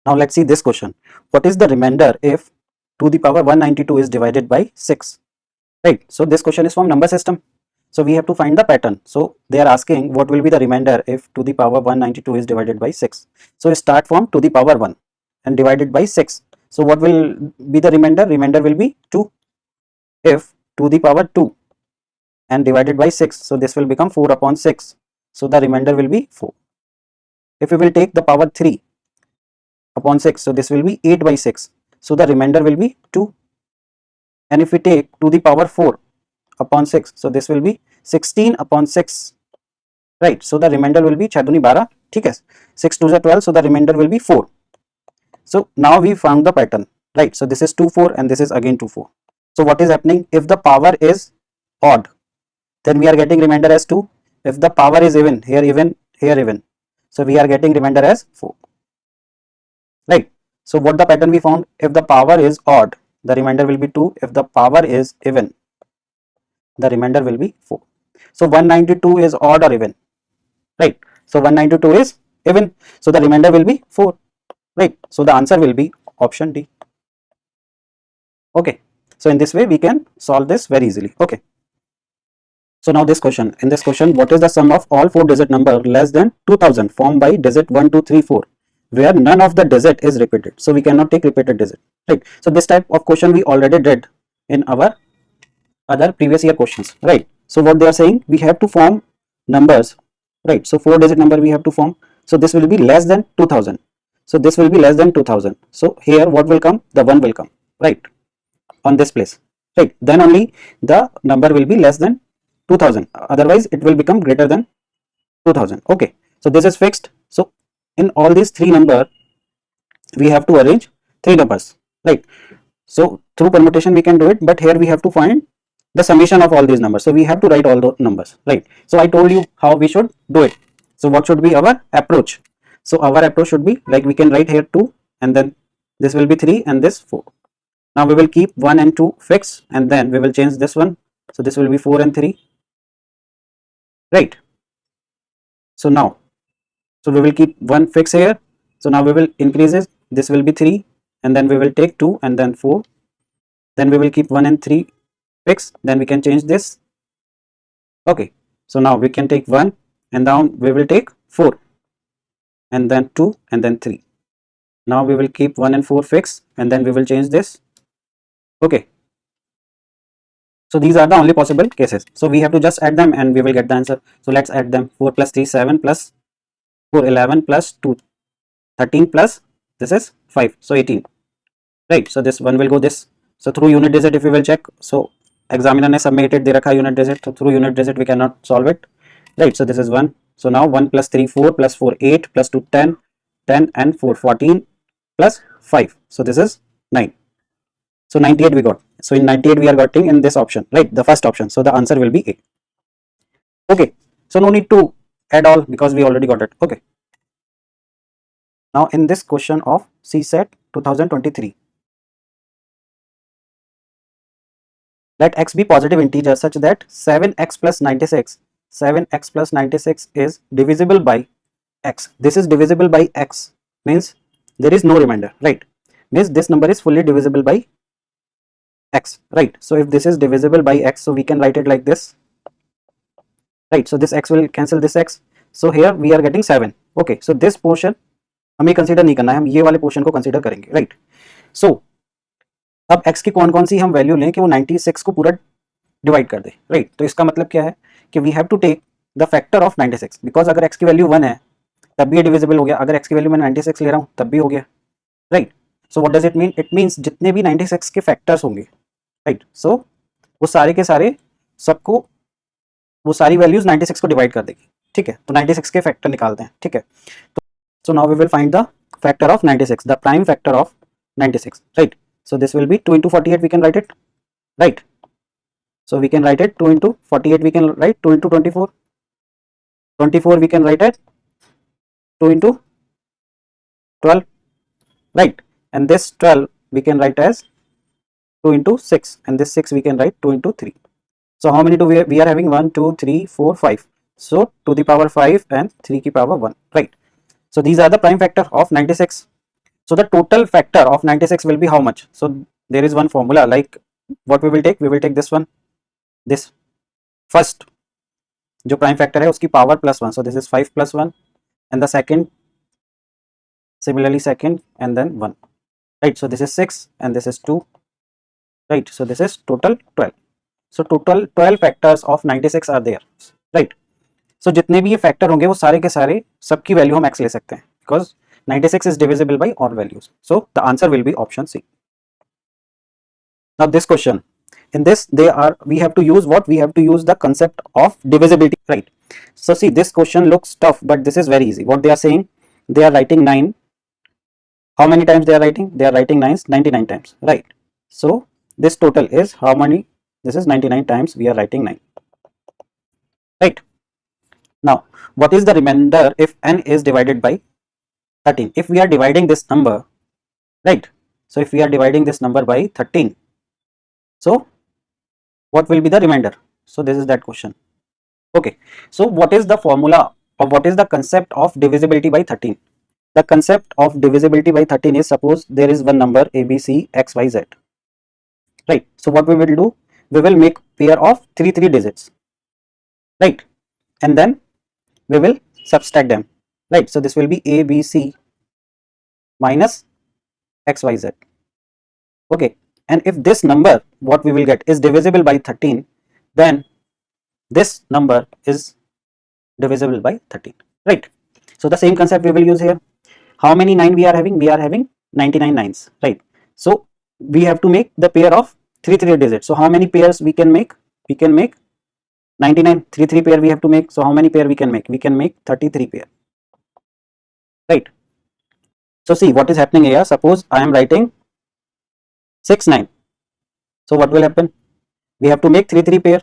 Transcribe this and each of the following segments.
Now let's see this question. What is the remainder if to the power 192 is divided by 6? Right. So this question is from number system. So we have to find the pattern. So they are asking what will be the remainder if to the power 192 is divided by 6. So start from to the power 1 and divided by 6. So what will be the remainder? Remainder will be 2. If to the power 2 and divided by 6, so this will become 4 upon 6. So the remainder will be 4. If we will take the power 3 upon 6, so this will be 8 by 6. So the remainder will be 2. And if we take to the power 4 upon 6, so this will be 16 upon 6. Right. So the remainder will be 6 दूनी 12. ठीक है. 6 2 12. So the remainder will be 4. So now we found the pattern. Right. So this is 2 4 and this is again 2 4. So what is happening? If the power is odd, then we are getting remainder as 2. If the power is even, here even, here even, so we are getting remainder as 4. Right. So what the pattern we found? If the power is odd, the remainder will be 2. If the power is even, the remainder will be 4. So 192 is odd or even? Right. So 192 is even. So the remainder will be 4. Right. So the answer will be option D. Okay. So in this way we can solve this very easily. Okay. So now this question. In this question, what is the sum of all 4-digit number less than 2000 formed by digit 1, 2, 3, 4, where none of the digit is repeated? So we cannot take repeated digit. Right. So this type of question we already did in our other previous year questions. Right. So what they are saying, we have to form numbers. Right. So 4-digit number we have to form. So this will be less than 2000. So this will be less than 2000. So here what will come? The 1 will come. Right. On this place. Right. Then only the number will be less than 2000. Otherwise it will become greater than 2000. Okay. So this is fixed. So in all these 3 numbers we have to arrange 3 numbers. Right. So through permutation we can do it, but here we have to find the summation of all these numbers. So we have to write all the numbers. Right. So I told you how we should do it. So what should be our approach? So our approach should be like, we can write here 2 and then this will be 3 and this 4. Now we will keep 1 and 2 fixed and then we will change this one. So this will be 4 and 3. Right. So now, so we will keep 1 fixed here. So now we will increase it. This will be 3 and then we will take 2 and then 4. Then we will keep 1 and 3 fixed. Then we can change this. Okay. So now we can take 1 and down we will take 4 and then 2 and then 3. Now we will keep 1 and 4 fixed and then we will change this. Okay. So these are the only possible cases. So we have to just add them and we will get the answer. So let's add them. 4 plus 3 7 plus 4 11 plus 2 13 plus this is 5. So 18. Right. So this one will go this. So through unit digit if we will check. So examiner ने submitted दे रखा unit digit. So through unit digit we cannot solve it. Right. So this is 1. So now 1 plus 3 4 plus 4 8 plus 2 10 10 and 4 14 plus 5. So this is 9. So 98 we got. So in 98 we are getting in this option, right? The first option. So the answer will be A. Okay. So no need to add all because we already got it. Okay. Now in this question of CSAT 2023, let x be positive integer such that 7x plus 96 is divisible by x. This is divisible by x means there is no remainder, right? Means this number is fully divisible by x, right? So if this is divisible by x, so we can write it like this, right? So this x will cancel this x. So here we are getting 7. Okay. So this portion हमें consider नहीं करना है, हम ये वाले portion को consider करेंगे, right? सो अब x की कौन कौन सी हम वैल्यू लें कि वो 96 को पूरा डिवाइड कर दे, राइट? तो इसका मतलब क्या है कि we have to take the factor of 96, because अगर x की वैल्यू 1 है तब भी ये डिविजिबल हो गया, अगर x की वैल्यू मैं 96 ले रहा हूँ तब भी हो गया, right? So what does it mean? It means जितने भी 96 के फैक्टर्स होंगे, राइट? सो वो सारे के सारे सबको वो सारी वैल्यूज 96 को डिवाइड कर देगी, ठीक है? तो 96 के फैक्टर निकालते हैं, ठीक है? तो so now we will find the factor of 96, the prime factor of 96, right? So this will be 2 into 48, we can write it, right? So we can write it 2 into 48, we can write 2 into 24, 24 we can write it 2 into 12, right? And this 12 we can write as 2 into 6, and this 6 we can write 2 into 3. So how many do we are having? 1 2 3 4 5. So 2 the power 5 and 3 की power 1, right? So these are the prime factor of 96. So the total factor of 96 will be how much? So there is one formula, like what we will take? We will take this one, this first जो prime factor है उसकी power plus 1. So this is 5 plus 1, and the second similarly second, and then 1, right? So this is 6 and this is 2, right? So this is total 12. So total 12 factors of 96 are there, right? So जितने भी ये factor होंगे वो सारे के सारे सबकी value हम x ले सकते हैं, because 96 is divisible by all values. So the answer will be option C. Now this question, in this we have to use what? We have to use the concept of divisibility, right? So see, this question looks tough, but this is very easy. What they are saying, they are writing 9. How many times they are writing? They are writing 9 99 times, right? So this total is how many? This is 99 times we are writing 9, right? Now what is the remainder if n is divided by 13? If we are dividing this number, right? So if we are dividing this number by 13, so what will be the remainder? So this is that question. Okay, so what is the formula, or what is the concept of divisibility by 13? The concept of divisibility by 13 is, suppose there is one number a, b, c, x, y, z, right? So what we will do, we will make pair of 3 digits, right? And then we will subtract them, right? So this will be a, b, c minus x, y, z. Okay, and if this number what we will get is divisible by 13, then this number is divisible by 13, right? So the same concept we will use here. How many 9 we are having? We are having 99 nines, right? So we have to make the pair of 3 digits. So how many pairs we can make? We can make 99, 3 pair we have to make. So how many pair we can make? We can make 33 pair, right? So see what is happening here. Suppose I am writing 6 9. So what will happen? We have to make 3 pair,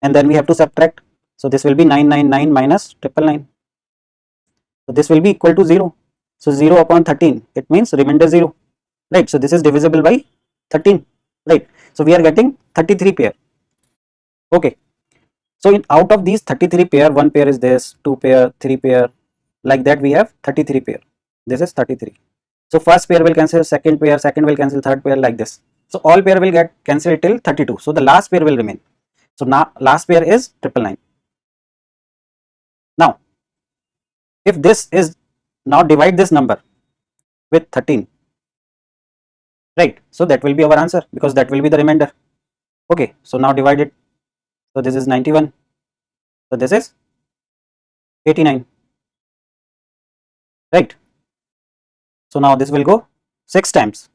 and then we have to subtract. So this will be 999 minus 999. So this will be equal to 0. So 0 upon 13, it means remainder 0, right? So this is divisible by 13, right? So we are getting 33 pair. Okay, so out of these 33 pair, one pair is this, 2 pair, 3 pair, like that we have 33 pair. This is 33. So first pair will cancel second pair, second will cancel third pair, like this. So all pair will get cancelled till 32. So the last pair will remain. So now last pair is 999. Now if this is, now divide this number with 13, right? So that will be our answer, because that will be the remainder. Okay, so now divide it. So this is 91. So this is 89, right? So now this will go 6 times.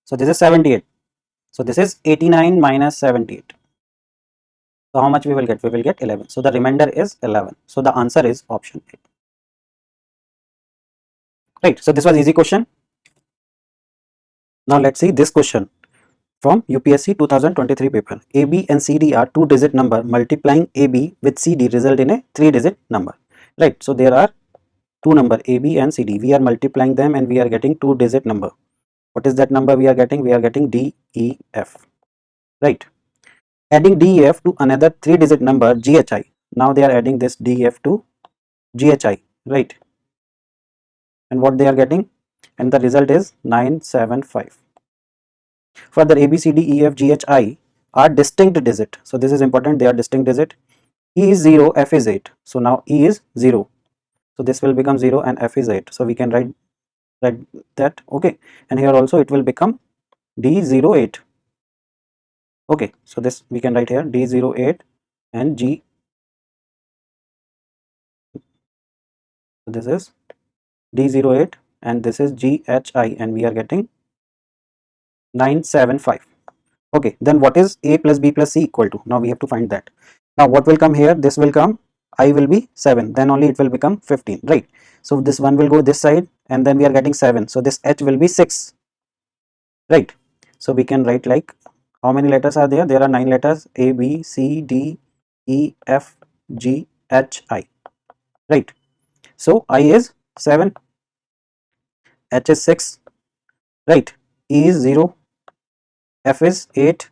So this is 78. So this is 89 minus 78. So how much we will get? We will get 11. So the remainder is 11. So the answer is option A. Right. So this was easy question. Now let's see this question from UPSC 2023 paper. AB and CD are 2-digit number. Multiplying AB with CD result in a 3-digit number. Right. So there are two number AB and CD. We are multiplying them and we are getting 2-digit number. What is that number we are getting? We are getting DEF. Right. Adding DEF to another 3-digit number GHI. Now they are adding this DEF to GHI. Right. And what they are getting? And the result is 975. Further, A, B, C, D, E, F, G, H, I are distinct digit. So this is important. They are distinct digit. E is 0, F is 8. So now E is 0. So this will become 0 and F is 8. So we can write that. Okay. And here also it will become D08. Okay. So this we can write here D08 and G. So this is D08 and this is GHI, and we are getting 975. Okay, then what is A plus B plus C equal to? Now we have to find that. Now what will come here? This will come, I will be 7, then only it will become 15, right? So this one will go this side, and then we are getting 7. So this H will be 6, right? So we can write like, how many letters are there? There are 9 letters: A, B, C, D, E, F, G, H, I, right? So I is 7, H is 6, right? E is 0, F is 8.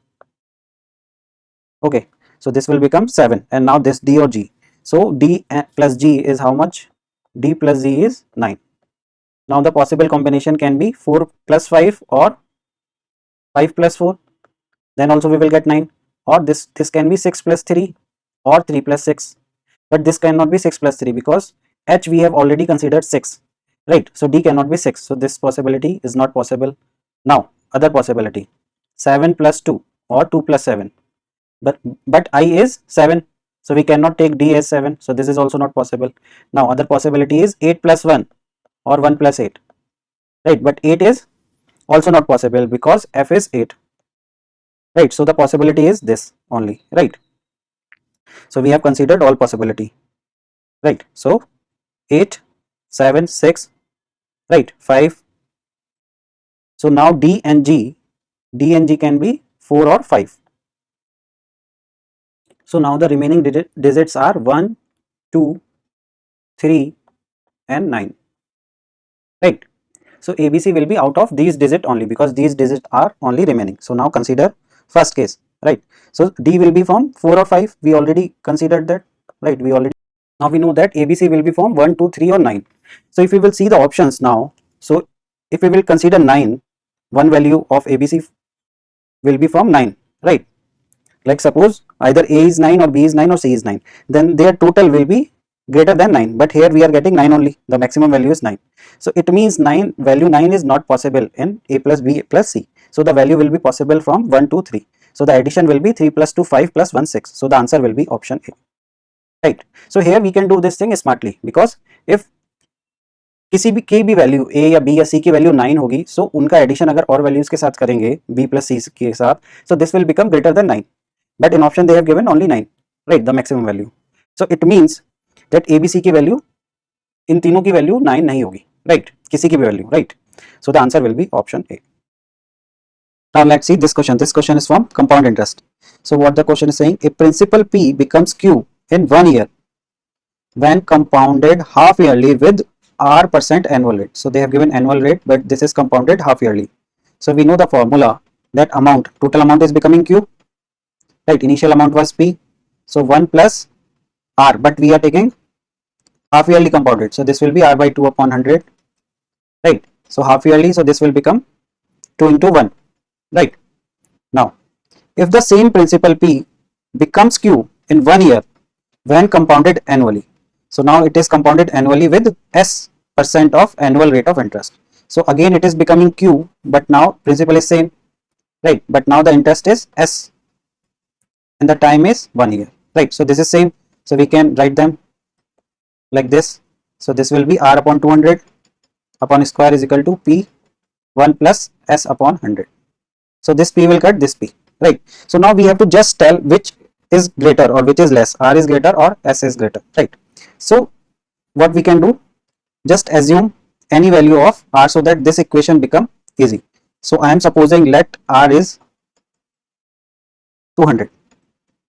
Okay, so this will become 7, and now this D or G. So D plus G is how much? D plus G is 9. Now the possible combination can be 4 plus 5 or 5 plus 4, then also we will get 9, or this can be 6 plus 3 or 3 plus 6, but this cannot be 6 plus 3 because H we have already considered 6, right? So D cannot be 6, so this possibility is not possible. Now other possibility, 7 plus 2 or 2 plus 7, but I is 7, so we cannot take D as 7, so this is also not possible. Now other possibility is 8 plus 1 or 1 plus 8, right? But 8 is also not possible because F is 8, right? So the possibility is this only, right? So we have considered all possibility, right? So 8, 7, 6, right, 5. So now D and G can be 4 or 5. So now the remaining digits are 1, 2, 3 and 9, right? So ABC will be out of these digits only because these digits are only remaining. So now consider first case, right? So D will be from 4 or 5, we already considered that, right? Now we know that ABC will be from 1, 2, 3 or 9. So if we will see the options now, so if we will consider 9, one value of ABC will be from 9, right? Like suppose either A is 9 or B is 9 or C is 9, then their total will be greater than 9, but here we are getting 9 only, the maximum value is 9. So it means value 9 is not possible in A plus B plus C. So the value will be possible from 1 to 3. So the addition will be 3 plus 2 5 plus 1 6. So the answer will be option A, right? So here we can do this thing smartly because if किसी भी value ए या B या सी की value 9 होगी, सो उनका addition अगर और values के साथ करेंगे बी प्लस सी के साथ, सो this will become greater than 9, but in option they have given only 9, right, the maximum value. So it means that ABC की वैल्यू इन तीनों की वैल्यू 9 नहीं होगी, right, किसी की भी value, right? So the answer will be option A. Now let's see this question. This question is from compound interest. So what the question is saying, a principal P becomes Q in 1 year when compounded half yearly with R% annual rate. So they have given annual rate, but this is compounded half yearly. So we know the formula that amount, total amount is becoming Q, right? Initial amount was P. So 1 plus R, but we are taking half yearly compounded. So this will be R by 2 upon 100, right? So half yearly, so this will become 2 into 1, right? Now, if the same principal P becomes Q in 1 year when compounded annually, so now it is compounded annually with S% of annual rate of interest. So again it is becoming Q, but now principal is same, right? But now the interest is S and the time is 1 year, right? So this is same. So we can write them like this. So this will be R upon 200 upon square is equal to P 1 plus S upon 100. So this P will cut this P, right? So now we have to just tell which is greater or which is less, R is greater or S is greater, right? So what we can do, just assume any value of R so that this equation become easy. So I am supposing let R is 200,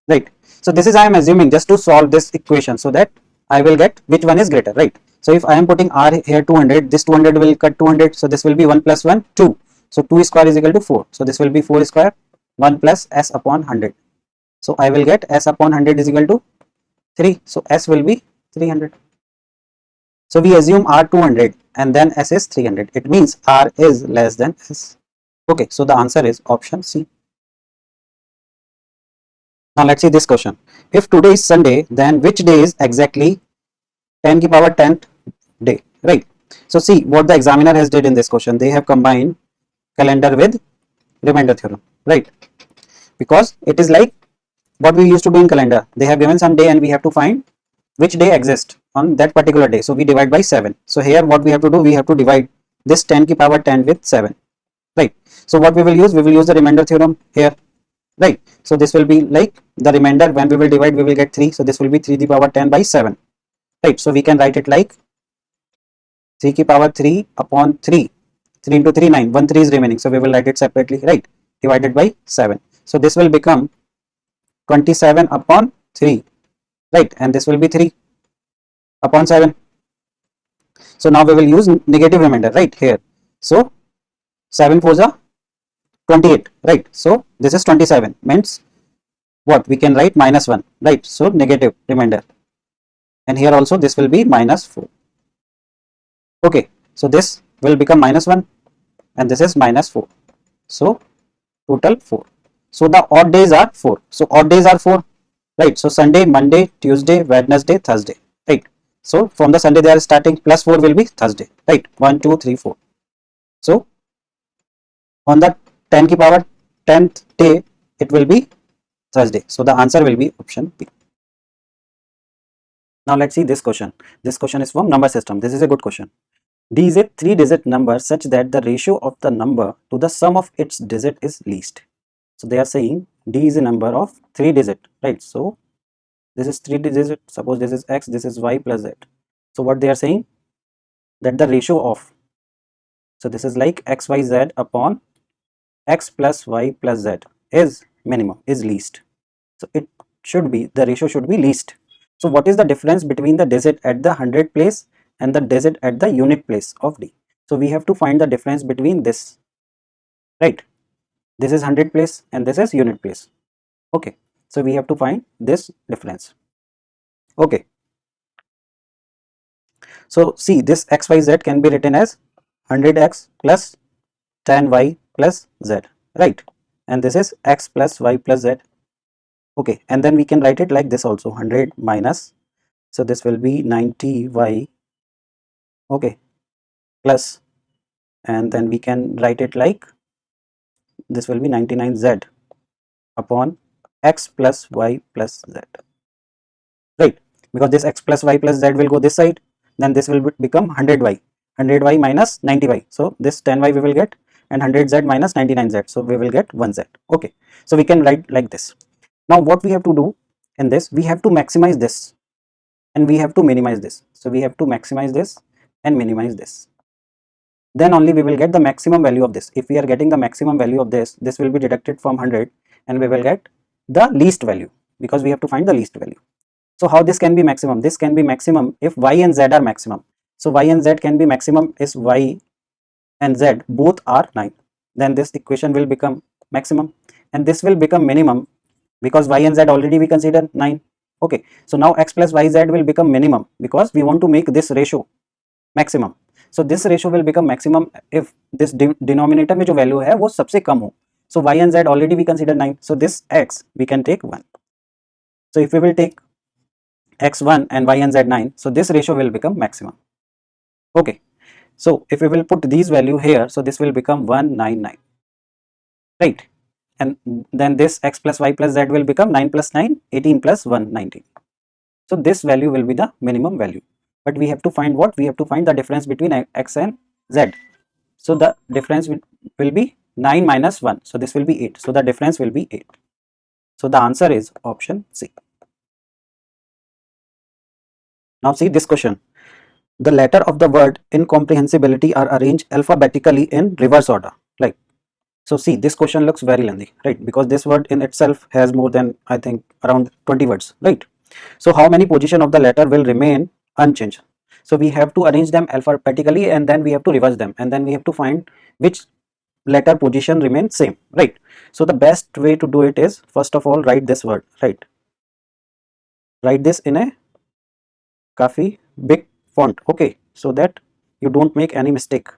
right? So this is I am assuming just to solve this equation so that I will get which one is greater, right? So if I am putting R here 200, this 200 will cut 200, so this will be 1 plus 1 2. So 2 square is equal to 4, so this will be 4 square 1 plus S upon 100. So I will get S upon 100 is equal to 3, so S will be 300. So we assume R 200 and then S is 300. It means R is less than S. Okay, so the answer is option C. Now let's see this question. If today is Sunday, then which day is exactly 10 to power 10th day, right? So see what the examiner has did in this question. They have combined calendar with remainder theorem, right? Because it is like what we used to do in calendar. They have given some day and we have to find which day exists on that particular day. So we divide by 7. So here what we have to do, we have to divide this 10 to power 10 with 7, right? So what we will use the remainder theorem here, right? So this will be like the remainder, when we will divide we will get 3. So this will be 3 to the power 10 by 7, right? So we can write it like 3 to the power 3 upon 3. 3 into 3 9, 1 3 is remaining, so we will write it separately, right? Divided by 7. So this will become 27 upon 3, right? And this will be 3 upon 7. So now we will use negative remainder, right, here. So 7 4s are 28, right? So this is 27, means what we can write minus 1, right? So negative remainder, and here also this will be minus 4. Okay, so this will become minus 1 and this is minus 4. So total 4. So the odd days are 4. So odd days are 4, right? So Sunday, Monday, Tuesday, Wednesday, Thursday, right? So from the Sunday they are starting, plus 4 will be Thursday, right? 1, 2, 3, 4. So on the 10 ki power 10th day, it will be Thursday. So the answer will be option B. Now let's see this question. This question is from number system. This is a good question. D is a 3-digit number such that the ratio of the number to the sum of its digit is least. So they are saying D is a number of 3-digit, right? So this is 3-digit. Suppose this is X, this is Y plus Z. So what they are saying, that the ratio of, so this is like XYZ upon X plus Y plus Z is minimum, is least. So it should be, the ratio should be least. So what is the difference between the digit at the 100 place and the digit at the unit place of D? So we have to find the difference between this, right? This is 100 place and this is unit place. Okay, so we have to find this difference. Okay, so see, this XYZ can be written as 100x plus 10y plus z, right? And this is x plus y plus z. Okay, and then we can write it like this also, 100 minus, so this will be 90y, okay, plus, and then we can write it like this will be 99z upon x plus y plus z, right? Because this x plus y plus z will go this side, then this will become 100y minus 90y. So this 10y we will get, and 100z minus 99z, so we will get 1z. Okay, so we can write like this. Now what we have to do in this, we have to maximize this and we have to minimize this. So we have to maximize this and minimize this, then only we will get the maximum value of this. If we are getting the maximum value of this, this will be deducted from 100 and we will get the least value, because we have to find the least value. So how this can be maximum? This can be maximum if y and z are maximum. So y and z can be maximum is y and z both are 9. Then this equation will become maximum, and this will become minimum because y and z already we consider 9. Okay, so now x plus yz will become minimum because we want to make this ratio maximum. So this ratio will become maximum if this denominator में जो value है वो सबसे कम हो. So y and z already we consider 9. So this x we can take 1. So if we will take x1 and y and z 9, so this ratio will become maximum. Okay, so if we will put these value here, so this will become 199, right? And then this x plus y plus z will become 9 plus 9, 18 plus 1, 19. So this value will be the minimum value, but we have to find what? We have to find the difference between x and z. So the difference will be 9 minus 1, so this will be 8. So the difference will be 8. So the answer is option C. Now see this question. The letter of the word incomprehensibility are arranged alphabetically in reverse order. Like, so see, this question looks very lengthy, right? Because this word in itself has more than, I think, around 20 words, right? So how many position of the letter will remain unchanged? So we have to arrange them alphabetically and then we have to reverse them and then we have to find which letter position remains same, right? So the best way to do it is, first of all, write this word, right? Write this in a काफी big font, okay, so that you don't make any mistake.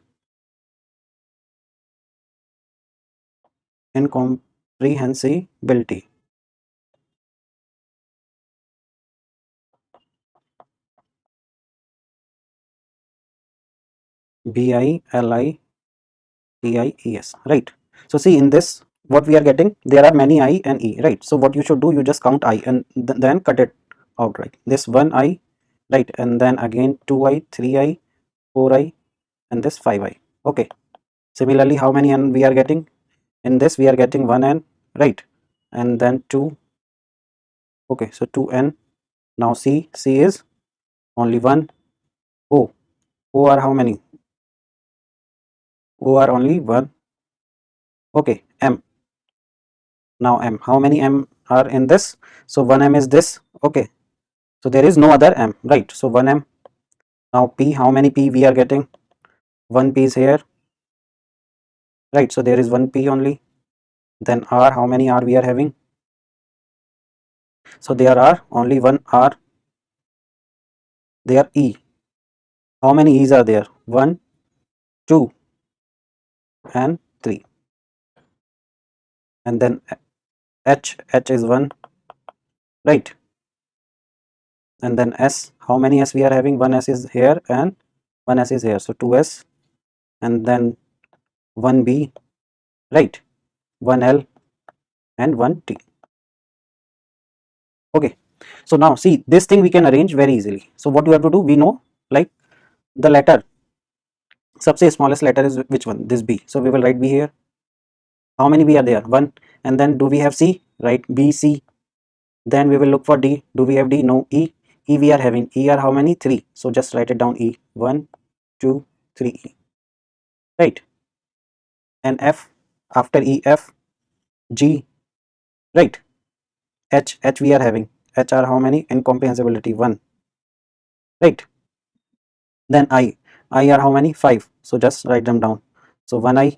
Incomprehensibility. BILITIES, right? So see, in this what we are getting, there are many I and E, right? So what you should do, you just count I and then cut it out, right? This one I, right? And then again 2I, 3I, 4I, and this 5I. Okay, similarly, how many N we are getting? In this we are getting 1N, right? And then 2. Okay, so 2N. Now C is only 1. O are how many? O are only 1. Okay, M. Now M, how many M are in this? So 1M is this. Okay, so there is no other M, right? So 1M. Now P, how many P we are getting? 1 P is here, right? So there is 1 P only. Then R, how many R we are having? So there are only 1 R. There E, how many E's are there? 1, 2 and 3, and then H is 1, right? And then S, how many S we are having? One S is here and one S is here, so 2S, and then 1B, right? 1L and 1T. Okay, so now see, this thing we can arrange very easily. So what you have to do, we know like the letter, सबसे smallest letter is which one? This B. So we will write B here. How many B are there? 1. And then do we have C? Right, B, C. Then we will look for D. Do we have D? No. E. E we are having. E are how many? 3. So just write it down. E. 1, 2, 3. E. Right. And F, after E, F, G. Right. H we are having. H are how many? Incomprehensibility. 1. Right. Then I are how many? 5. So just write them down. So 1I,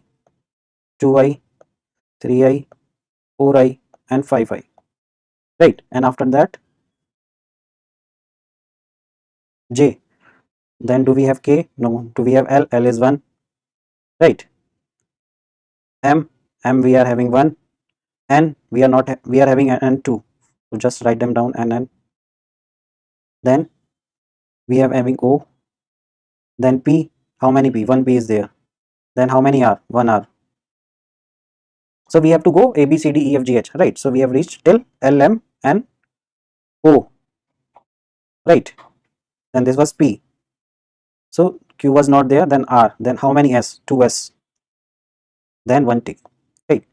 2I, 3I, 4I, and 5I. Right. And after that, J. Then do we have K? No. Do we have L? L is 1. Right. M we are having 1. N we are not, we are having N 2. So just write them down, N. Then we have having O. Then P. How many P? 1 P is there. Then how many R? 1 R. So we have to go A, B, C, D, E, F, G, H. Right. So we have reached till L, M, N, O. Right. Then this was P. So Q was not there. Then R. Then how many S? 2 S. Then 1 T. Right.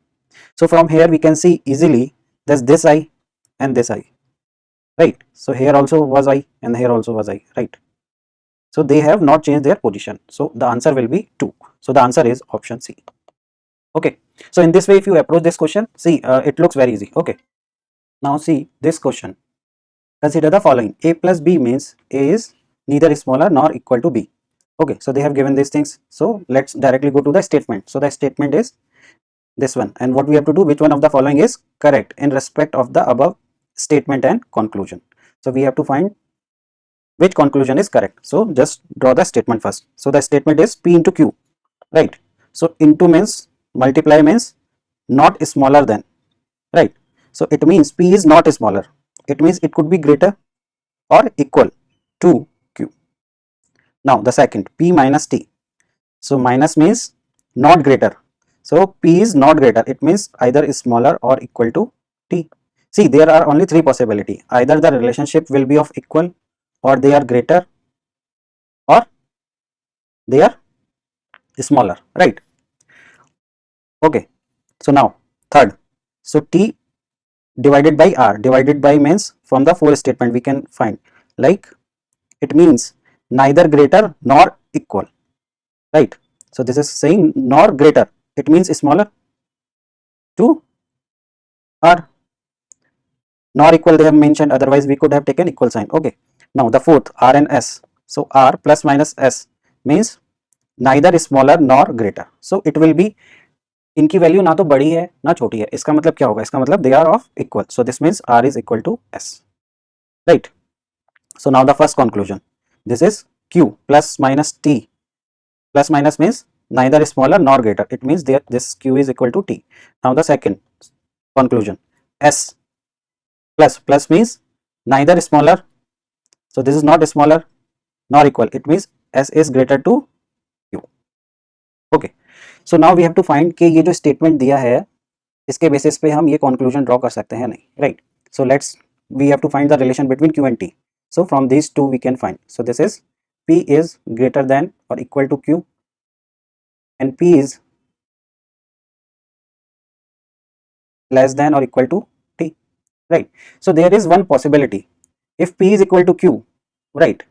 So from here we can see easily there's this I and this I. Right. So here also was I and here also was I. Right. So they have not changed their position. So the answer will be 2. So the answer is option C. Okay. So in this way, if you approach this question, see, it looks very easy. Okay. Now see this question. Consider the following. A plus B means A is neither smaller nor equal to B. Okay. So they have given these things. So let's directly go to the statement. So the statement is this one. And what we have to do, which one of the following is correct in respect of the above statement and conclusion. So we have to find which conclusion is correct. So just draw the statement first. So the statement is P into Q, right? So into means multiply means not smaller than, right? So it means P is not smaller. It means it could be greater or equal to Q. Now the second, P minus T. So minus means not greater. So P is not greater. It means either smaller or equal to T. See, there are only three possibility. Either the relationship will be of equal, or they are greater, or they are smaller, right? Okay. So now third. So T divided by R. Divided by means from the fourth statement we can find, like it means neither greater nor equal, right? So this is saying nor greater. It means smaller to R. Nor equal they have mentioned, otherwise we could have taken equal sign. Okay. Now the fourth, R and S. So R plus minus S means neither smaller nor greater. So it will be, इनकी value ना तो बड़ी है ना छोटी है. इसका मतलब क्या होगा? इसका मतलब they are of equal. So this means R is equal to S, right? So now the first conclusion, this is Q plus minus T. Plus minus means neither smaller nor greater. It means that this q is equal to t. Now the second conclusion, s plus means neither smaller. So this is not smaller nor equal. It means s is greater to q. Okay. So now we have to find कि ये जो statement दिया है इसके basis पे हम ये conclusion draw कर सकते हैं नहीं, right? So let's, we have to find the relation between q and t. So from these two we can find. So this is p is greater than or equal to q and p is less than or equal to t, right? So there is one possibility, if p is equal to q, right,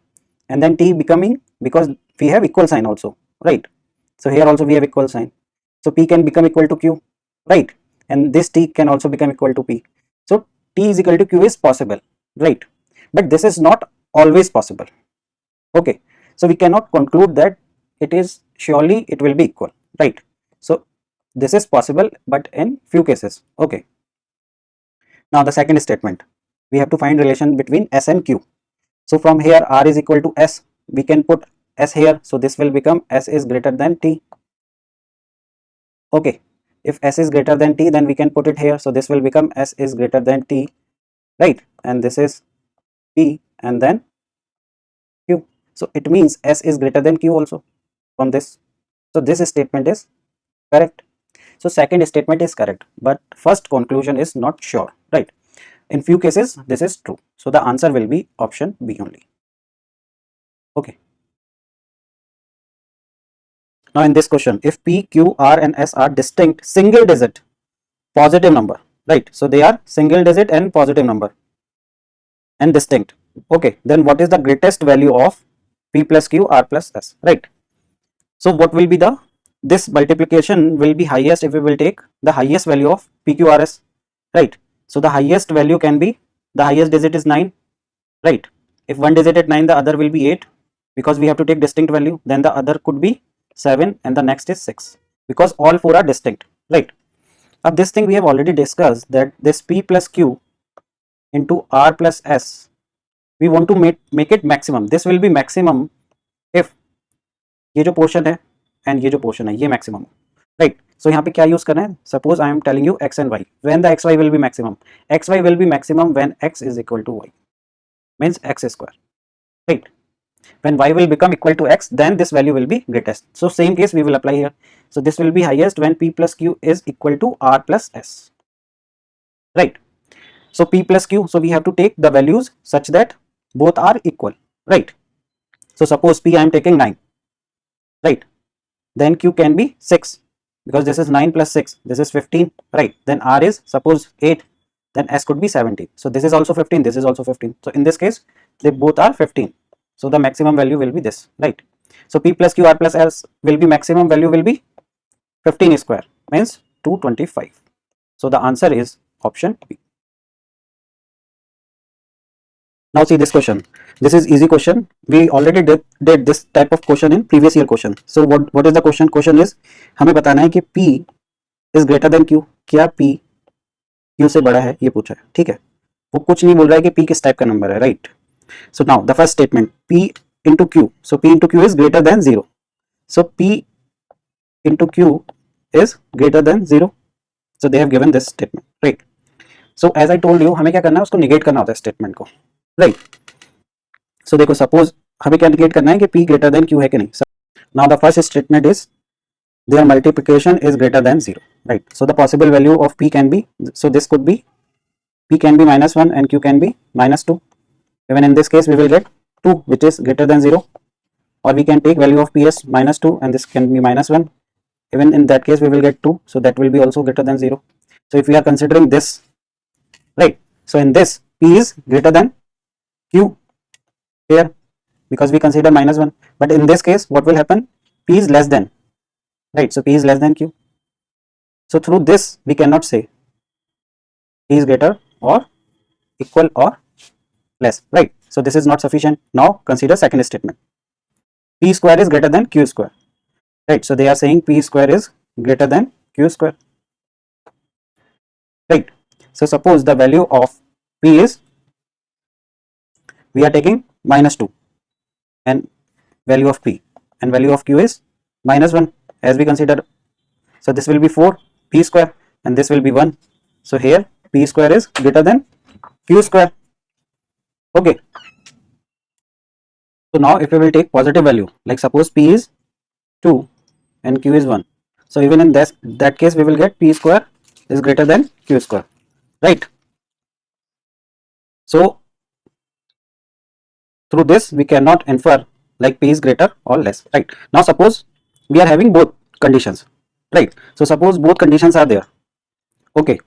and then t becoming, because we have equal sign also, right? So here also we have equal sign, so p can become equal to q, right? And this t can also become equal to p. So t is equal to q is possible, right? But this is not always possible. Okay, so we cannot conclude that it is surely it will be equal, right? So this is possible but in few cases. Okay, now the second statement, we have to find relation between s and q. So from here r is equal to s, we can put S here, so this will become S is greater than T. Okay, if S is greater than T, then we can put it here, so this will become S is greater than T, right? And this is P and then Q. So it means S is greater than Q also from this. So this statement is correct. So second statement is correct, but first conclusion is not sure, right? In few cases this is true, so the answer will be option B only. Okay, now in this question, if P, Q, R and S are distinct single digit positive number, right? So they are single digit and positive number and distinct. Okay, then what is the greatest value of P plus Q, R plus S, right? So what will be the, this multiplication will be highest if we will take the highest value of PQRS, right? So the highest value can be, the highest digit is 9, right? If one digit at 9, the other will be 8, because we have to take distinct value. Then the other could be 7 and the next is 6, because all four are distinct, right? Now this thing we have already discussed, that this P plus Q into R plus S, we want to make it maximum. This will be maximum if ये जो portion है and ये जो portion है ये maximum, right? सो यहाँ पे क्या यूज करना है, suppose I am telling you X and Y, when the X Y will be maximum, X Y will be maximum when X is equal to Y, means X square, right? When y will become equal to x, then this value will be greatest. So same case we will apply here. So this will be highest when P plus Q is equal to R plus S, right? So P plus Q, so we have to take the values such that both are equal, right? So suppose P I am taking 9, right? Then Q can be 6, because this is 9 plus 6, this is 15, right? Then R is suppose 8, then S could be 17. So this is also 15, this is also 15. So in this case they both are 15. So the maximum value will be this, right? So P plus Q R plus S will be, maximum value will be 15 square, means 225. So the answer is option B. Now see this question. This is easy question. We already did this type of question in previous year question. So what is the question? Question is, हमें बताना है कि P is greater than Q. क्या P Q से बड़ा है, ये पूछा है, ठीक है? वो कुछ नहीं बोल रहा है कि P किस टाइप का नंबर है, right? So now the first statement, P into Q. So P into Q is greater than 0. So P into Q is greater than 0. So they have given this statement, right? So as I told you, हमें क्या करना है, उसको negate करना होता है statement को, right? So देखो, suppose हमें क्या negate करना है कि P greater than Q है कि नहीं. Now the first statement is their multiplication is greater than 0, right? So the possible value of P can be, so this could be, P can be -1 and Q can be -2. Even in this case we will get 2, which is greater than 0, or we can take value of P as -2 and this can be -1. Even in that case we will get 2, so that will be also greater than 0. So if we are considering this, right, so in this P is greater than Q here, because we consider -1, but in this case what will happen, P is less than, right? So P is less than Q. So through this we cannot say P is greater or equal or less, right? So this is not sufficient. Now consider second statement, P square is greater than Q square, right? So they are saying P square is greater than Q square, right? So suppose the value of P is, we are taking -2 and value of P, and value of Q is -1 as we consider. So this will be 4 P square and this will be 1. So here P square is greater than Q square. Okay, so now if we will take positive value, like suppose P is 2 and Q is 1, so even in that case we will get P square is greater than Q square, right? So through this we cannot infer like P is greater or less, right? Now suppose we are having both conditions, right? So suppose both conditions are there, okay,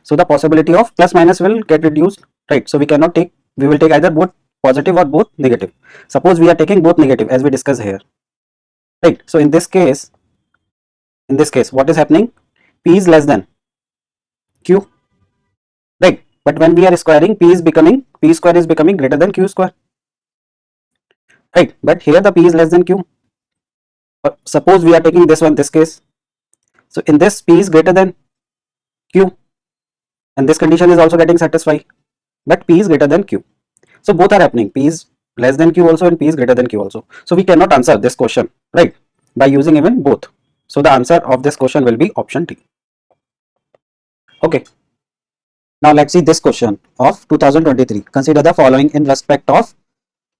so the possibility of plus minus will get reduced, right? So we cannot take, we will take either both positive or both negative. Suppose we are taking both negative as we discussed here, right? So in this case what is happening, P is less than Q, right? But when we are squaring, P square is becoming greater than Q square, right? But here the P is less than Q. Suppose we are taking this one, this case, so in this P is greater than Q and this condition is also getting satisfied, but P is greater than Q. So both are happening, P is less than q also and p is greater than q also. So we cannot answer this question, right, by using even both. So the answer of this question will be option D. Okay. Now let's see this question of 2023. Consider the following in respect of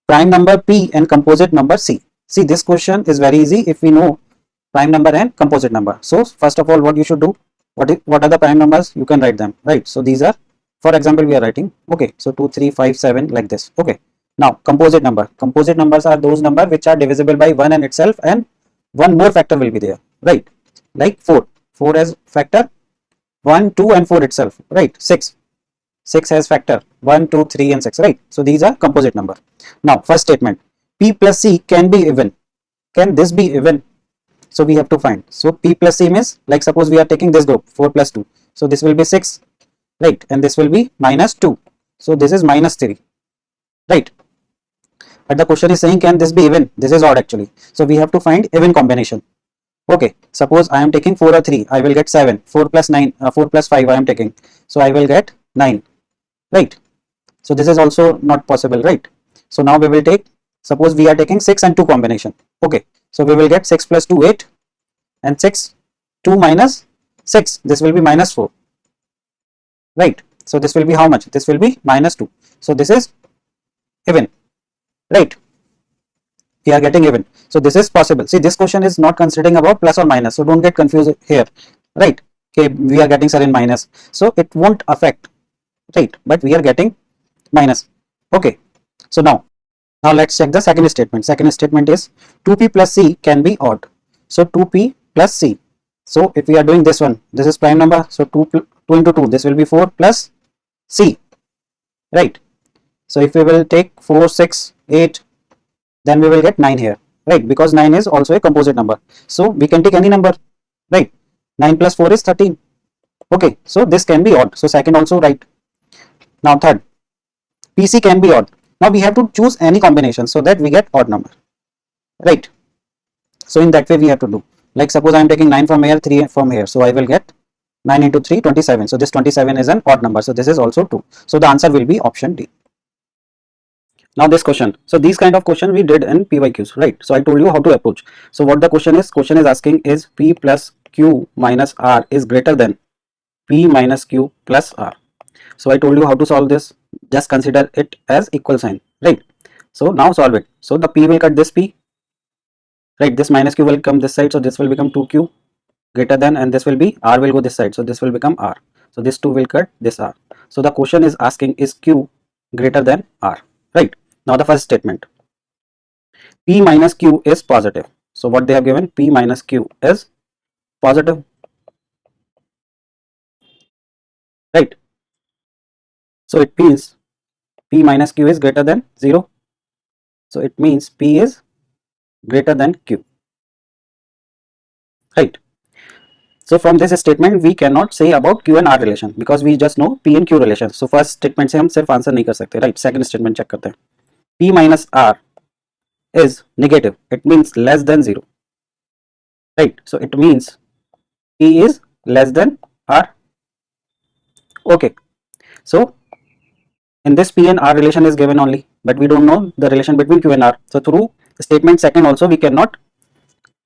prime number p and composite number c. See, this question is very easy if we know prime number and composite number. So first of all, what you should do, what are the prime numbers? You can write them, right? So these are, for example, we are writing, okay, so 2, 3, 5, 7 like this. Okay. Now composite number. Composite numbers are those numbers which are divisible by 1 and itself, and one more factor will be there, right? Like 4. 4 as factor 1, 2 and 4 itself, right? 6. 6 has factor 1, 2, 3 and 6, right? So these are composite number. Now first statement, p plus c can be even. Can this be even? So we have to find. So p plus c means, like suppose we are taking this group 4 plus 2. So this will be 6, right? And this will be minus 2. So this is minus 3, right? But the question is saying, can this be even? This is odd actually. So we have to find even combination. Okay, suppose I am taking 4 or 3, I will get 7. 4 plus 9, 4 plus 5 I am taking. So I will get 9, right? So this is also not possible, right? So now we will take, suppose we are taking 6 and 2 combination. Okay, so we will get 6 plus 2, 8 and 6, 2 minus 6, this will be minus 4, right? So this will be how much? This will be minus 2. So this is even, right? We are getting even. So this is possible. See, this question is not considering about plus or minus, so don't get confused here, right? Okay, we are getting certain minus, so it won't affect, right? But we are getting minus. Okay, so now let's check the second statement. Second statement is 2p plus c can be odd. So 2p plus c. So if we are doing this one, this is prime number, so 2 into 2, this will be 4 plus c, right? So if we will take 4, 6, 8, then we will get 9 here, right? Because 9 is also a composite number. So we can take any number, right? 9 plus 4 is 13. Okay, so this can be odd. So second also right. Now third, PC can be odd. Now we have to choose any combination so that we get odd number, right? So in that way we have to do. Like suppose I am taking 9 from here, 3 from here. So I will get 9 into 3, 27. So this 27 is an odd number. So this is also 2. So the answer will be option D. Now this question, so these kind of question we did in PYQs, right? So I told you how to approach. So what the question is asking is P plus Q minus R is greater than P minus Q plus R. So I told you how to solve this. Just consider it as equal sign, right? So now solve it. So the P will cut this P, right? This minus Q will come this side, so this will become 2Q greater than, and this will be R will go this side, so this will become R. So this 2 will cut this R. So the question is asking, is Q greater than R, right? Now the first statement, P minus Q is positive. So what they have given, P minus Q is positive, right? So it means P minus Q is greater than 0. So it means P is greater than Q, right? So from this statement we cannot say about Q and R relation because we just know P and Q relation. So first statement से हम सिर्फ answer नहीं कर सकते, right? Second statement check करते हैं. P minus R is negative. It means less than 0, right? So it means P is less than R. Okay. So in this P and R relation is given only, but we don't know the relation between Q and R. So through statement second also we cannot,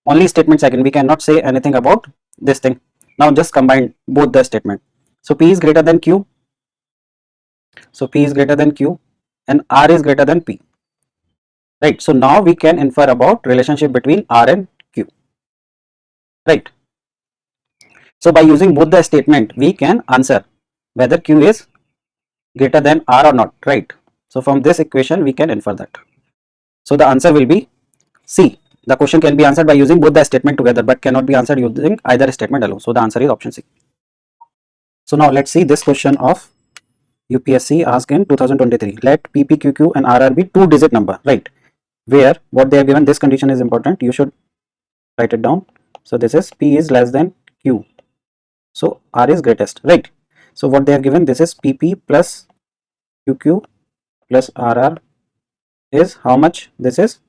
only statement second we cannot say anything about this thing. Now just combine both the statement. So P is greater than Q. So P is greater than Q and R is greater than P, right? So now we can infer about relationship between R and Q, right? So by using both the statement we can answer whether Q is greater than R or not, right? So from this equation we can infer that. So the answer will be C. The question can be answered by using both the statement together but cannot be answered using either statement alone. So the answer is option C. So now let's see this question of UPSC asked in 2023. Let PP, QQ and RR be 2-digit number, right? Where what they have given, this condition is important. You should write it down. So this is P is less than Q. So R is greatest, right? So what they have given, this is PP plus QQ plus RR is how much? This is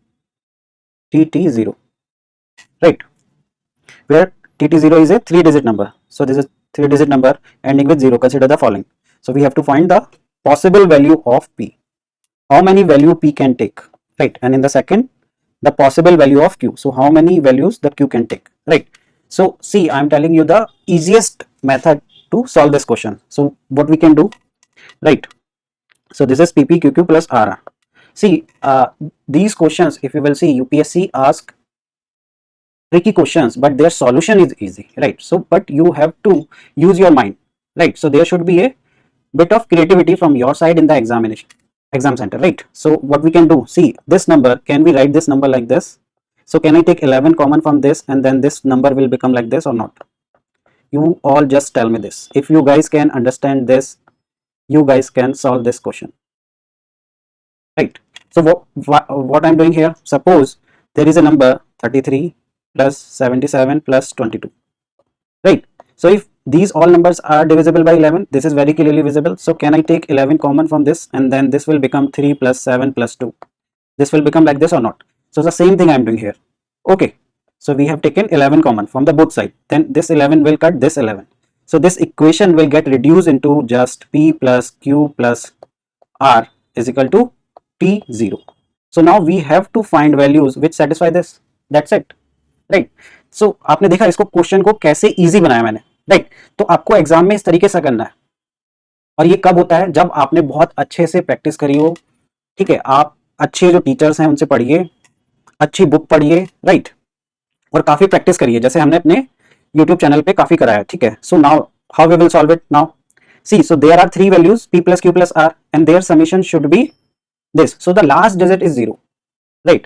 TT0, right? Where TT0 is a 3-digit number. So this is 3-digit number ending with 0. Consider the following. So we have to find the possible value of P. How many value P can take? right? And in the second, the possible value of q. So how many values the q can take, right? So see, I'm telling you the easiest method to solve this question. So what we can do, right? So this is ppqq plus rr. See, these questions, if you will see, UPSC ask tricky questions, but their solution is easy, right? So but you have to use your mind, right? So there should be a bit of creativity from your side in the exam center, right? So what we can do, see, this number, can we write this number like this? So can I take 11 common from this, and then this number will become like this or not? You all just tell me this. If you guys can understand this, you guys can solve this question, right? So what I'm doing here, suppose there is a number 33 plus 77 plus 22, right? So if these all numbers are divisible by 11, this is very clearly visible. So can I take 11 common from this, and then this will become 3 plus 7 plus 2? This will become like this or not? So the same thing I'm doing here. Okay, so we have taken 11 common from the both side, then this 11 will cut this 11. So this equation will get reduced into just p plus q plus r is equal to t0. So now we have to find values which satisfy this. That's it, right? So आपने देखा इसको, question को कैसे easy बनाया मैंने, right? तो आपको exam में इस तरीके से करना है, और ये कब होता है? जब आपने बहुत अच्छे से प्रैक्टिस करी हो, ठीक है? आप अच्छे जो टीचर्स हैं उनसे पढ़िए, अच्छी बुक पढ़िए, राइट? और काफी प्रैक्टिस करिए, जैसे हमने अपने यूट्यूब चैनल पे काफी कराया, ठीक है? So now how we will solve it now? See, so there are three values p plus q plus r, and their summation should be this. So the last digit is 0, right?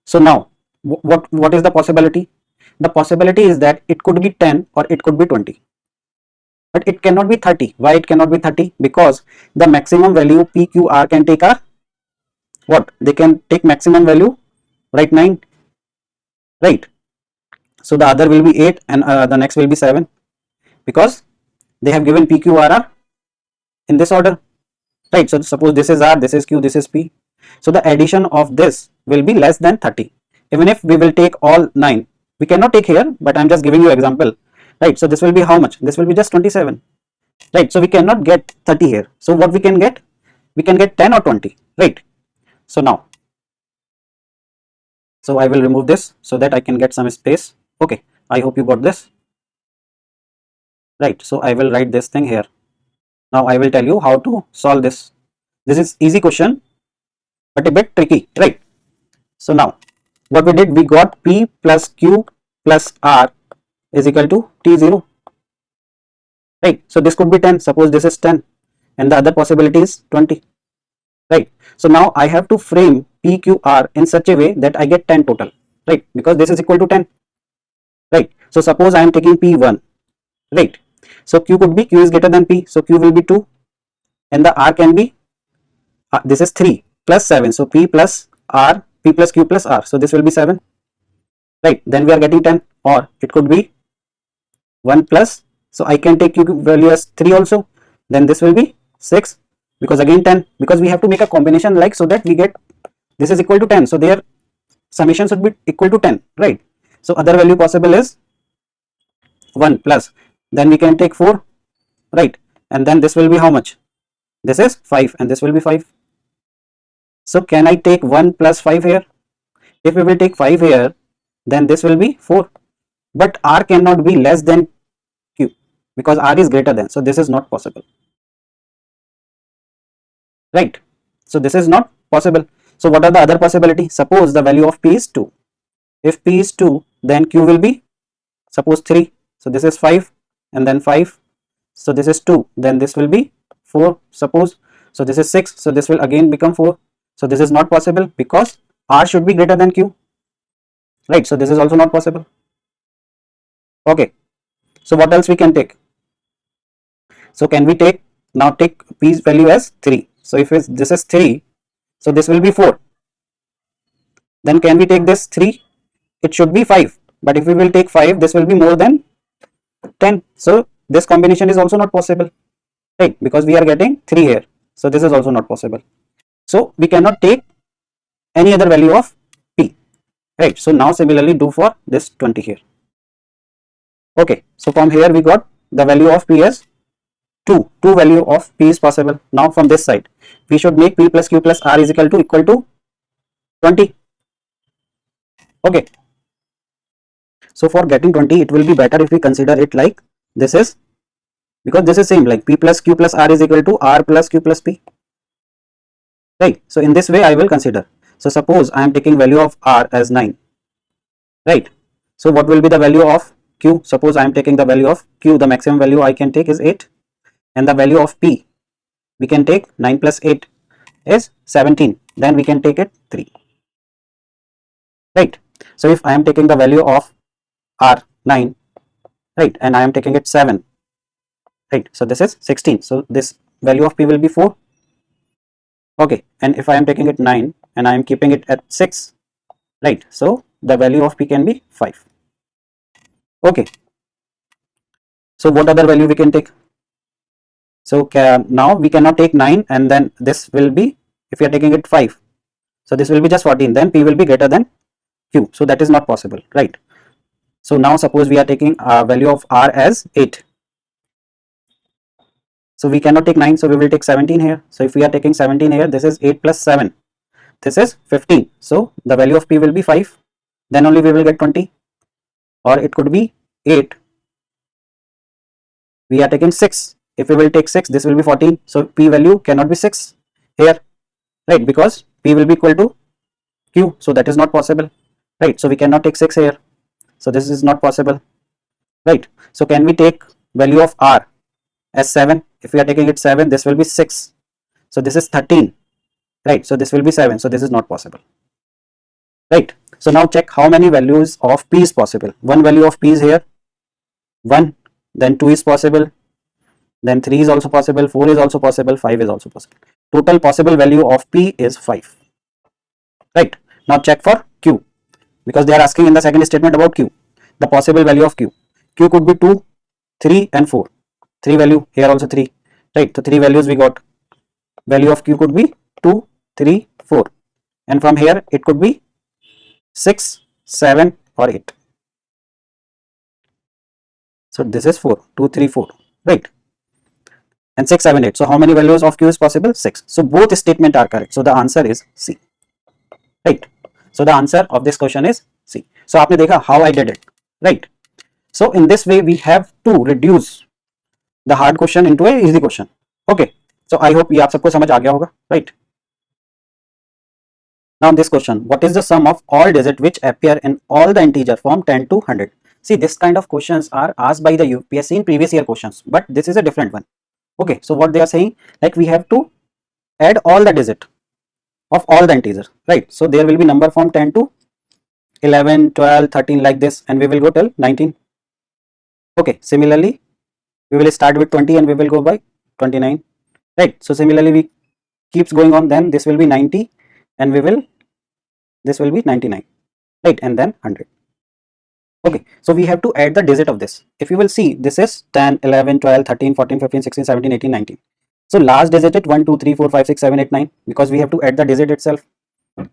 So now what is the possibility? The possibility is that it could be 10 or it could be 20, but it cannot be 30. Why it cannot be 30? Because the maximum value p q r can take are what? They can take maximum value, right? 9, right? So the other will be 8, and the next will be 7, because they have given p q r are in this order, right? So suppose this is r, this is q, this is p. So the addition of this will be less than 30. Even if we will take all 9, we cannot take here, but I'm just giving you example, right? So this will be how much? This will be just 27, right? So we cannot get 30 here. So what we can get? We can get 10 or 20, right? So now, so I will remove this so that I can get some space. Okay, I hope you got this, right? So I will write this thing here. Now I will tell you how to solve this. This is easy question, but a bit tricky, right? So now what we did, we got p plus q plus r is equal to t0, right? So this could be 10. Suppose this is 10, and the other possibility is 20, right? So now I have to frame p q r in such a way that I get 10 total, right? Because this is equal to 10, right? So suppose I am taking p1, right? So q could be, q is greater than p, so q will be 2, and the r can be this is 3 plus 7, so p plus r, p plus q plus r, so this will be 7, right? Then we are getting 10, or it could be 1 plus, so I can take q value as 3 also, then this will be 6, because again 10, because we have to make a combination like, so that we get this is equal to 10, so their summation should be equal to 10, right? So other value possible is 1 plus, then we can take 4, right? And then this will be how much? This is 5, and this will be 5. So can I take 1 plus 5 here? If we will take 5 here, then this will be 4, but r cannot be less than q, because r is greater than, so this is not possible, right? So this is not possible. So what are the other possibility? Suppose the value of p is 2. If p is 2, then q will be, suppose 3, so this is 5, and then 5, so this is 2, then this will be 4, suppose, so this is 6, so this will again become 4. So this is not possible, because r should be greater than q, right? So this is also not possible. Okay, so what else we can take? So can we take, now take p's value as 3, so if this is 3, so this will be 4, then can we take this 3? It should be 5, but if we will take 5, this will be more than 10, so this combination is also not possible, right? Because we are getting 3 here, so this is also not possible. So we cannot take any other value of p, right? So now similarly do for this 20 here. Okay, so from here we got the value of p as 2 value of p is possible. Now from this side we should make p plus q plus r is equal to 20. Okay, so for getting 20, it will be better if we consider it like this is, because this is same like p plus q plus r is equal to r plus q plus p, right? So in this way I will consider. So suppose I am taking value of r as 9, right? So what will be the value of q? Suppose I am taking the value of q, the maximum value I can take is 8, and the value of p we can take 9 plus 8 is 17, then we can take it 3, right? So if I am taking the value of r 9, right, and I am taking it 7, right, so this is 16, so this value of p will be 4. Okay, and if I am taking it 9 and I am keeping it at 6, right, so the value of p can be 5. Okay, so what other value we can take? So now we cannot take 9 and then this will be, if we are taking it 5, so this will be just 14, then p will be greater than q, so that is not possible, right? So now suppose we are taking a value of r as 8, so we cannot take 9, so we will take 17 here. So if we are taking 17 here, this is 8 plus 7, this is 15, so the value of p will be 5, then only we will get 20. Or it could be 8, we are taking 6, if we will take 6, this will be 14, so p value cannot be 6 here, right, because p will be equal to q, so that is not possible, right? So we cannot take 6 here, so this is not possible, right? So can we take value of r as 7? If we are taking it 7, this will be 6, so this is 13, right? So this will be 7, so this is not possible, right? So now check how many values of p is possible. One value of p is here 1, then 2 is possible, then 3 is also possible, 4 is also possible, 5 is also possible. Total possible value of p is 5, right? Now check for q, because they are asking in the second statement about q, the possible value of q. Q could be 2, 3 and 4, 3 value, here also 3, right? So 3 values we got. Value of q could be 2, 3, 4, and from here it could be 6, 7 or 8. So this is 4, 2, 3, 4, right? And 6, 7, 8. So how many values of q is possible? 6. So both statements are correct. So the answer is C, right? So the answer of this question is C. So आपने देखा how I did it, right? So in this way we have to reduce the hard question into a easy question. Okay. So I hope ये आप सबको समझ आ गया होगा, right? Now this question, what is the sum of all digits which appear in all the integer from 10 to 100? See, this kind of questions are asked by the UPSC in previous year questions, but this is a different one. Okay, so what they are saying, like we have to add all the digit of all the integers, right? So there will be number from 10 to 11, 12, 13 like this, and we will go till 19. Okay, similarly, we will start with 20 and we will go by 29, right? So similarly, we keeps going on, then this will be 90 and this will be 99, right? And then 100. Okay, so we have to add the digit of this. If you will see, this is 10, 11, 12, 13, 14, 15, 16, 17, 18, 19. So last digit is 1, 2, 3, 4, 5, 6, 7, 8, 9, because we have to add the digit itself,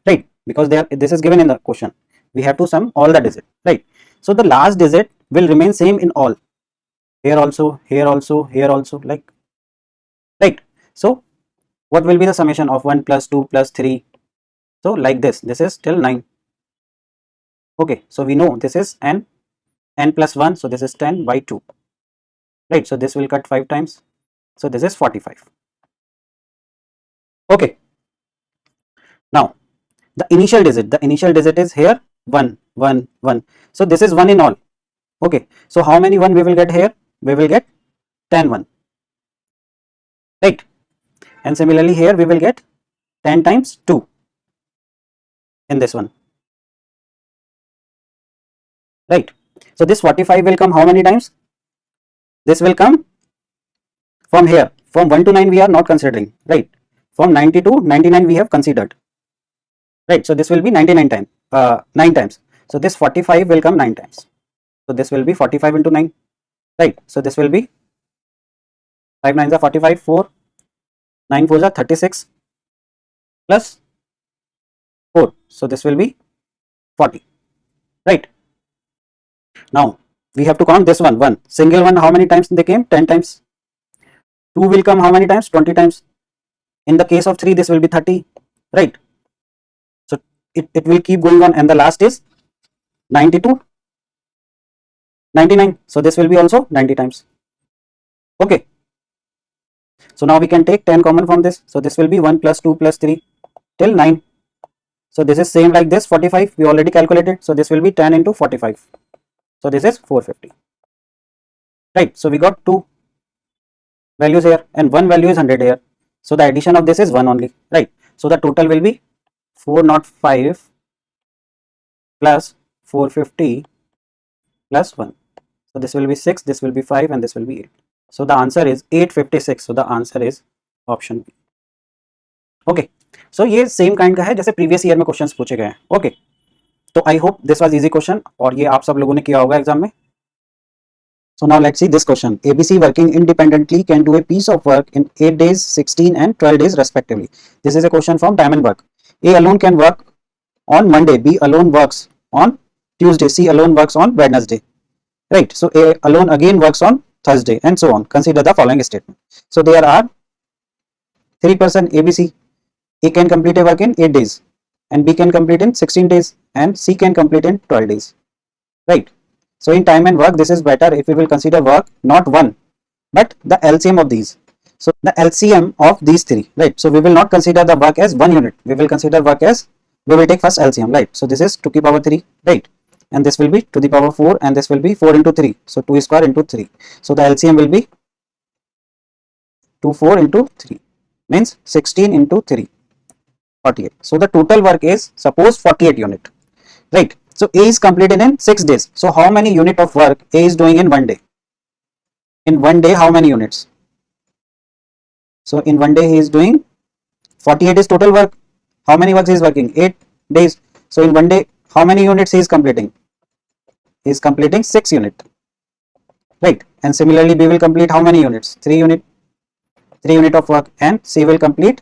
right? Because this is given in the question. We have to sum all the digit, right? So the last digit will remain same in all. Here also, here also, here also, like, right? So what will be the summation of 1 plus 2 plus 3? So like this is till 9. Okay, so we know this is n plus 1, so this is 10 by 2, right? So this will cut 5 times, so this is 45. Okay, now the initial digit is here 1, 1, 1, so this is 1 in all. Okay, so how many 1 we will get here? We will get 10 1, right? And similarly here we will get 10 times 2 in this one, right? So this 45 will come how many times? This will come from here, from 1 to 9 we are not considering, right? From 90 to 99 we have considered, right? So this will be 99 times, 9 times. So this 45 will come 9 times. So this will be 45 into 9, right? So this will be 5 9s are 45, 4, 9 4s are 36 plus 4. So this will be 40, right? Now we have to count this one, single one, how many times they came? 10 times. 2 will come how many times? 20 times. In the case of 3, this will be 30, right? So it will keep going on, and the last is 92, 99. So this will be also 90 times. Okay. So now we can take 10 common from this. So this will be 1 plus 2 plus 3 till 9. So this is same like this, 45. We already calculated. So this will be 10 into 45. So this is 450. Right. So we got two values here and one value is 100 here. So the addition of this is 1 only. Right. So the total will be 405 plus 450 plus 1. So this will be 6, this will be 5 and this will be 8. So the answer is 856. So the answer is option B. Okay. So ये same kind का है जैसे previous year में questions पूछे गए हैं. Okay. तो I hope this was easy question और ये आप सब लोगों ने किया होगा एग्जाम में. So now let's see this question. ABC working independently can do a piece of work in 8 days, 16 and 12 days respectively. This is a question from Diamond Work. A alone can work on Monday, B alone works on Tuesday, C alone works on Wednesday. Right. So A alone again works on Thursday and so on. Consider the following statement. So there are 3% ABC. A can complete a work in 8 days and B can complete in 16 days and C can complete in 12 days. Right. So in time and work, this is better if we will consider work not one, but the LCM of these. So the LCM of these three, right? So we will not consider the work as 1 unit. We will consider work as, we will take first LCM, right? So this is 2 to the power 3, right? And this will be 2 to the power 4 and this will be 4 into 3. So 2 square into 3. So the LCM will be 4 into 3 means 16 into 3, 48. So the total work is suppose 48 unit, right? So A is completed in 6 days. So how many unit of work A is doing in 1 day? In 1 day, how many units? So in 1 day he is doing 48 is total work. How many works he is working? 8 days. So in 1 day, how many units he is completing? He is completing 6 unit, right? And similarly, B will complete how many units? 3 unit of work, and C will complete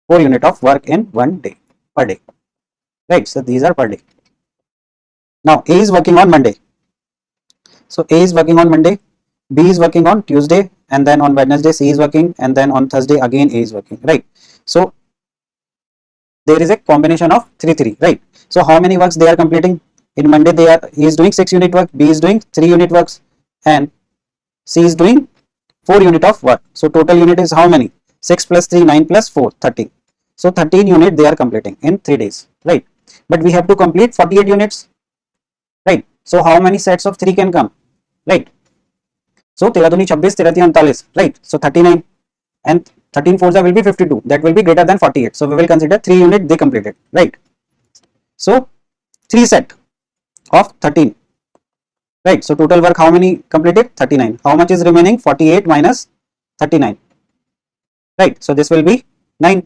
4 unit of work in 1 day per day, right? So these are per day. Now A is working on Monday. So A is working on Monday, B is working on Tuesday, and then on Wednesday C is working, and then on Thursday again A is working, right? So there is a combination of 3, right? So how many works they are completing? In Monday he is doing 6 unit work, B is doing 3 unit works, and C is doing 4 unit of work. So total unit is how many? 6 plus 3, 9 plus 4, 13. So 13 unit they are completing in 3 days, right? But we have to complete 48 units, right? So how many sets of 3 can come, right? So 13 दूनी 26, 13 3 39, right? So 39 and 13 4 will be 52. That will be greater than 48. So we will consider 3 unit they completed, right? So 3 set of 13, right? So total work how many completed? 39. How much is remaining? 48 minus 39, right? So this will be 9.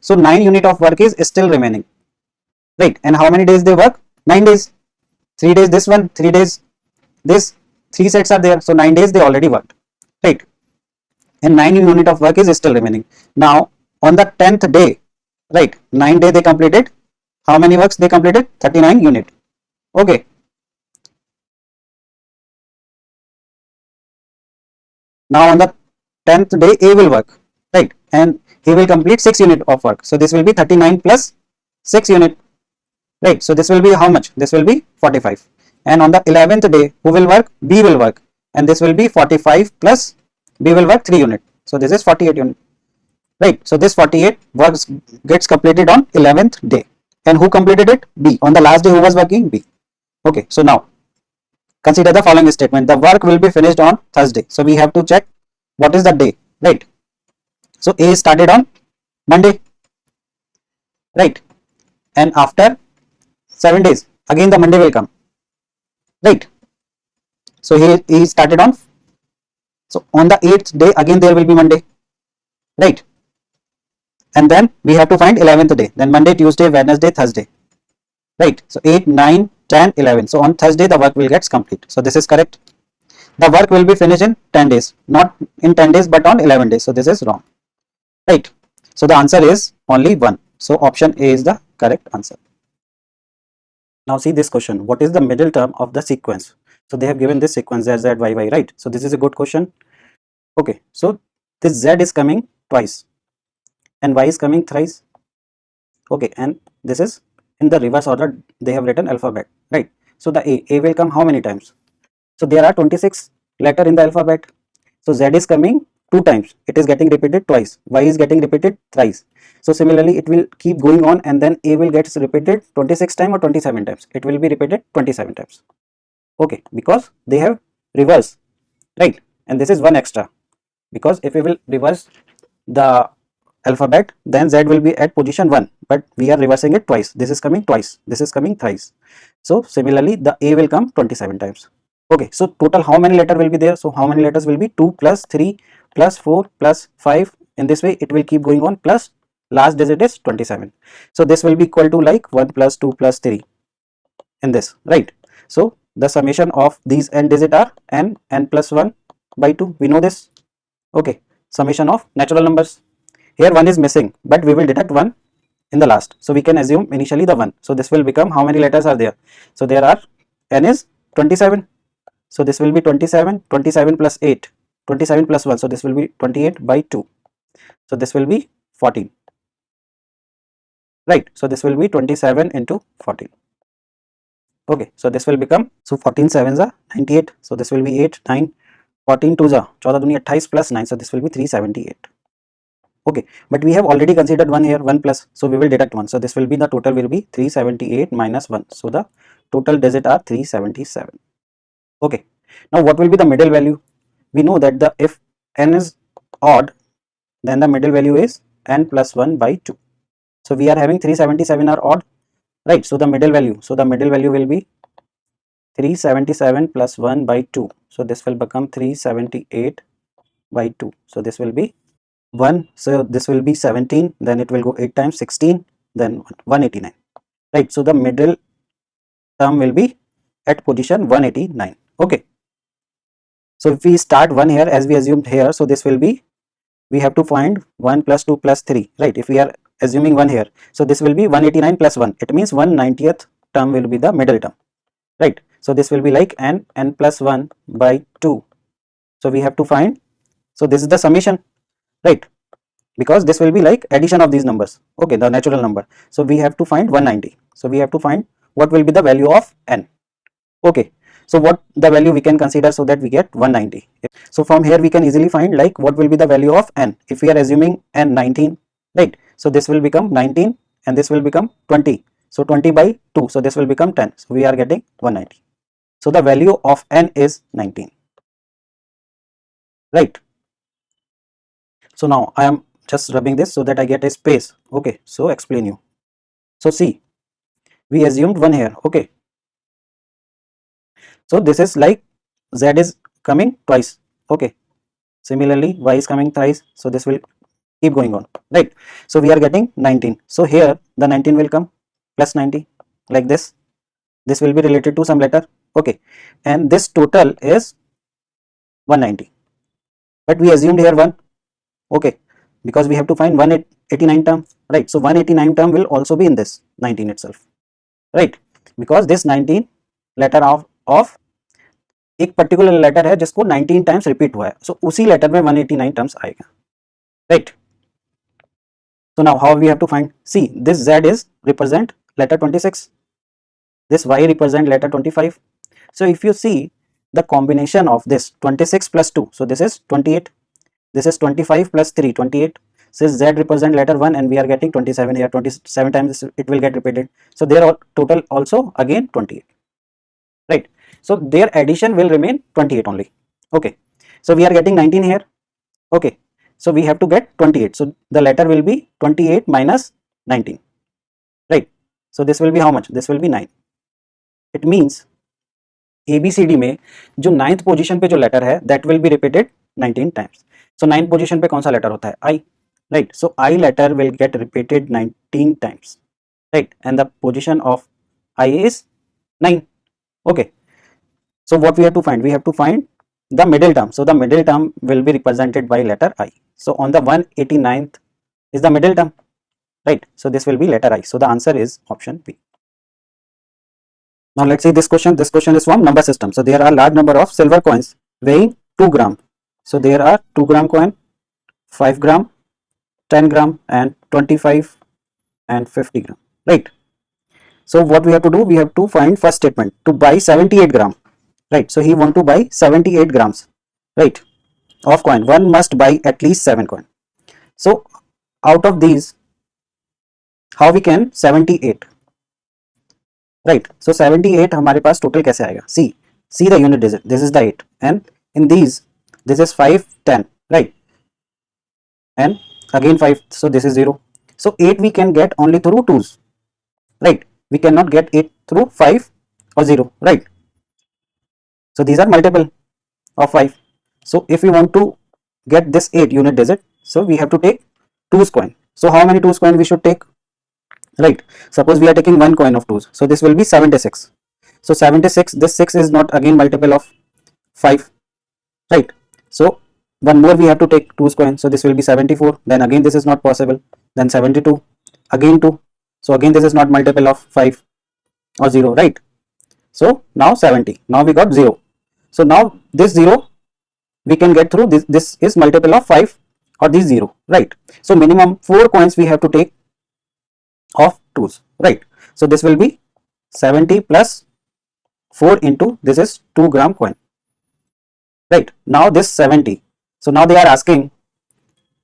So 9 unit of work is still remaining, right? And how many days they work? 9 days. 3 days this one, 3 days this, 3 sets are there. So 9 days they already worked, right? And 9 unit of work is still remaining. Now on the 10th day, right? 9 day they completed. How many works they completed? 39 unit. Okay. Now on the 10th day A will work, right? And he will complete 6 unit of work. So this will be 39 plus 6 unit, right? So this will be how much? This will be 45. And on the 11th day, who will work? B will work, and this will be 45 plus B will work 3 unit. So this is 48 unit, right? So this 48 works gets completed on 11th day. And who completed it? B. On the last day, who was working? B. Okay. So now consider the following statement. The work will be finished on Thursday. So we have to check what is the day, right? So A started on Monday, right? And after 7 days, again the Monday will come, right? So he started on, so on the 8th day again there will be Monday, right? And then we have to find 11th day, then Monday, Tuesday, Wednesday, Thursday, right? So 8, 9, 10, 11. So on Thursday the work will get complete. So this is correct. The work will be finished in 10 days, not in 10 days but on 11 days. So this is wrong, right? So the answer is only 1. So option A is the correct answer. Now see this question. What is the middle term of the sequence? So they have given this sequence Z, Z, Y, Y, right? So this is a good question. Okay, so this Z is coming twice and Y is coming thrice. Okay, and this is in the reverse order they have written alphabet, right? So the A will come how many times? So there are 26 letter in the alphabet. So Z is coming 2 times, it is getting repeated twice, Y is getting repeated thrice. So similarly it will keep going on, and then A will get repeated 26 times or 27 times. It will be repeated 27 times. Okay, because they have reverse, right? And this is one extra, because if we will reverse the alphabet, then Z will be at position 1, but we are reversing it twice. This is coming twice, this is coming thrice. So similarly the A will come 27 times. Okay, so total how many letter will be there? So how many letters will be 2 plus 3 plus 4 plus 5? In this way it will keep going on, plus last digit is 27. So this will be equal to like 1 plus 2 plus 3 in this, right? So the summation of these n digit are n plus 1 by 2. We know this. Okay, summation of natural numbers. Here 1 is missing, but we will deduct 1 in the last. So we can assume initially the 1. So this will become, how many letters are there? So there are, n is 27. So this will be 27, 27 plus 8, 27 plus 1. So this will be 28 by 2. So this will be 14. Right. So this will be 27 into 14. Okay. So this will become, so 14 sevens are 98. So this will be 8, 9, 14 twos are 14 दूनी 28 plus 9. So this will be 378. Okay. But we have already considered 1 here, 1 plus. So we will deduct 1. So this will be, the total will be 378 minus 1. So the total digit are 377. Okay. Now what will be the middle value? We know that the if n is odd, then the middle value is n plus 1 by 2. So we are having 377 are odd, right? So the middle value, will be 377 plus 1 by 2. So this will become 378 by 2. So this will be 1. So this will be 17, then it will go 8 times 16, then 189, right? So the middle term will be at position 189. Okay. So if we start 1 here as we assumed here, so this will be, we have to find 1 plus 2 plus 3, right? If we are assuming 1 here, so this will be 189 plus 1. It means 190th term will be the middle term, right? So this will be like n plus 1 by 2. So we have to find, so this is the summation, right? Because this will be like addition of these numbers, okay, the natural number. So we have to find 190. So we have to find what will be the value of n. Okay, so what the value we can consider so that we get 190. So from here we can easily find like what will be the value of n. If we are assuming n 19, right? So this will become 19 and this will become 20. So 20 by 2. So this will become 10. So we are getting 190. So the value of n is 19. Right. So now I am just rubbing this so that I get a space. Okay. So explain you. So see, we assumed 1 here. Okay. So this is like z is coming twice. Okay. Similarly, y is coming thrice. So this will keep going on, right? So we are getting 19. So here the 19 will come plus 90 like this. This will be related to some letter. Okay. And this total is 190. But we assumed here 1. Okay. Because we have to find 189 term, right? So 189 term will also be in this 19 itself, right? Because this 19 letter of एक particular letter है जिसको 19 times repeat हुआ है, सो उसी letter में 189 terms आएगा, right? So now how we have to find? See, this Z is represent letter 26, this Y represent letter 25. So if you see the combination of this 26 plus 2, so this is 28, this is 25 plus 3, 28. Since Z represent letter 1 and we are getting 27 here, 27 times it will get repeated. So their total also again 28, right? So their addition will remain 28 only. Okay. So we are getting 19 here. Okay. So we have to get 28. So the letter will be 28 minus 19, right? So this will be how much? This will be 9. It means ABCD में जो 9th position पे जो letter है that will be repeated 19 times. So 9th position पे कौन सा letter होता है? I, right? So I letter will get repeated 19 times, right? And the position of I is 9. Okay. So what we have to find? We have to find the middle term. So the middle term will be represented by letter I. So on the 189th is the middle term, right? So this will be letter I. So the answer is option B. Now let's see this question. This question is from number system. So there are large number of silver coins weighing 2 gram. So there are 2 gram coin, 5 gram, 10 gram and 25 and 50 gram, right? So what we have to do, we have to find first statement to buy 78 gram, right? So he want to buy 78 grams, right, of coin. One must buy at least 7 coin. So out of these, how we can 78, right? So 78 हमारे पास total कैसे आएगा? See the unit digit. This is the 8, and in these, this is 5, 10, right? And again 5. So this is 0. So 8 we can get only through 2's, right? We cannot get 8 through 5 or 0, right? So these are multiple of 5. So if we want to get this 8 unit digit, so we have to take 2's coin. So how many 2's coin we should take, right? Suppose we are taking 1 coin of 2's, so this will be 76. So 76, this 6 is not again multiple of 5, right? So one more we have to take 2's coin, so this will be 74. Then again this is not possible. Then 72, again 2. So again this is not multiple of 5 or 0, right? So now 70. Now we got 0. So now this 0 we can get through this. This is multiple of 5 or this 0, right? So minimum 4 coins we have to take of 2's, right? So this will be 70 plus 4 into this is 2 gram coin, right? Now this 70. So now they are asking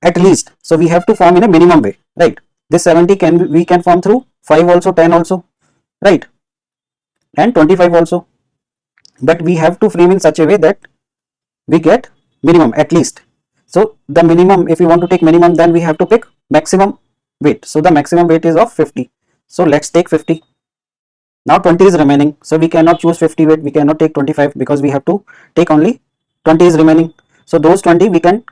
at least. So we have to form in a minimum way, right? This 70 we can form through 5 also, 10 also, right? And 25 also. But we have to frame in such a way that we get minimum at least. So the minimum, if we want to take minimum, then we have to pick maximum weight. So the maximum weight is of 50. So let's take 50. Now 20 is remaining. So we cannot choose 50 weight. We cannot take 25 because we have to take only 20 is remaining. So those 20 we can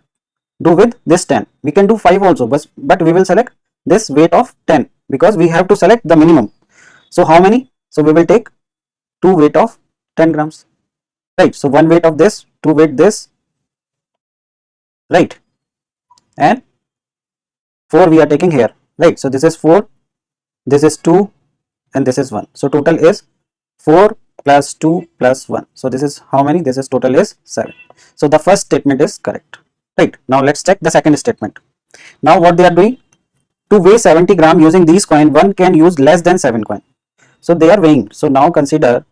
do with this 10. We can do 5 also, but we will select this weight of 10 because we have to select the minimum. So how many? So we will take 2 weight of 10 grams, right? So 1 weight of this, 2 weight this, right? And 4 we are taking here, right? So this is 4, this is 2, and this is 1. So total is 4 plus 2 plus 1. So this is how many? This is total is 7. So the first statement is correct, right? Now let's check the second statement. Now what they are doing, to weigh 70 gram using these coin, one can use less than 7 coin. So they are weighing. So now consider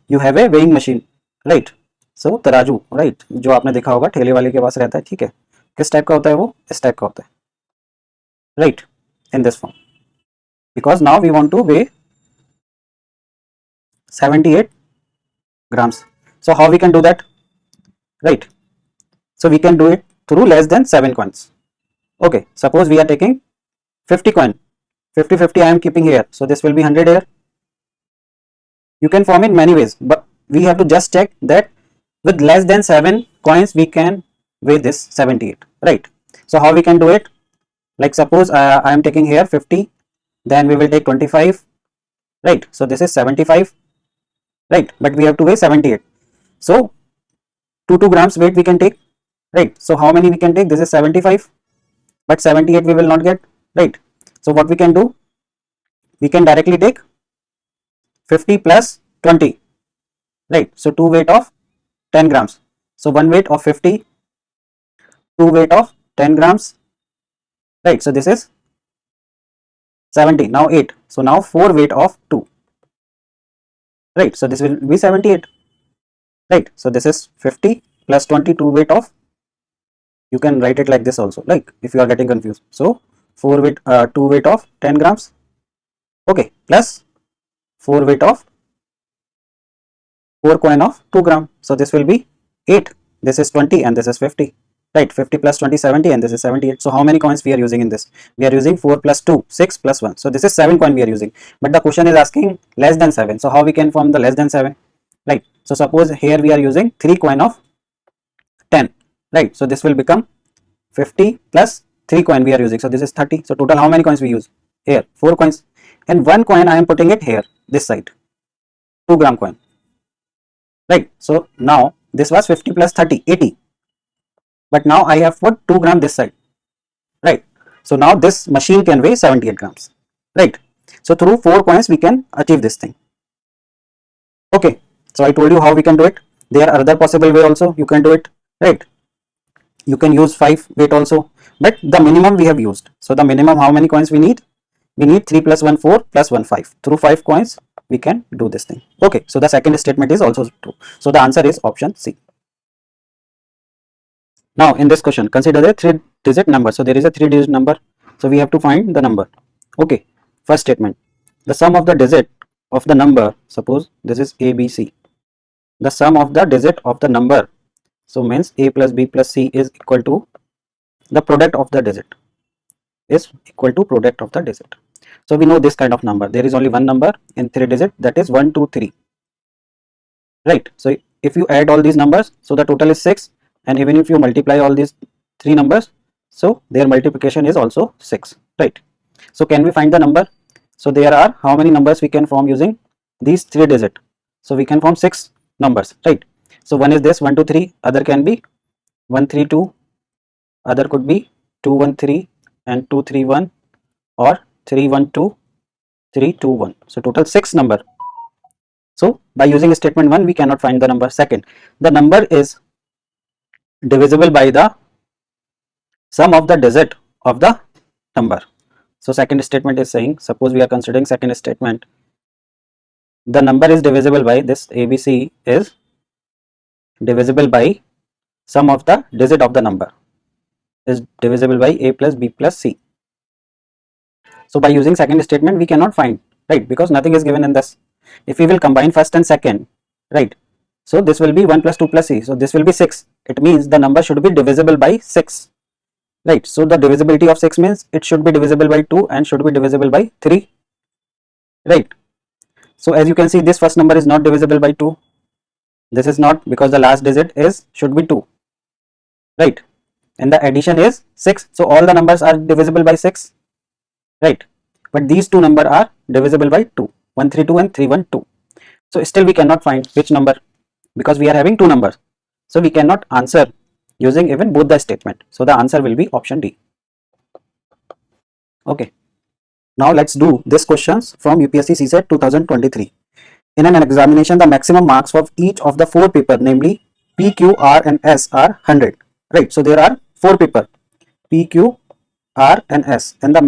you have a weighing machine, right? So तराजू, right? जो आपने देखा होगा ठेले वाले के पास रहता है, ठीक है? किस टाइप का होता है वो? इस टाइप का होता है, right? In this form, because now we want to weigh 78 grams. So how we can do that, right? So we can do it through less than 7 coins. Okay, suppose we are taking 50 coin, 50 50 I am keeping here, so this will be 100 here. You can form in many ways, but we have to just check that with less than 7 coins we can weigh this 78, right? So how we can do it, like suppose I am taking here 50, then we will take 25, right? So this is 75, right? But we have to weigh 78. So 2 grams weight we can take, right? So how many we can take? This is 75, but 78 we will not get, right? So what we can do, we can directly take 50 plus 20, right? So 2 weight of 10 grams. So 1 weight of 50, 2 weight of 10 grams, right? So this is 70. Now 8. So now 4 weight of 2, right? So this will be 78, right? So this is 50 plus 22 weight of, you can write it like this also, like if you are getting confused. So 4 weight, 2 weight of 10 grams, okay, plus 4 weight of 4 coin of 2 gram. So this will be 8. This is 20 and this is 50, right? 50 plus 20, 70, and this is 78. So how many coins we are using in this? We are using 4 plus 2, 6 plus 1. So this is 7 coin we are using, but the question is asking less than 7. So how we can form the less than 7, right? So suppose here we are using 3 coin of 10, right? So this will become 50 plus 3 coin we are using. So this is 30. So total how many coins we use? Here 4 coins, and 1 coin I am putting it here, this side, 2 gram coin, right? So now this was 50 plus 30, 80, but now I have put 2 gram this side, right? So now this machine can weigh 78 grams, right? So through 4 coins we can achieve this thing. Okay, so I told you how we can do it. There are other possible way also you can do it, right? You can use 5 weight also, but the minimum we have used. So the minimum how many coins we need? We need 3 plus 1 4 plus 1 5. Through 5 coins we can do this thing. Okay, so the second statement is also true. So the answer is option C. Now in this question, consider a 3-digit number. So there is a 3-digit number. So we have to find the number. Okay, first statement. The sum of the digit of the number, suppose this is A, B, C. The sum of the digit of the number, so means A plus B plus C is equal to the product of the digit, is equal to product of the digit. So we know this kind of number. There is only one number in 3 digit, that is 1, 2, 3. Right. So if you add all these numbers, so the total is 6, and even if you multiply all these 3 numbers, so their multiplication is also 6. Right. So can we find the number? So there are how many numbers we can form using these 3 digit? So we can form 6 numbers, right? So one is this 1, 2, 3, other can be 1, 3, 2, other could be 2, 1, 3 and 2, 3, 1, or 3, 1, 2, 3, 2, 1. So total 6 number. So by using statement 1 we cannot find the number. Second, the number is divisible by the sum of the digit of the number. So second statement is saying, suppose we are considering second statement, the number is divisible by this ABC is divisible by sum of the digit of the number, is divisible by A plus B plus C. So by using second statement we cannot find, right, because nothing is given in this. If we will combine first and second, right, so this will be 1 plus 2 plus C, so this will be 6. It means the number should be divisible by 6, right? So the divisibility of 6 means it should be divisible by 2 and should be divisible by 3, right? So as you can see, this first number is not divisible by 2. This is not, because the last digit is should be 2, right? And the addition is 6. So all the numbers are divisible by 6, right? But these two numbers are divisible by 2, 1, 3, 2 and 3, 1, 2. So still we cannot find which number, because we are having two numbers. So we cannot answer using even both the statement. So the answer will be option D. Okay. Now let's do this questions from UPSC CSAT 2023. In an examination, the maximum marks of each of the 4 paper, namely P, Q, R and S are 100. Right. So there are 4 paper, P, Q, R and S, and the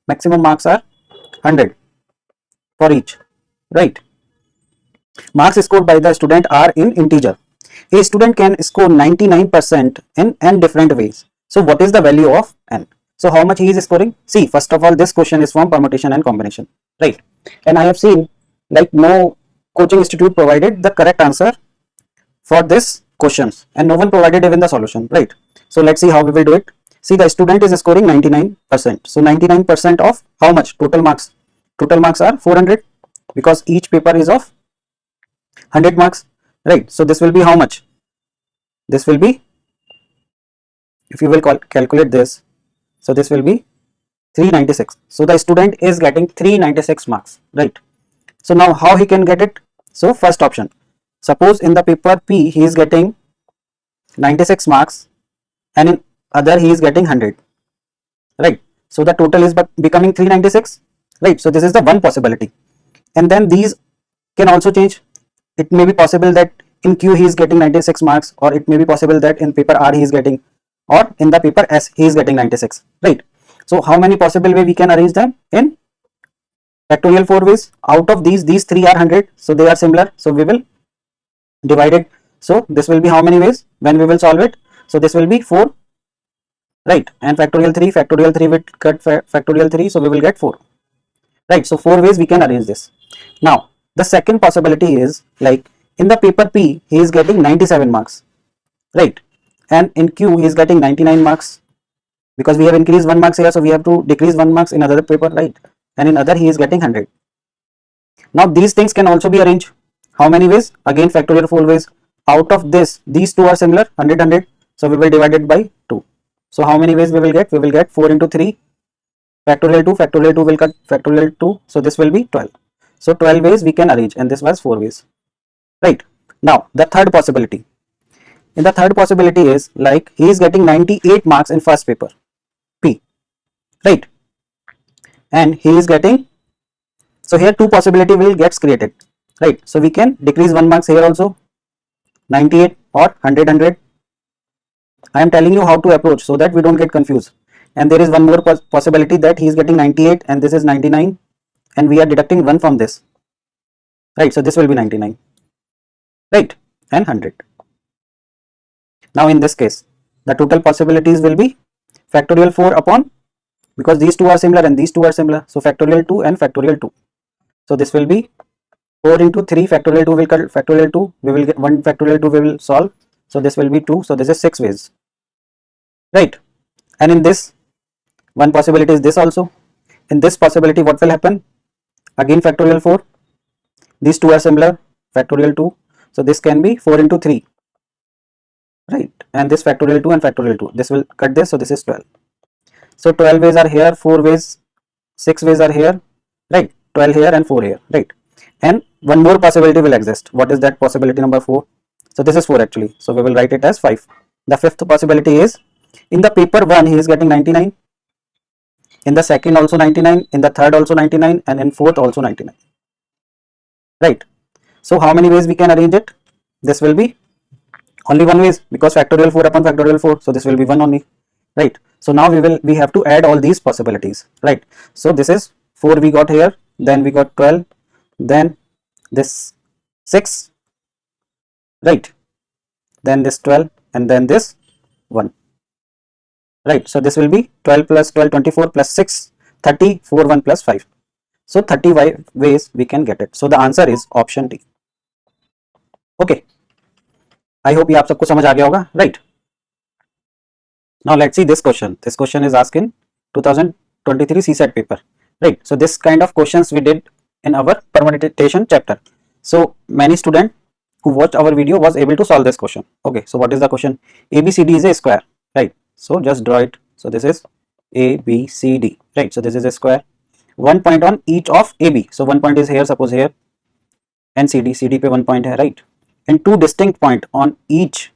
maximum marks are 100 for each. Right. Marks scored by the student are in integer. A student can score 99% in n different ways. So what is the value of n? So how much he is scoring? See, first of all, this question is from permutation and combination, right? And I have seen like no coaching institute provided the correct answer for this questions, and no one provided even the solution, right? So let's see how we will do it. See, the student is scoring 99%. So 99% of how much? Total marks. Total marks are 400, because each paper is of 100 marks, right? So this will be how much? This will be, if you will calculate this, so this will be 396. So the student is getting 396 marks, right? So now how he can get it? So first option, suppose in the paper P he is getting 96 marks and in other he is getting 100, right? So the total is becoming 396, right? So this is the one possibility, and then these can also change. It may be possible that in Q he is getting 96 marks, or it may be possible that in paper R he is getting, or in the paper S he is getting 96, right? So how many possible way we can arrange them? In factorial 4 ways. Out of these 3 are 100, so they are similar, so we will divide it. So this will be how many ways when we will solve it? So this will be 4, right? And factorial 3 will cut factorial 3, so we will get 4, right? So 4 ways we can arrange this. Now the second possibility is like in the paper P he is getting 97 marks, right? And in Q he is getting 99 marks, because we have increased 1 marks here, so we have to decrease 1 marks in other paper, right? And in other he is getting 100. Now these things can also be arranged. How many ways? Again factorial 4 ways. Out of this, these two are similar, 100, 100, so we will divide it by 2. So how many ways we will get? We will get 4 into 3, factorial 2 will cut factorial 2, so this will be 12. So 12 ways we can arrange, and this was 4 ways, right? Now the third possibility. In the third possibility is like he is getting 98 marks in first paper P, right? And he is getting, so here two possibility will gets created, right? So we can decrease 1 marks here also, 98 or 100, 100. I am telling you how to approach so that we don't get confused. and there is one more possibility that he is getting 98 and this is 99, and we are deducting 1 from this, right? So this will be 99, right, and 100. Now in this case, the total possibilities will be factorial 4 upon, because these two are similar and these two are similar, so factorial 2 and factorial 2. So this will be 4 into 3 factorial 2 will cut factorial 2, we will get 1 factorial 2 we will solve, so this will be 2, so this is 6 ways, right? And in this one possibility is this also. In this possibility what will happen, again factorial 4, these two are similar, factorial 2, so this can be 4 into 3, right, and this factorial 2 and factorial 2, this will cut this, so this is 12. So 12 ways are here, 4 ways, 6 ways are here, right, 12 here and 4 here, right? And one more possibility will exist. What is that possibility number 4? So this is 4 actually, so we will write it as 5. The fifth possibility is, in the paper 1 he is getting 99, in the second also 99, in the third also 99, and in fourth also 99, right? So how many ways we can arrange it? This will be only one ways, because factorial 4 upon factorial 4, so this will be 1 only, right? So now we have to add all these possibilities, right? So this is 4 we got here, then we got 12, then this 6, right, then this 12, and then this 1, right? So this will be 12 plus 12, 24 plus 6, 30, 4, 1 plus 5. So 30 ways we can get it. So the answer is option D. Okay, I hope ये आप सबको समझ आ गया होगा, right? Now let's see this question. This question is asked in 2023 CSAT paper, right? So this kind of questions we did in our permutation chapter. So many students who watched our video was able to solve this question. Okay, so what is the question? ABCD is a square, right? So just draw it. So this is ABCD, right? So this is a square. 1 point on each of AB. So 1 point is here, suppose here, and CD पे 1 point है, right? And 2 distinct point on each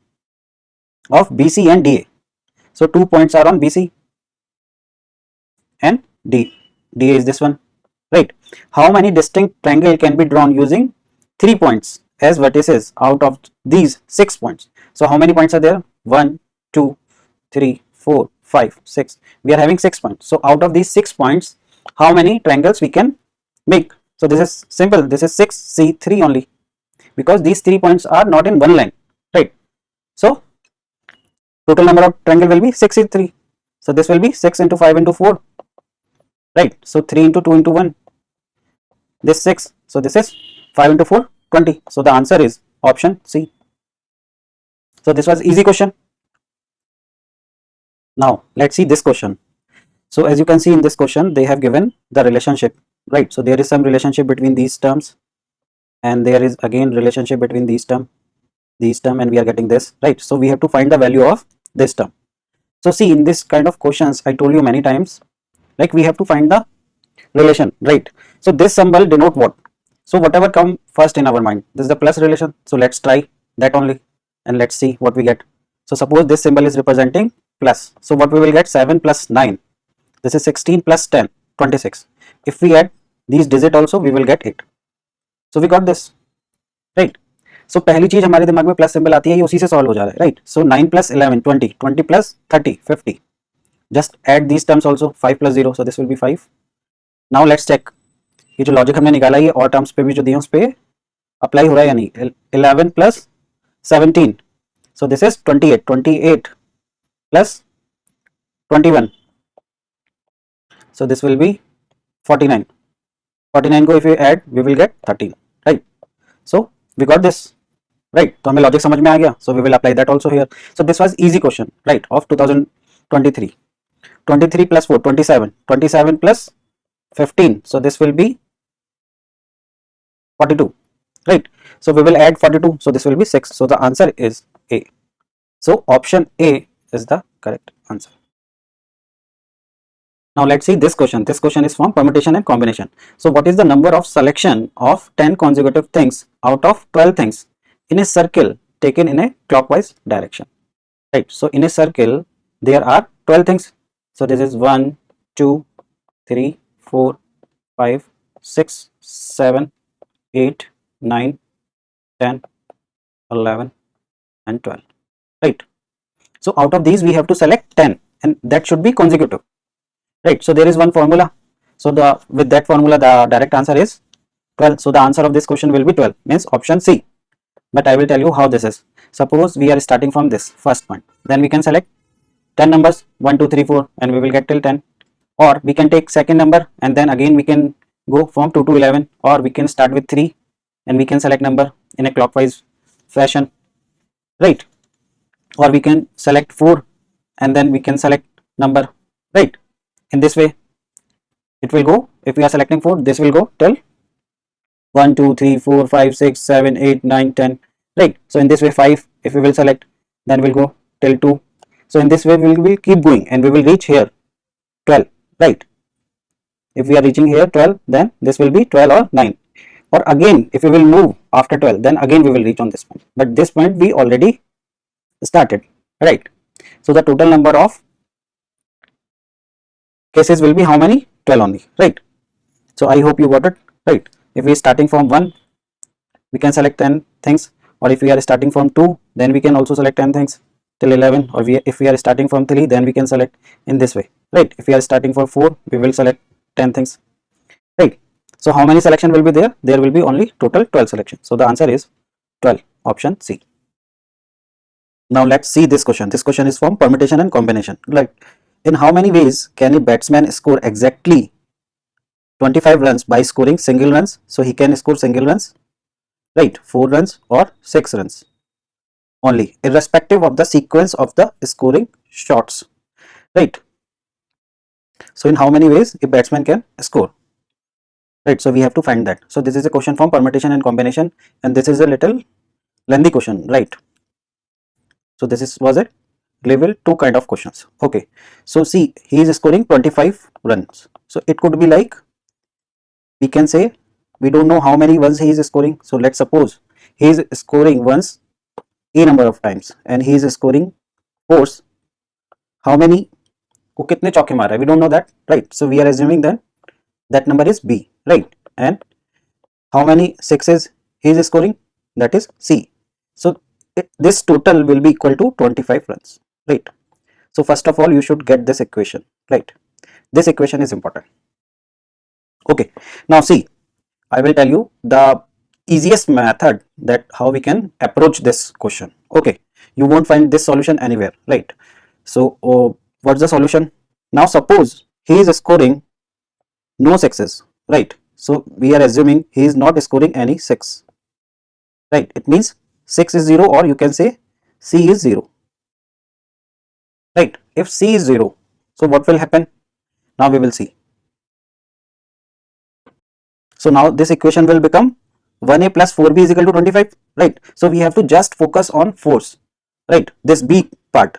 of BC and DA. So 2 points are on BC and D. DA is this one, right? How many distinct triangle can be drawn using 3 points as vertices out of these 6 points? So how many points are there? 1, 2, 3, 4, 5, 6. We are having 6 points. So out of these 6 points, how many triangles we can make? So this is simple. This is 6C3 only, because these 3 points are not in one line, right? So total number of triangle will be 6C3. So this will be 6 into 5 into 4, right? So 3 into 2 into 1, this 6. So this is 5 into 4, 20. So the answer is option C. So this was easy question. Now let's see this question. So as you can see in this question, they have given the relationship, right? So there is some relationship between these terms, and there is again relationship between these term, and we are getting this, right? So we have to find the value of this term. So see, in this kind of questions, I told you many times, like we have to find the relation, right? So this symbol denote what? So whatever come first in our mind, this is the plus relation. So let's try that only, and let's see what we get. So suppose this symbol is representing plus. So what we will get? 7 plus 9. This is 16 plus 10, 26. If we add these digit also, we will get 8. So we got this, right? So पहली चीज हमारे दिमाग में plus symbol आती है, ये उसी से सॉल्व हो जा रहा है, right? So 9 plus 11, 20, 20 plus 30, 50. Just add these terms also. 5 plus 0, so this will be 5. Now let's check ये जो लॉजिक हमने निकाला है, ये और टर्म्स पे भी जो दिए उस पे अप्लाई हो रहा है या नहीं. 11 plus 17, so this is 28. 28 plus 21, so this will be 49. 49 को if we add, we will get 13, right? So we got this, right? तो हमें लॉजिक समझ में आ गया. So we will apply that also here. So this was easy question, right, of 2023. 23 plus 4, 27. 27 plus 15, so this will be 42, right? So we will add 42, so this will be 6. So the answer is A. So option A is the correct answer. Now let's see this question. This question is from permutation and combination. So what is the number of selection of 10 consecutive things out of 12 things in a circle taken in a clockwise direction, right? So in a circle there are 12 things. So this is 1, 2, 3, 4, 5, 6, 7, 8, 9, 10, 11 and 12, right? So out of these we have to select 10, and that should be consecutive. right? So there is one formula. So with that formula, the direct answer is 12. So the answer of this question will be 12, means option C. But I will tell you how this is. Suppose we are starting from this first point, then we can select 10 numbers 1, 2, 3, 4, and we will get till 10. Or we can take second number and then again we can go from 2 to 11, or we can start with 3 and we can select number in a clockwise fashion, right? Or we can select 4 and then we can select number, right? In this way it will go. If we are selecting 4, this will go till 1, 2, 3, 4, 5, 6, 7, 8, 9, 10, right? So in this way 5 if we will select, then we'll go till 2. So in this way we will keep going and we will reach here 12, right? If we are reaching here 12, then this will be 12 or 9. Or again if we will move after 12, then again we will reach on this point, but this point we already started, right? So the total number of cases will be how many? 12 only, right? So I hope you got it, right? If we are starting from 1, we can select 10 things, or if we are starting from 2, then we can also select 10 things till 11, or if we are starting from 3, then we can select in this way, right? If we are starting from 4, we will select 10 things, right? So how many selection will be there? There will be only total 12 selection. So the answer is 12, option C. Now let's see this question. This question is from permutation and combination. Like, in how many ways can a batsman score exactly 25 runs by scoring single runs? So he can score single runs, right? 4 runs or 6 runs only, irrespective of the sequence of the scoring shots, right? So in how many ways a batsman can score, right? So we have to find that. So this is a question from permutation and combination, and this is a little lengthy question, right? So this was a level 2 kind of questions. Okay, so see, he is scoring 25 runs. So it could be like, we can say, we don't know how many runs he is scoring. So let's suppose he is scoring once a number of times and he is scoring fours. How many, वो कितने चौके मार रहा है, we don't know that, right? So we are assuming that number is B, right? And how many sixes he is scoring, that is C. So this total will be equal to 25 runs, right? So first of all you should get this equation, right? This equation is important. Okay, now see, I will tell you the easiest method that how we can approach this question. Okay, you won't find this solution anywhere, right? So what's the solution? Now suppose he is scoring no sixes, right? So we are assuming he is not scoring any 6, right? It means 6 is 0, or you can say C is 0, right? If C is 0, so what will happen? Now we will see. So now this equation will become 1a plus 4b is equal to 25, right? So we have to just focus on force, right? This b part,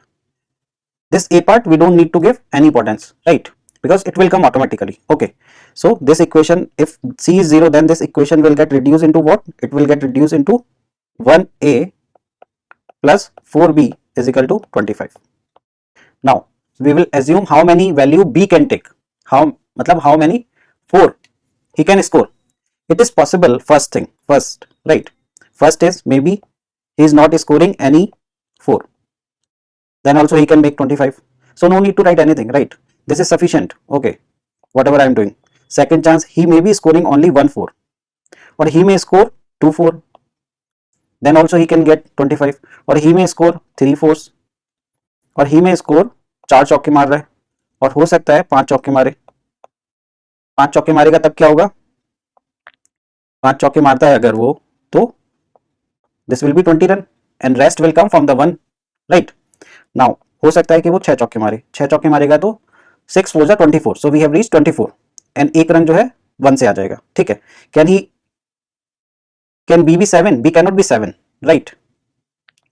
this a part we don't need to give any importance, right? Because it will come automatically. Okay, so this equation, if c is 0, then this equation will get reduced into what? It will get reduced into 1a plus 4b is equal to 25. Now we will assume how many value b can take. How many 4 he can score. It is possible, first, right? First is maybe he is not scoring any 4, then also he can make 25. So no need to write anything, right? This is sufficient. Okay, whatever I am doing. Second chance, he may be scoring only 1 4, or he may score 2 4, then also he can get 25, or he may score 3 4s, और ही में score 4 चौके मार रहा है, और हो सकता है 5 चौके मारे. 5 चौके मारेगा तब क्या होगा? 5 चौके मारता है अगर वो, तो this will B 20 run and rest will come from the 1, right? Now हो सकता है कि वो 6 चौके मारे. 6 चौके मारेगा तो 6 4 जा 24, so we have reach 24 and एक रन जो है 1 से आ जाएगा. ठीक है, can B 7? B can not be 7, right?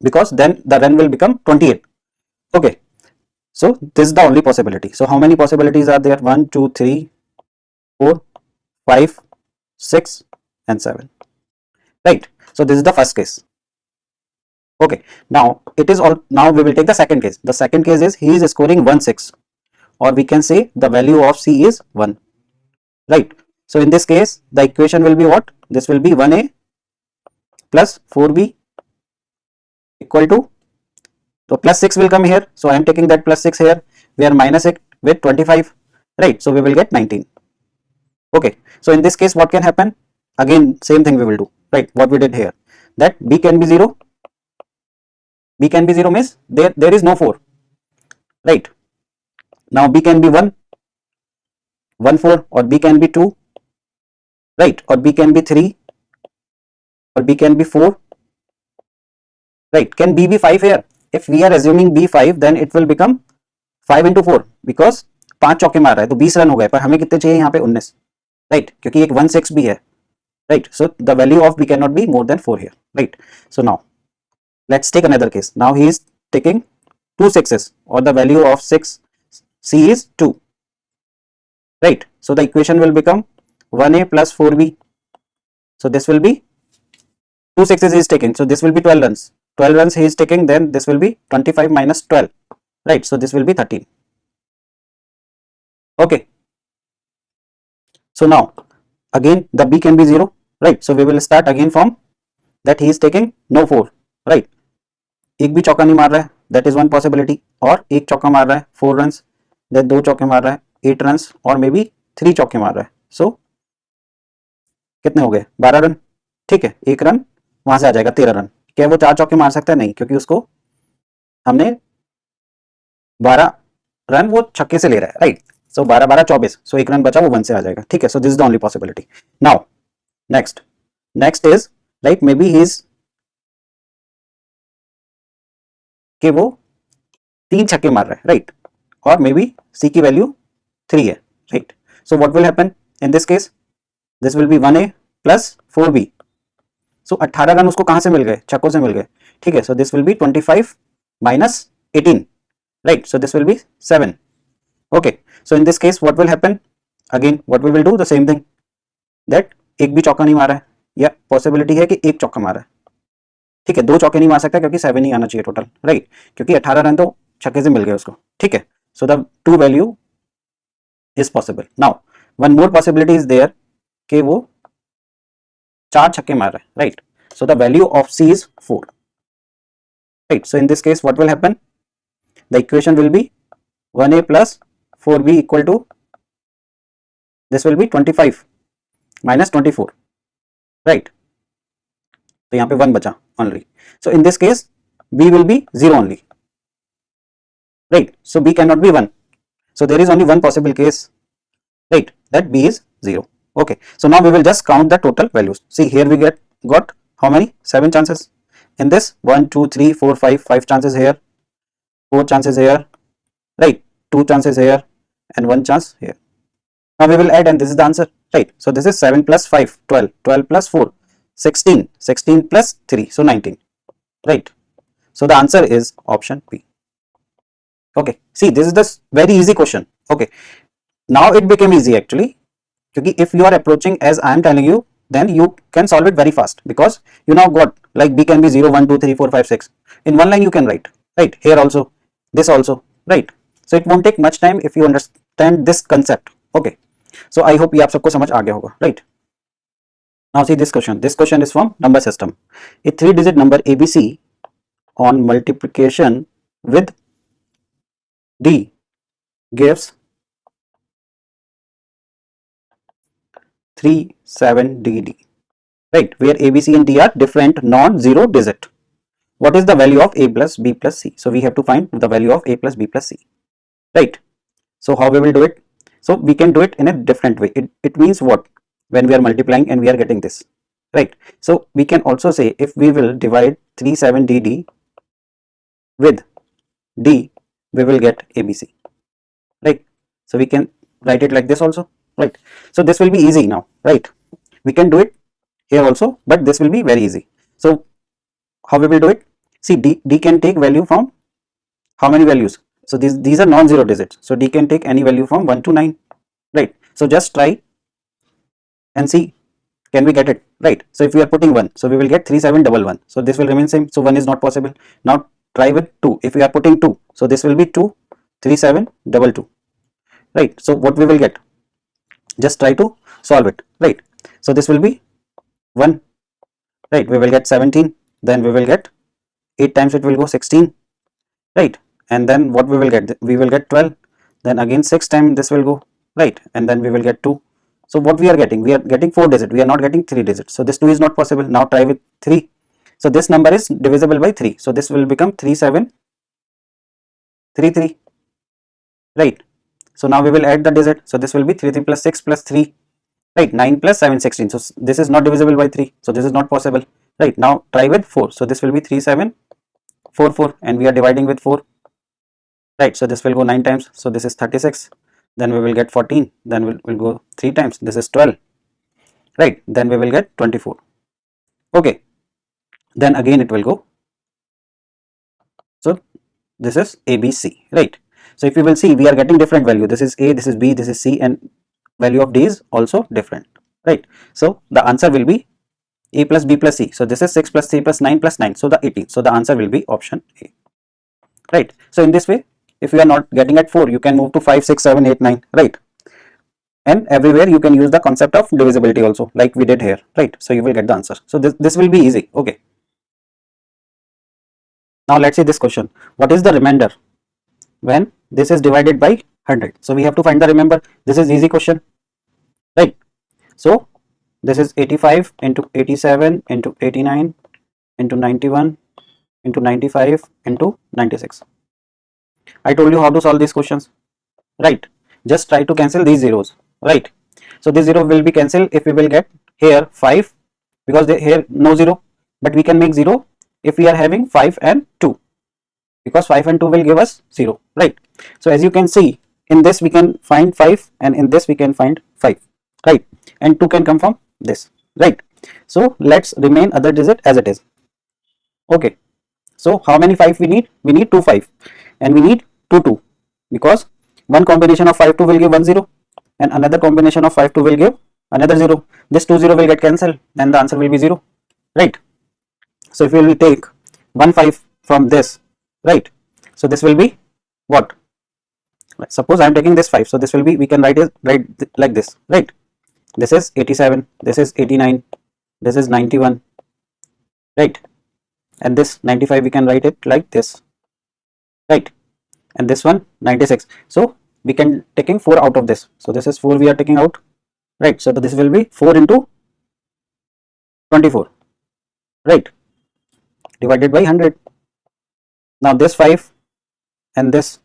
Because then the run will become 28. Okay, so this is the only possibility. So how many possibilities are there? 1 2 3 4 5 6 and 7, right? So this is the first case. Okay, now it is all. Now we will take the second case. The second case is he is scoring 1 6, or we can say the value of C is 1, right? So in this case the equation will be what? This will be 1a plus 4b equal to, so plus 6 will come here, so I am taking that plus 6 here, we are minus it with 25, right? So we will get 19. Okay, so in this case what can happen? Again same thing we will do, right? What we did here, that b can be 0. B can be 0 means there is no 4, right? Now b can be 1, 1 4, or b can be 2, right? Or b can be 3, or b can be 4, right? Can b be 5 here? If we are assuming b 5, then it will become 5 into 4, because 5 चौके मार रहा है तो 20 run हो गए, पर हमें कितने चाहिए यहाँ पे 19, राइट? क्योंकि एक 1 6 भी है, right? So the value of b cannot be more than 4 here, right? So now let's take another case. Now he is taking 2 6s, or the value of 6 c is 2, right? So the equation will become 1a plus 4b. So this will be 2 6s he is taking, so this will be 12 runs. 12 runs he is taking, then this will be 25 minus 12, right? So this will be 13. Okay, so now again the b can be 0, right? So we will start again from that he is taking no 4, right? एक भी चौका नहीं मार रहा है, that is one possibility. और एक चौका मार रहा है 4 runs, then 2 चौके मार रहा है 8 runs, और मे बी 3 चौके मार रहा है. सो कितने हो गए? 12 रन, ठीक है? एक रन वहां से आ जाएगा 13 रन. क्या वो 4 चौके मार सकता है? नहीं, क्योंकि उसको हमने 12 रन वो छक्के से ले रहा है, राइट? सो 12 12 24, सो एक रन बचा वो 1 से आ जाएगा, ठीक है? So this is the only possibility. Now next is like may be he is कि वो 3 छक्के मार रहा है, राइट? और मे बी सी की वैल्यू 3 है, right? So what will happen in this case? This will B 1a plus 4b. So 18 run उसको कहां से मिल गए? छक्कों से मिल गए, ठीक है? So this will B 25 minus 18, right? So this will be 7. Okay, so in this case what will happen? Again what we will do the same thing, that एक भी चौका नहीं मारा है, या पॉसिबिलिटी है कि एक चौका मारा है, ठीक है? 2 चौके नहीं मार सकता क्योंकि 7 ही आना चाहिए टोटल, राइट? क्योंकि 18 रन तो छक्के से मिल गए उसको, ठीक है? So the 2 value is possible. Now one more possibility is there कि वो 4 छक्के मार रहा है, right? So the value of C is 4, right? So in this case what will happen? The equation will be 1a plus 4b equal to, this will be 25 minus 24, right? तो यहाँ पे 1 बचा only. So in this case b will be 0 only, right? So b cannot be 1. So there is only one possible case, right? That b is 0. Okay, so now we will just count the total values. See here we got how many? 7 chances. In this 1 2 3 4 5 chances here, 4 chances here, right? 2 chances here, and 1 chance here. Now we will add, and this is the answer, right? So this is 7 plus 5 12, 12 plus 4 16, 16 plus 3, so 19, right? So the answer is option B. Okay, see this is the very easy question. Okay, now it became easy actually, because if you are approaching as I am telling you, then you can solve it very fast, because you now got like b can be 0 1 2 3 4 5 6 in one line you can write, right? Here also, this also, right? So it won't take much time if you understand this concept. Okay, so I hope ये आप सबको समझ आ गया होगा, right? Now see this question. This question is from number system. A 3-digit number ABC on multiplication with D gives 37DD, right? Where ABC and D are different non-zero digit. What is the value of A plus B plus C? So we have to find the value of A plus B plus C, right? So how we will do it? So we can do it in a different way. It means what? When we are multiplying and we are getting this, right? So we can also say if we will divide 37DD with D, we will get ABC, right? So we can write it like this also, right? So this will be easy now, right? We can do it here also, but this will be very easy. So how we will do it? See, D can take value from how many values? So these are non-zero digits. So D can take any value from 1 to 9, right? So just try and see, can we get it, right? So if we are putting 1, so we will get 3711. So this will remain same. So 1 is not possible. Now try with 2. If we are putting 2, so this will be 2 3722, right? So what we will get? Just try to solve it, right? So this will be 1, right? We will get 17. Then we will get 8 times it will go 16, right? And then what we will get? We will get 12. Then again 6 times this will go. right? And then we will get 2. So what we are getting? We are getting 4 digit. We are not getting 3 digits. So this 2 is not possible. Now try with 3. So this number is divisible by 3. So this will become 3733, right? So now we will add the digit. So this will be 3 3 plus 6 plus 3, right? 9 plus 7 16. So this is not divisible by 3. So this is not possible, right? Now try with 4. So this will be 3744, and we are dividing with 4, right? So this will go 9 times. So this is 36. Then we will get 14. Then we'll go 3 times. This is 12, right? Then we will get 24. Okay. Then again it will go. So this is ABC, right? So if you will see, we are getting different value. This is A, this is B, this is C, and value of D is also different, right? So the answer will be A plus B plus C. So this is 6 plus 3 plus 9 plus 9. So the 18. So the answer will be option A, right? So in this way, if you are not getting at 4, you can move to 5, 6, 7, 8, 9, right? And everywhere you can use the concept of divisibility also, like we did here, right? So you will get the answer. So this will be easy. Okay. Now let's see this question. What is the remainder when this is divided by 100? So we have to find the remainder. This is easy question, right? So this is 85 into 87 into 89 into 91 into 95 into 96. I told you how to solve these questions, right? Just try to cancel these zeros, right? So this 0 will be cancelled if we will get here 5, because here no 0, but we can make 0 if we are having 5 and 2, because 5 and 2 will give us 0, right? So as you can see, in this we can find 5, and in this we can find 5, right? And 2 can come from this, right? So let's remain other digit as it is. Okay. So how many 5 we need? We need 2 5, and we need 2 2, because one combination of 5 2 will give 1 0, and another combination of 5 2 will give another 0. This 2 0 will get cancelled, and the answer will be 0, right? So if we will take 1 5 from this, right? So this will be what? Suppose I am taking this 5, so this will be, we can write it like this, right? This is 87, this is 89, this is 91, right? And this 95 we can write it like this, right? And this one 96. So we can taking 4 out of this. So this is 4 we are taking out, right? So this will be 4 into 24, right? Divided by 100. Now this 5 and this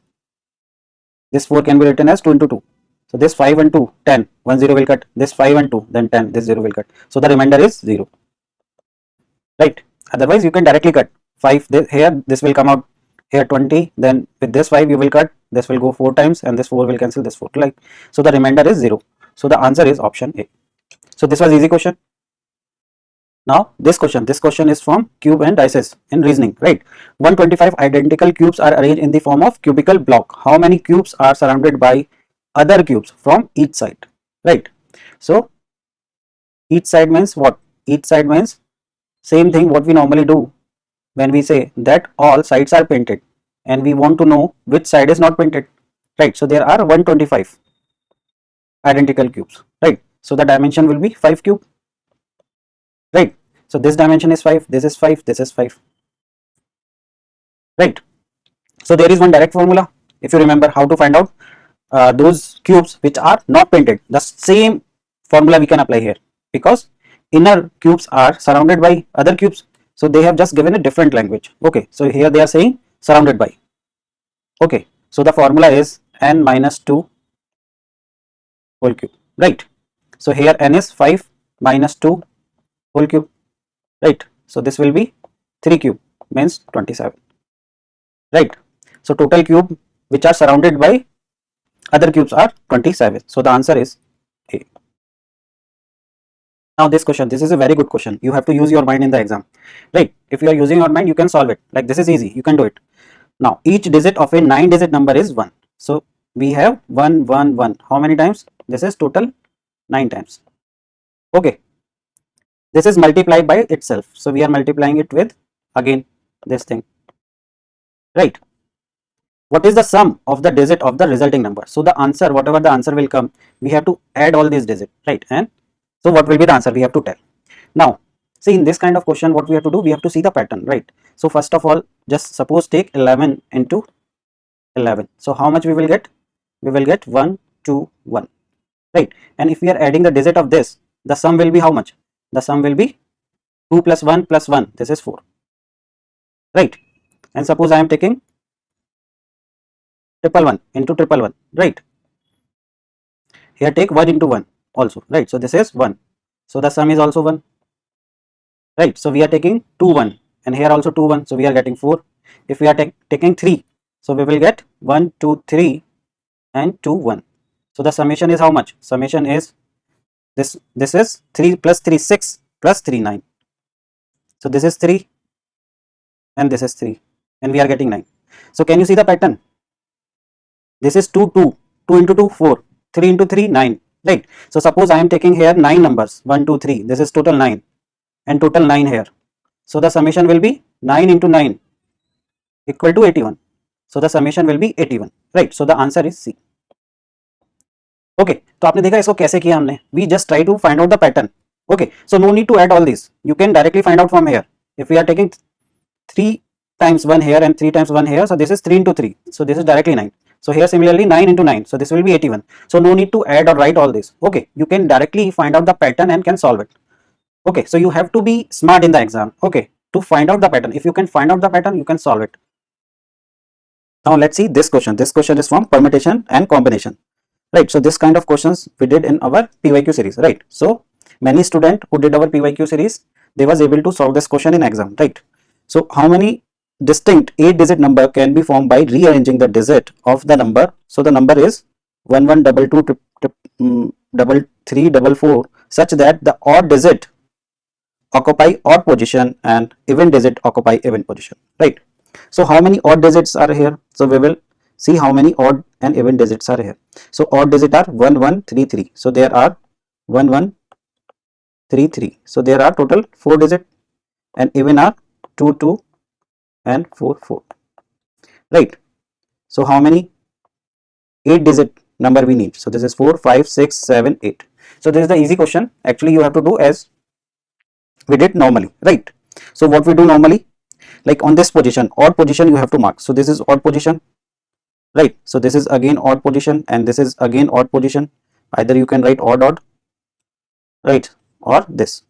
4 can be written as 2 into 2. So this 5 and 2, 10, 1 0 will cut. This 5 and 2, then 10, this 0 will cut. So the remainder is 0, right? Otherwise you can directly cut 5 here, this will come out here 20, then with this 5 you will cut, this will go 4 times, and this 4 will cancel this 4, like. So the remainder is 0. So the answer is option A. So this was easy question. Now this question is from cube and dices in reasoning, right? 125 identical cubes are arranged in the form of cubical block. How many cubes are surrounded by other cubes from each side, right? So each side means what? Each side means same thing what we normally do when we say that all sides are painted, and we want to know which side is not painted, right? So there are 125 identical cubes, right? So the dimension will be 5 cube, right? So this dimension is 5, this is 5, this is 5, right? So there is one direct formula, if you remember how to find out those cubes which are not painted. The same formula we can apply here, because inner cubes are surrounded by other cubes, so they have just given a different language. Okay, so here they are saying surrounded by. Okay, so the formula is n minus 2 whole cube, right? So here n is 5 minus 2 whole cube, right? So this will be 3 cube, means 27, right? So total cube which are surrounded by other cubes are 27. So the answer is A. Now this question, this is a very good question. You have to use your mind in the exam, right? If you are using your mind, you can solve it. Like, this is easy, you can do it. Now each digit of a 9-digit number is 1. So we have 1 1 1. How many times? This is total 9 times. Okay, this is multiplied by itself, so we are multiplying it with again this thing, right? What is the sum of the digit of the resulting number? So the answer, whatever the answer will come, we have to add all these digits, right? And so what will be the answer? We have to tell. Now see, in this kind of question, what we have to do, we have to see the pattern, right? So first of all, just suppose take 11 into 11. So how much we will get? We will get 1 2 1, right? And if we are adding the digit of this, the sum will be how much? The sum will be 2 plus 1 plus 1, this is 4, right? And suppose I am taking triple 1 into triple 1, right? Here take 1 into 1 also, right? So this is 1, so the sum is also 1, right? So we are taking 2 1, and here also 2 1, so we are getting 4. If we are taking 3, so we will get 1 2 3 and 2 1. So the summation is how much? Summation is this is 3 plus 3 6 plus 3 9. So this is 3 and this is 3, and we are getting 9. So can you see the pattern? This is 2 2, 2 into 2 4, 3 into 3 9, right? So suppose I am taking here 9 numbers, 1 2 3, this is total 9 and total 9 here. So the summation will be 9 into 9 equal to 81. So the summation will be 81, right? So the answer is C. Okay तो आपने देखा इसको कैसे किया हमने. We just try to find out the pattern. Okay so no need to add all this, you can directly find out from here. If we are taking 3 times 1 here and 3 times 1 here, so this is 3 into 3, so this is directly 9. So here similarly 9 into 9, so this will be 81. So no need to add or write all this. Okay, you can directly find out the pattern and can solve it. Okay, so you have to be smart in the exam, okay, to find out the pattern. If you can find out the pattern, you can solve it. Now let's see this question. This question is from permutation and combination, right? So this kind of questions we did in our PYQ series, right? So many students who did our PYQ series, they was able to solve this question in exam, right? So how many distinct 8-digit number can be formed by rearranging the digit of the number? So the number is 1 1 2 2 3 3 4 4 such that the odd digit occupy odd position and even digit occupy even position, right? So how many odd digits are here? So we will see how many odd and even digits are here. So odd digit are 1 1 3 3, so there are 1 1 3 3, so there are total 4 digit, and even are 2 2 and 4 4, right? So how many 8-digit number we need? So this is 4 5 6 7 8. So this is the easy question. Actually you have to do as we did normally, right? So what we do normally, like on this position, odd position you have to mark. So this is odd position, right? So this is again odd position, and this is again odd position. Either you can write odd, right, or this.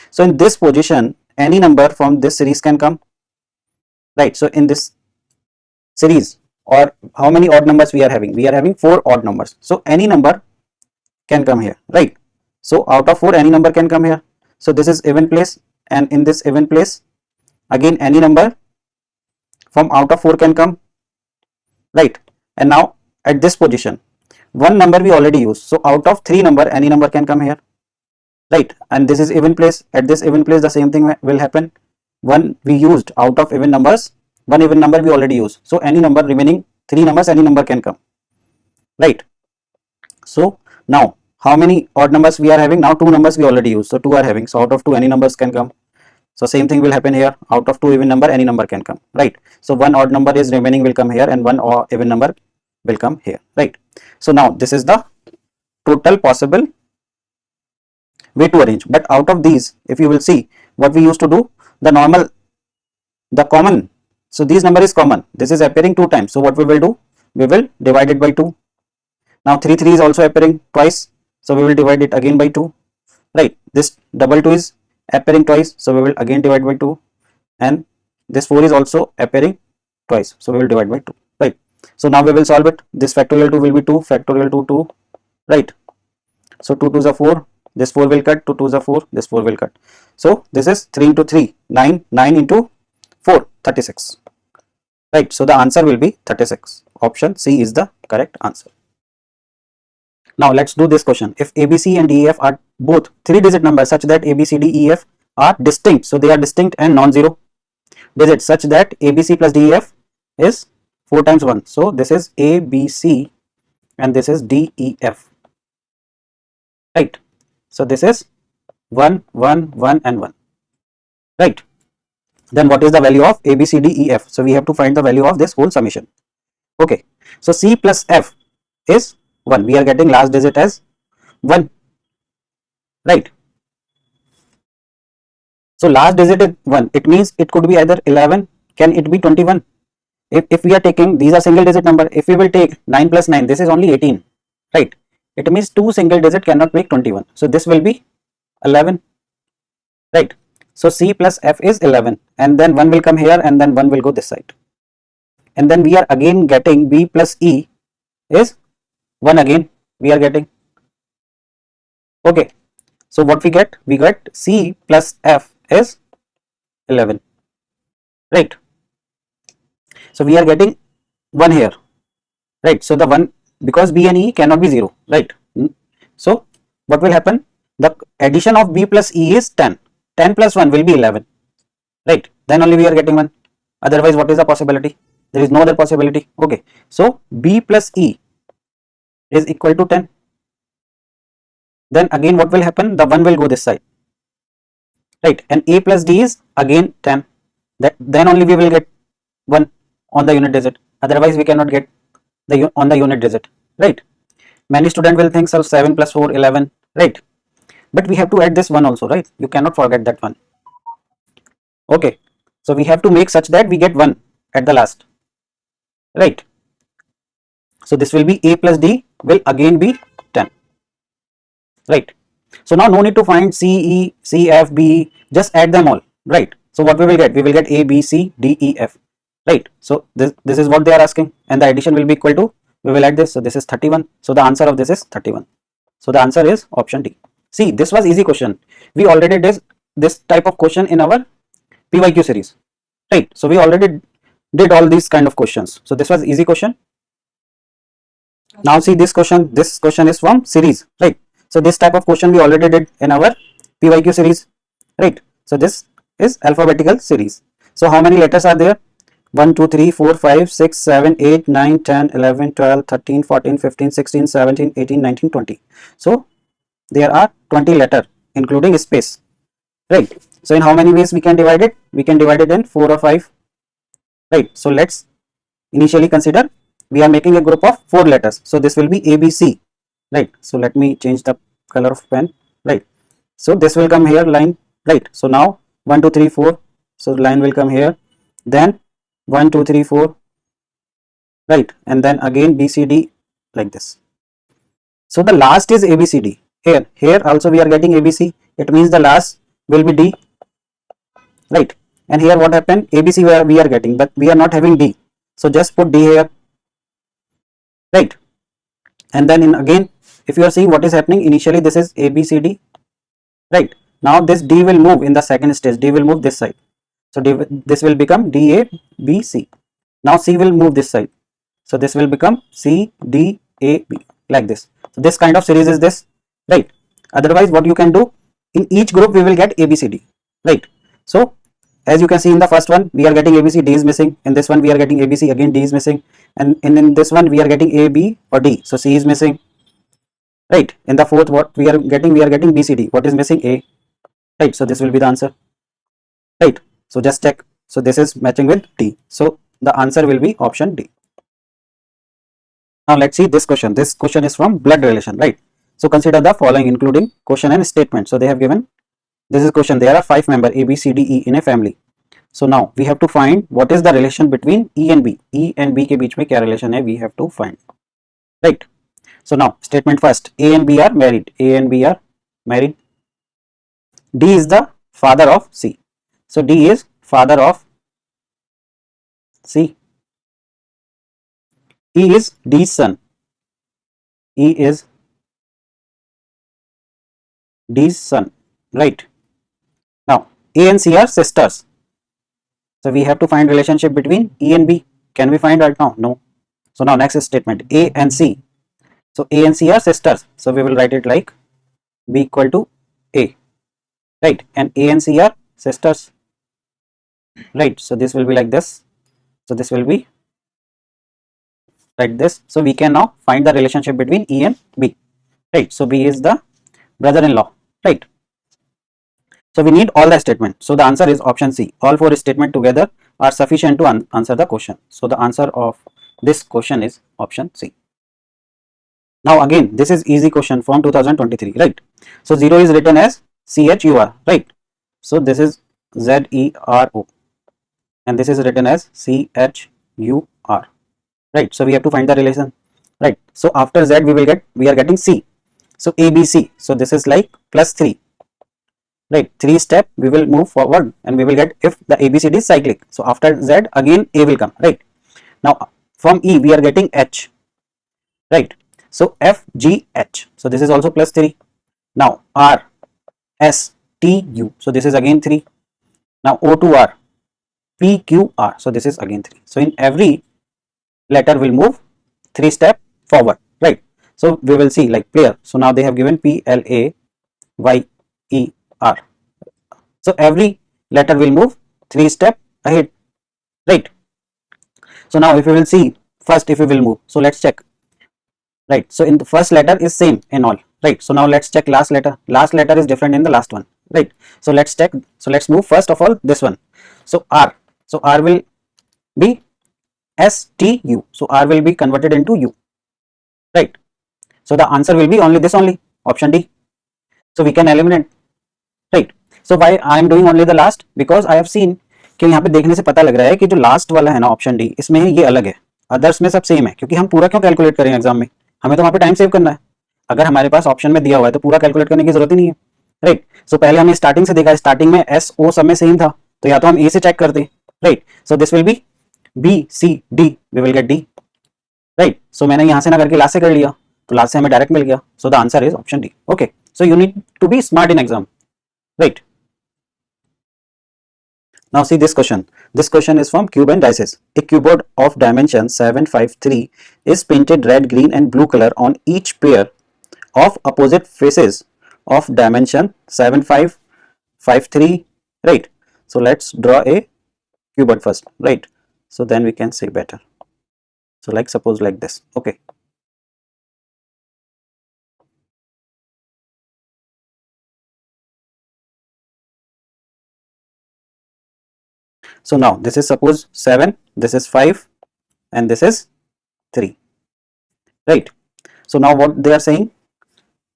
So in this position any number from this series can come, right? So in this series, or how many odd numbers we are having? We are having 4 odd numbers, so any number can come here, right? So out of 4 any number can come here. So this is even place, and in this even place again any number from out of 4 can come, right? And now at this position one number we already used, so out of 3 number any number can come here, right? And this is even place. At this even place the same thing will happen. One we used out of even numbers, one even number we already used, so any number remaining 3 numbers any number can come, right? So now how many odd numbers we are having? Now 2 numbers we already used, so 2 are having, so out of 2 any numbers can come. So same thing will happen here. Out of 2 even number any number can come, right? So one odd number is remaining will come here, and one even number will come here, right? So now this is the total possible way to arrange. But out of these, if you will see what we used to do, the normal, the common, so this number is common, this is appearing 2 times, so what we will do, we will divide it by 2. Now 3 3 is also appearing twice, so we will divide it again by 2, right? This double 2 is appearing twice, so we will again divide by 2, and this 4 is also appearing twice, so we will divide by 2, right? So now we will solve it. This factorial 2 will be 2, factorial 2 2, right? So 2 2s are 4, this 4 will cut, 2 2s are 4, this 4 will cut. So this is 3 into 3 9, 9 into 4 36, right? So the answer will be 36. Option C is the correct answer. Now let's do this question. If ABC and DEF are both 3-digit numbers such that ABCDEF are distinct, so they are distinct and non-zero digits such that ABC plus DEF is 4 times 1. So this is ABC and this is DEF, right? So this is 1 1 1 and 1, right? Then what is the value of ABCDEF? So we have to find the value of this whole summation. Okay, so C plus F is 1. We are getting last digit as 1, right? So last digit is 1, it means it could be either 11, can it be 21? If we are taking, these are single digit number, if we will take 9 plus 9, this is only 18, right? It means 2 single digit cannot make 21. So this will be 11, right? So C plus F is 11, and then 1 will come here, and then 1 will go this side. And then we are again getting B plus E is 1 again we are getting. Okay. So what we get? We get C plus F is 11, right? So we are getting 1 here, right? So the 1, because B and E cannot be 0, right? So what will happen? The addition of B plus E is 10. 10 plus 1 will be 11, right? Then only we are getting 1. Otherwise, what is the possibility? There is no other possibility. Okay. So B plus E is equal to 10. Then again what will happen? The 1 will go this side, right? And A plus D is again 10. That then only we will get 1 on the unit digit. Otherwise we cannot get the on the unit digit, right? Many students will think, so 7 plus 4 11, right? But we have to add this 1 also, right? You cannot forget that one. Okay, so we have to make such that we get 1 at the last, right? So this will be A plus D will again be 10, right? So now no need to find C, E, C, F, B, just add them all, right? So what we will get? We will get A, B, C, D, E, F, right? So this is what they are asking, and the addition will be equal to, we will add this, so this is 31. So the answer of this is 31. So the answer is option D. See, this was easy question. We already did this type of question in our PYQ series, right? So we already did all these kind of questions. So this was easy question. Now see this question is from series, right? So this type of question we already did in our PYQ series, right? So this is alphabetical series. So how many letters are there? 1, 2, 3, 4, 5, 6, 7, 8, 9, 10, 11, 12, 13, 14, 15, 16, 17, 18, 19, 20. So there are 20 letters including space, right? So in how many ways we can divide it? We can divide it in 4 or 5, right? So let's initially consider we are making a group of 4 letters. So this will be ABC, right? So let me change the color of pen, right? So this will come here line, right? So now 1, 2, 3, 4. So line will come here, then 1, 2, 3, 4, right? And then again BCD like this. So the last is ABCD. Here also we are getting ABC. It means the last will be D, right? And here what happened? ABC where we are getting, but we are not having D. So just put D here, right? And then in again, if you are seeing what is happening, initially this is ABCD, right? Now this D will move in the second stage. D will move this side. So this will become DABC. Now C will move this side. So this will become CDAB like this. So this kind of series is this, right? Otherwise what you can do, in each group we will get ABCD, right? So as you can see in the first one we are getting ABC, D is missing. In this one we are getting ABC, again D is missing. And in this one we are getting A, B or D. So C is missing, right? In the fourth what we are getting BCD. What is missing? A, right? So this will be the answer, right? So just check. So this is matching with D. So the answer will be option D. Now let's see this question. This question is from blood relation, right? So consider the following including question and statement. So they have given, this is question. There are 5 members A, B, C, D, E in a family. So now we have to find what is the relation between E and B. E and B के बीच में क्या relation है? We have to find, right? So now statement first. A and B are married. A and B are married. D is the father of C. So D is father of C. E is D's son. E is D's son, right? Now A and C are sisters. So we have to find relationship between E and B. Can we find right now? No. So now next statement, A and C. So A and C are sisters. So we will write it like B equal to A, right? And A and C are sisters, right? So this will be like this. So this will be like this. So we can now find the relationship between E and B, right? So B is the brother-in-law, right? So we need all the statement. So the answer is option C. All 4 statements together are sufficient to answer the question. So the answer of this question is option C. Now again, this is easy question from 2023, right? So 0 is written as CHUR, right? So this is ZERO and this is written as CHUR, right? So we have to find the relation. right? So after Z we are getting C. So ABC, so this is like plus 3, right? 3 step we will move forward and we will get if the ABCD is cyclic. So after Z again A will come, right? Now from E we are getting H, right? So FGH, so this is also plus 3. Now R S T U, so this is again 3. Now O to R P Q R, so this is again 3. So in every letter will move 3 step forward, right? So we will see like player. So now they have given PLAYER. So every letter will move 3 step ahead, right? So now if we will see first, if we will move, so let's check, right? So in the first letter is same in all, right? So now let's check last letter. Last letter is different in the last one, right? So let's check. So let's move first of all this one. So R. So R will be STU. So R will be converted into U, right? So the answer will be only this only, option D. So we can eliminate, right? So why I am doing only the last? Because I have seen कि यहाँ पे देखने से पता लग रहा है कि जो लास्ट वाला है ना ऑप्शन डी, इसमें ये अलग है, अदर्स में सब सेम है, क्योंकि हम पूरा क्यों कैलकुलेट करेंगे एग्जाम में, हमें तो वहाँ पे टाइम सेव करना है। अगर हमारे पास ऑप्शन में दिया हुआ है तो पूरा कैलकुलेट करने की जरूरत ही नहीं है, राइट? सो पहले हमने स्टार्टिंग से देखा, स्टार्टिंग में एस ओ सब में सेम था, तो या तो हम ए से चेक करते, right? So this will be B C D, we will get D, right? So मैंने यहाँ से ना करके लास्ट से कर लिया, तो लास्ट से हमें डायरेक्ट मिल गया। So the answer is option D. Okay, so you need to be smart in exam, right? Now see this question. This question is from Cube and Dices. A cubeboard of dimension 753 is painted red, green and blue color on each pair of opposite faces of dimension 7553, right? So let's draw a cubeboard first, right? So then we can say better. So like suppose like this, okay? So now this is suppose 7, this is 5 and this is 3, right? So now what they are saying,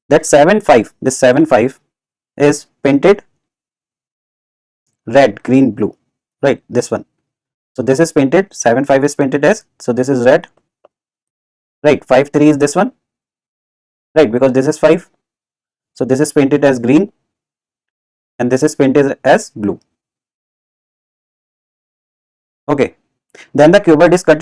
that 7 5, this 7 5 is painted red, green, blue, right? This one. So this is painted, 7 5 is painted as, so this is red, right? 5 3 is this one, right? Because this is 5, so this is painted as green and this is painted as blue. Okay, then the cubeboard is cut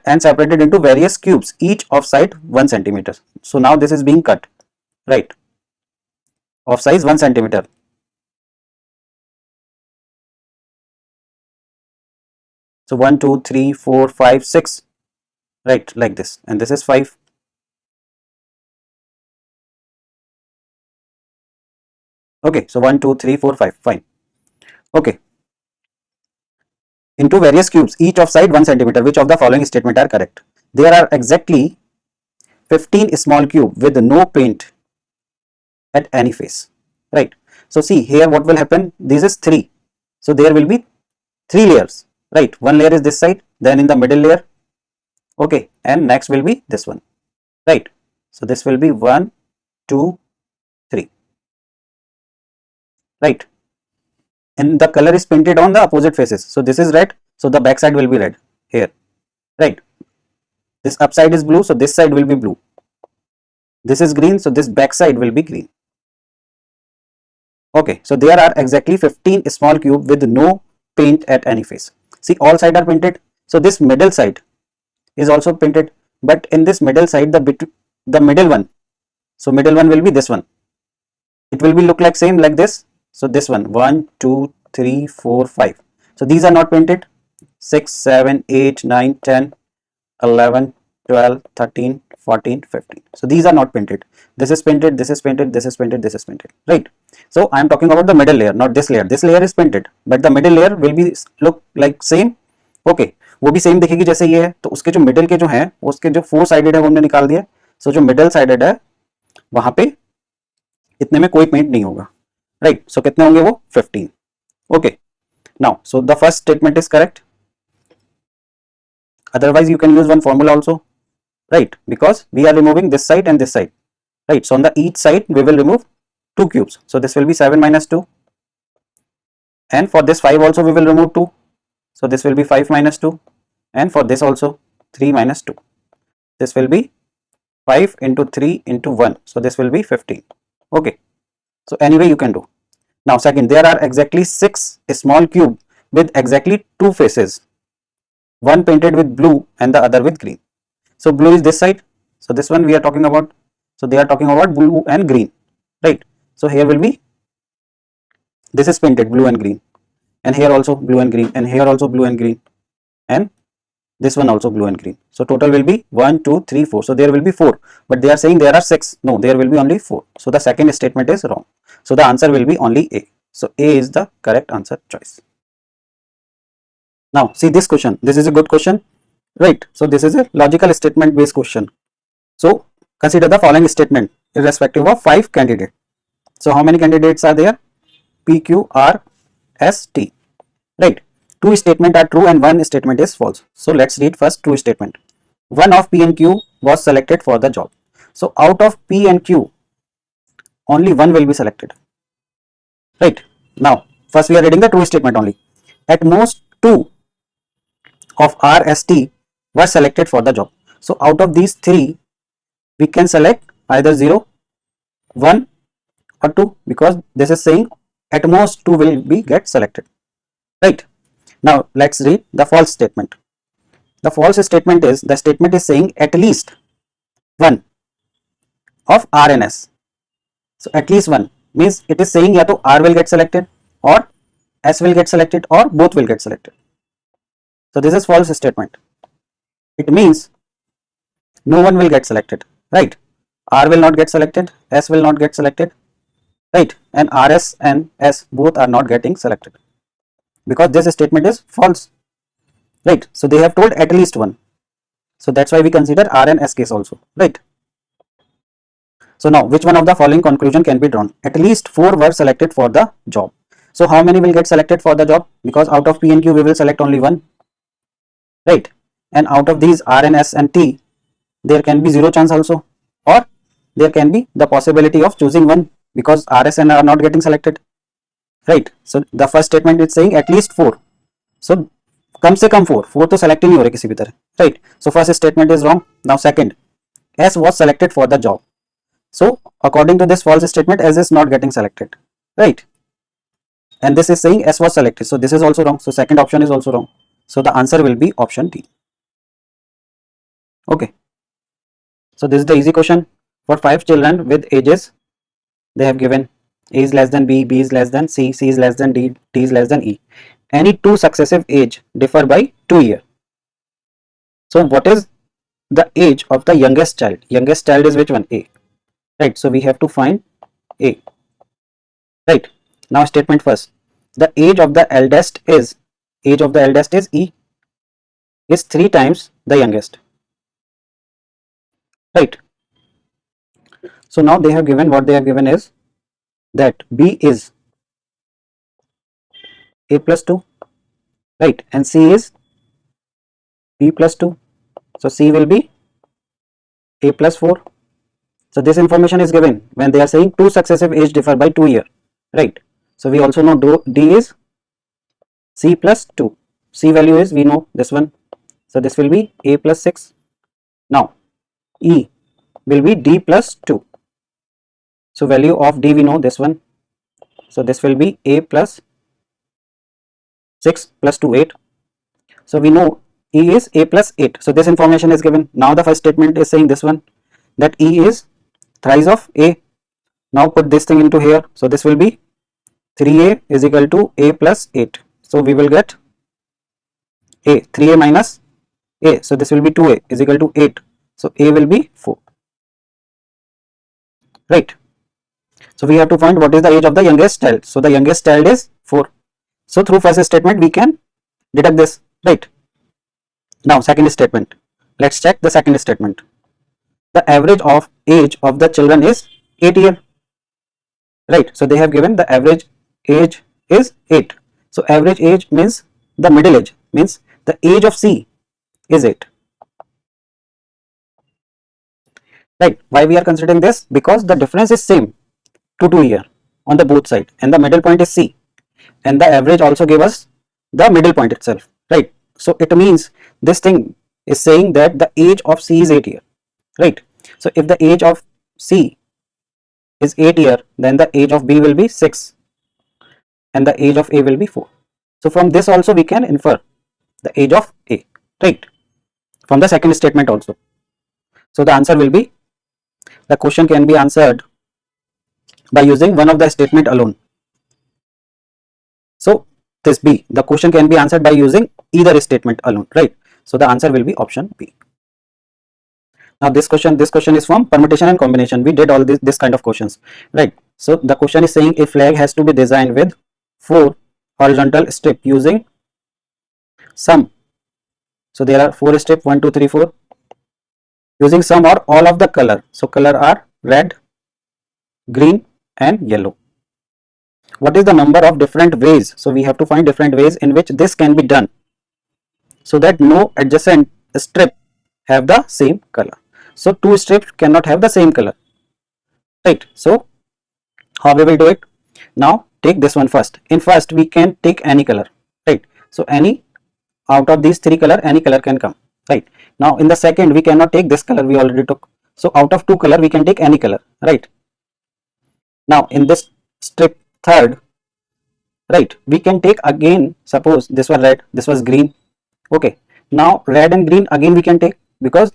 and separated into various cubes, each of side 1 centimeter. So now this is being cut, right? Of size 1 centimeter. So 1 2 3 4 5 6, right? Like this, and this is 5. Okay, so 1 2 3 4 5, fine. Okay, into various cubes, each of side 1 centimeter. Which of the following statement are correct? There are exactly 15 small cube with no paint at any face, right? So see here what will happen, this is 3, so there will be 3 layers, right? One layer is this side, then in the middle layer, okay, and next will be this one, right? So this will be 1 2 3, right? And the color is painted on the opposite faces. So this is red, so the back side will be red here, right? This upside is blue, so this side will be blue. This is green, so this back side will be green. Okay, so there are exactly 15 small cube with no paint at any face. See, all sides are painted, so this middle side is also painted, but in this middle side, the middle one, so middle one will be this one. It will be look like same like this. So this one 1 2 3 4 5. So these are not painted. 6 7 8 9 10 11 12 13 14 15. So these are not painted. This is painted, this is painted, this is painted, this is painted, right? So I am talking about the middle layer, not this layer. This layer is painted, but the middle layer will be look like same. Okay, वो भी same दिखेगी जैसे ये है, तो उसके जो middle के जो है, उसके जो 4 साइडेड है वो हमने निकाल दिया। सो जो मिडिल साइडेड है वहां पे इतने में कोई पेंट नहीं होगा, राइट? सो कितने होंगे वो 15। Okay, now so the first statement is correct, otherwise you can use one formula also, right? Because we are removing this side and this side, right? So on the each side we will remove 2 cubes, so this will be 7 minus 2, and for this 5 also we will remove 2, so this will be 5 minus 2, and for this also 3 minus 2. This will be 5 into 3 into 1. So this will be 15. Okay. So anyway you can do. Now second, there are exactly 6 small cube with exactly 2 faces. One painted with blue and the other with green. So blue is this side. So this one we are talking about. So they are talking about blue and green. Right. So here will be, this is painted blue and green. And here also blue and green. And here also blue and green. And this one also blue and green. So total will be 1, 2, 3, 4. So there will be 4, but they are saying there are 6. No, there will be only 4. So the second statement is wrong. So the answer will be only A. So A is the correct answer choice. Now see this question. This is a good question, right? So this is a logical statement based question. So consider the following statement irrespective of 5 candidates. So how many candidates are there? P, Q, R, S, T, right? 2 statements are true and 1 statement is false. So let's read first 2 statement. One of P and Q was selected for the job. So out of P and Q, only one will be selected. Right. Now, first we are reading the 2 statement only. At most 2 of R, S, T were selected for the job. So out of these 3, we can select either 0, 1 or 2, because this is saying at most 2 will be get selected. Right. Now let's read the false statement. The false statement is, the statement is saying at least 1 of R and S. So at least 1 means it is saying ya to R will get selected or S will get selected or both will get selected. So this is false statement. It means no one will get selected, right? R will not get selected, S will not get selected, right? And RS and S both are not getting selected because this statement is false, right? So they have told at least 1. So that's why we consider R and S case also, right? So now which one of the following conclusion can be drawn? At least 4 were selected for the job. So how many will get selected for the job? Because out of P and Q we will select only 1, right? And out of these R and S and T, there can be 0 chance also, or there can be the possibility of choosing 1 because R, S and are not getting selected, right? So the first statement is saying at least 4. So कम से कम 4 तो select ही नहीं हो रहे किसी भी तरह, right? So first statement is wrong. Now second, S was selected for the job. So according to this false statement, S is not getting selected, right? And this is saying S was selected. So this is also wrong. So second option is also wrong. So the answer will be option D. Okay. So this is the easy question. For 5 children with ages, they have given A is less than B, B is less than C, C is less than D, D is less than E. Any 2 successive age differ by 2 years. So what is the age of the youngest child? Youngest child is which one? A. Right. So we have to find A. Right. Now statement first. The age of the eldest is E, is 3 times the youngest. Right. So now they have given, what they have given is that B is A plus 2, right, and C is B plus 2. So C will be A plus 4. So this information is given when they are saying 2 successive age differ by 2 years, right? So we also know D is C plus 2. C value is, we know this one. So this will be A plus 6. Now E will be D plus 2. So value of D we know this one. So this will be A plus 6 plus 2, 8. So we know E is A plus 8. So this information is given. Now the first statement is saying this one, that E is thrice of A. Now put this thing into here. So this will be 3A is equal to A plus 8. So we will get A, 3A minus A. So this will be 2A is equal to 8. So A will be 4. Right. So we have to find what is the age of the youngest child. So the youngest child is 4. So through first statement we can deduct this, right? Now second statement. Let's check the second statement. The average of age of the children is 8 years. Right. So they have given the average age is 8. So average age means the middle age, means the age of C is 8. Right. Why we are considering this? Because the difference is same to 2 years on the both side and the middle point is C, and the average also gave us the middle point itself, right? So it means this thing is saying that the age of C is 8 years, right? So if the age of C is 8 years, then the age of B will be 6 and the age of A will be 4. So from this also we can infer the age of A, right? From the second statement also. So the answer will be, the question can be answered by using one of the statement alone. So this B, the question can be answered by using either statement alone, right? So the answer will be option B. Now this question is from permutation and combination. We did all this kind of questions, right? So the question is saying a flag has to be designed with 4 horizontal strips using some. So there are 4 strips, 1, 2, 3, 4, using some or all of the color. So color are red, green and yellow. What is the number of different ways? So we have to find different ways in which this can be done so that no adjacent strip have the same color. So 2 strips cannot have the same color, right? So how we will do it? Now take this one first. In first we can take any color, right? So any out of these 3 color, any color can come, right? Now in the second we cannot take this color, we already took. So out of 2 color we can take any color, right? Now in this strip third, right, we can take again, suppose this was red, this was green, okay. Now red and green again we can take because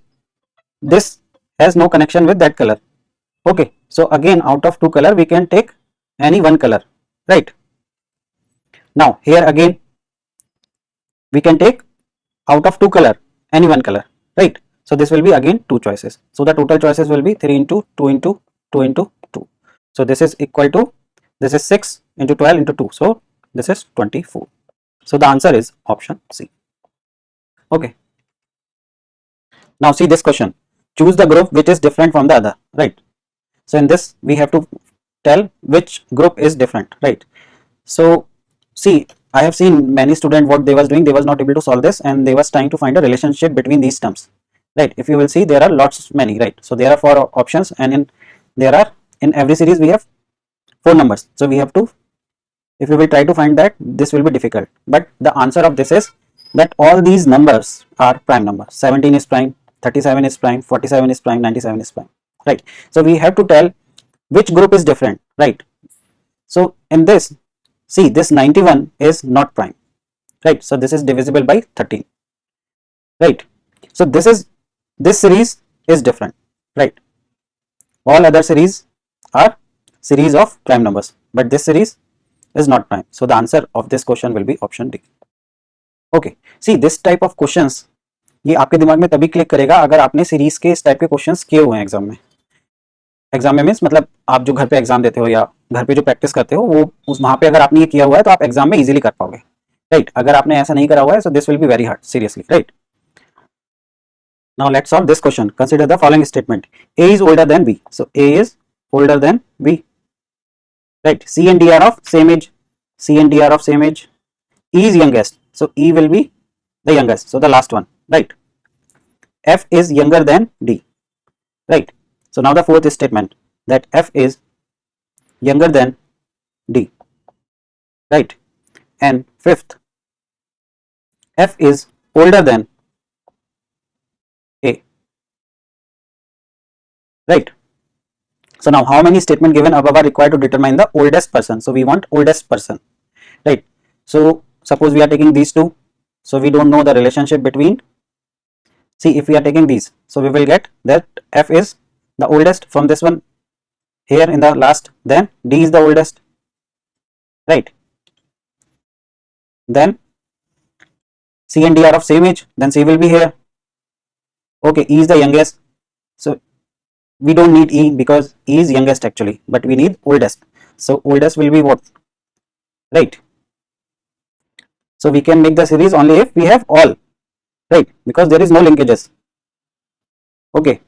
this has no connection with that color, okay. So again out of 2 color we can take any one color, right? Now here again we can take out of 2 color any one color, right? So this will be again 2 choices. So the total choices will be 3 into 2 into 2 into 2. So this is equal to, this is 6 into 12 into 2. So this is 24. So the answer is option C. Okay. Now see this question. Choose the group which is different from the other, right? So in this we have to tell which group is different, right? So see, I have seen many students what they was doing, they was not able to solve this and they was trying to find a relationship between these terms, right? If you will see, there are lots many, right? So there are 4 options and in every series we have 4 numbers. So we have to, if we will try to find that, this will be difficult. But the answer of this is that all these numbers are prime numbers. 17 is prime, 37 is prime, 47 is prime, 97 is prime, right? So we have to tell which group is different, right? So in this, see, this 91 is not prime, right? So this is divisible by 13, right? So this series is different, right? All other series are series of prime numbers, but this series is not prime. So the answer of this question will be option D. Okay, see this type of questions, ये आपके दिमाग में तभी click करेगा अगर आपने series के इस टाइप के क्वेश्चंस किए हुए हैं एग्जाम में. एग्जाम में मीन्स मतलब आप जो घर पे एग्जाम देते हो या घर पे जो प्रैक्टिस करते हो वो उस वहां पे अगर आपने ये किया हुआ है तो आप एग्जाम में इजीली कर पाओगे, राइट? अगर आपने ऐसा नहीं करा हुआ है so this will be very hard, seriously, right? Now let's solve this question. Consider the following statement. A is older than B. So A is older than B, right? C and D are of same age. C and D are of same age. E is youngest, so E will be the youngest. So the last one, right? F is younger than D, right? So now the fourth statement, that F is younger than D, right? And fifth, F is older than A, right? So now how many statements given above are required to determine the oldest person? So we want oldest person, right? So suppose we are taking these two, so we don't know the relationship between. See, if we are taking these, so we will get that F is the oldest from this one here in the last, then D is the oldest, right? Then C and D are of same age, then C will be here. Okay, E is the youngest, so we don't need E because E is youngest actually, but we need oldest. So oldest will be what, right? So we can make the series only if we have all, right? Because there is no linkages. Okay,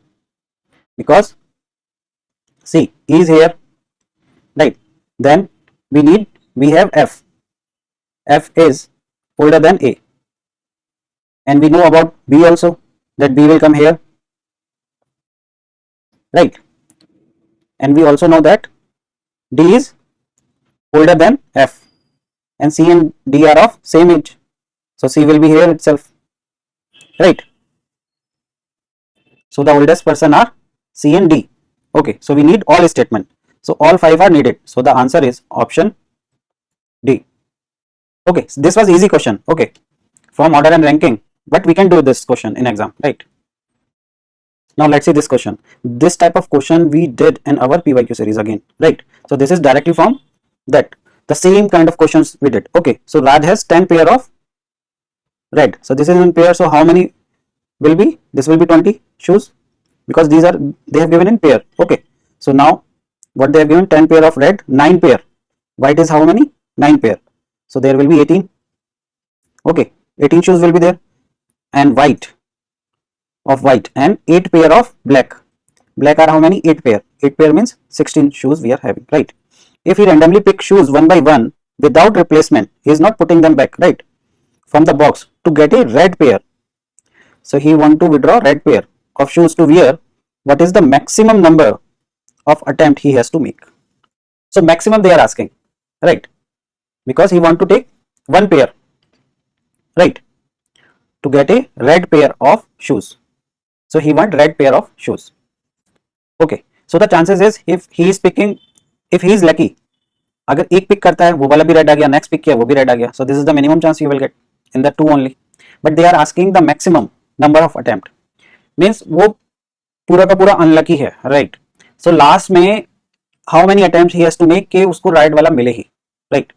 because see, E is here, right? Then we have F. F is older than A, and we know about B also, that B will come here, right? And we also know that D is older than F, and C and D are of same age, so C will be here itself, right? So the oldest person are C and D. Okay, so we need all statement. So all 5 are needed. So the answer is option D. Okay, so this was easy question. Okay, from order and ranking, but we can do this question in exam, right? Now let's see this question. This type of question we did in our PYQ series again, right? So this is directly from that, the same kind of questions we did. Okay, so Raj has 10 pair of red. So this is in pair. So how many will be? This will be 20 shoes, because these are, they have given in pair. Okay, so now what they have given, 10 pair of red, 9 pair. White is how many? 9 pair. So there will be 18. Okay, 18 shoes will be there, and white of white, and 8 pair of black. Black are how many? 8 pair. 8 pair means 16 shoes we are having, right? If he randomly pick shoes one by one without replacement, he is not putting them back, right, from the box to get a red pair. So he want to withdraw red pair of shoes to wear. What is the maximum number of attempt he has to make? So maximum they are asking, right? Because he want to take one pair, right, to get a red pair of shoes. So he want red pair of shoes. Okay, so the chances is, if he is picking, if he is lucky, अगर एक pick करता है वो वाला भी red आ गया, next pick किया वो भी रेड आ गया, so this is the minimum chance you will get in the two only. But they are asking the maximum number of attempt, means वो पूरा का पूरा अनलकी है, right? So last में how many attempts he has to make कि उसको right वाला मिले ही, right?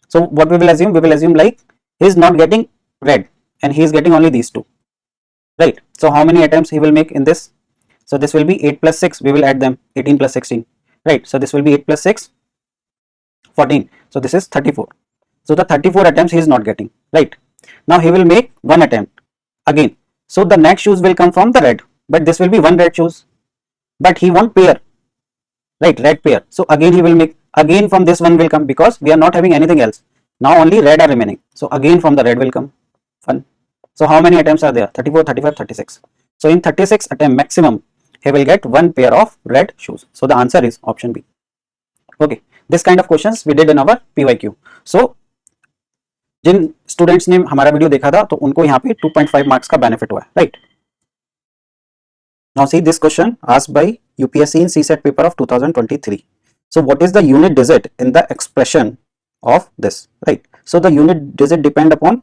So what we will assume? We will assume like he is not getting red and he is getting only these two, right? So how many attempts he will make in this? So this will be 8 plus 6, we will add them, 18 plus 16, right? So this will be 8 plus 6, 14. So this is 34. So the 34 attempts he is not getting, right? Now he will make one attempt again. So the next shoes will come from the red, but this will be one red shoes, but he want pair, right? Red pair. So again he will make, again from this one will come, because we are not having anything else. Now only red are remaining. So again from the red will come. Fun. So how many attempts are there? 34, 35, 36. So in 36 attempt maximum, he will get one pair of red shoes. So the answer is option B. Okay, this kind of questions we did in our PYQ. So जिन students ने हमारा video देखा था तो उनको यहाँ पे 2.5 marks का बेनिफिट हुआ है, right? Now see this question asked by UPSC in CSAT paper of 2023. So what is the unit digit in the expression of this, right? So the unit digit depend upon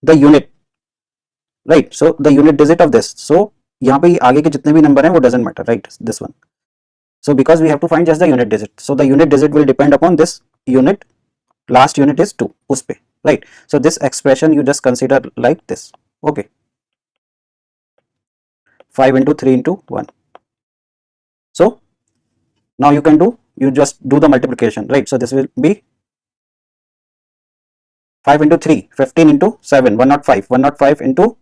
the unit, right? So the unit digit of this. So यहाँ पे आगे के जितने भी number हैं वो doesn't matter, right? This one. So because we have to find just the unit digit. So the unit digit will depend upon this unit. Last unit is 2 उस पे, right? So this expression you just consider like this. Okay, 5 into 3 into 1. So now you can do, you just do the multiplication, right? So this will be 5 into 3, 15 into 7, 105, 105 into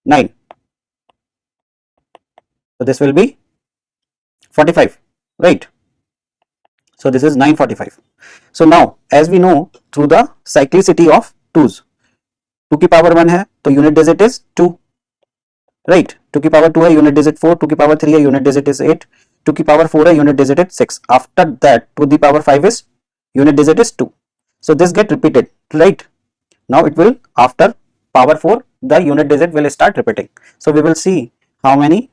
9. So this will be 45, right? So this is 945. So now as we know through the cyclicity of 2's, 2 की power 1 है तो unit digit is 2, right? 2 की power 2 है unit digit 4, 2 की power 3 है unit digit is 8, 2 की power 4 है unit digit is 6. After that 2 the power 5 is unit digit is 2. So this get repeated, right? Now it will, after power 4 the unit digit will start repeating. So we will see how many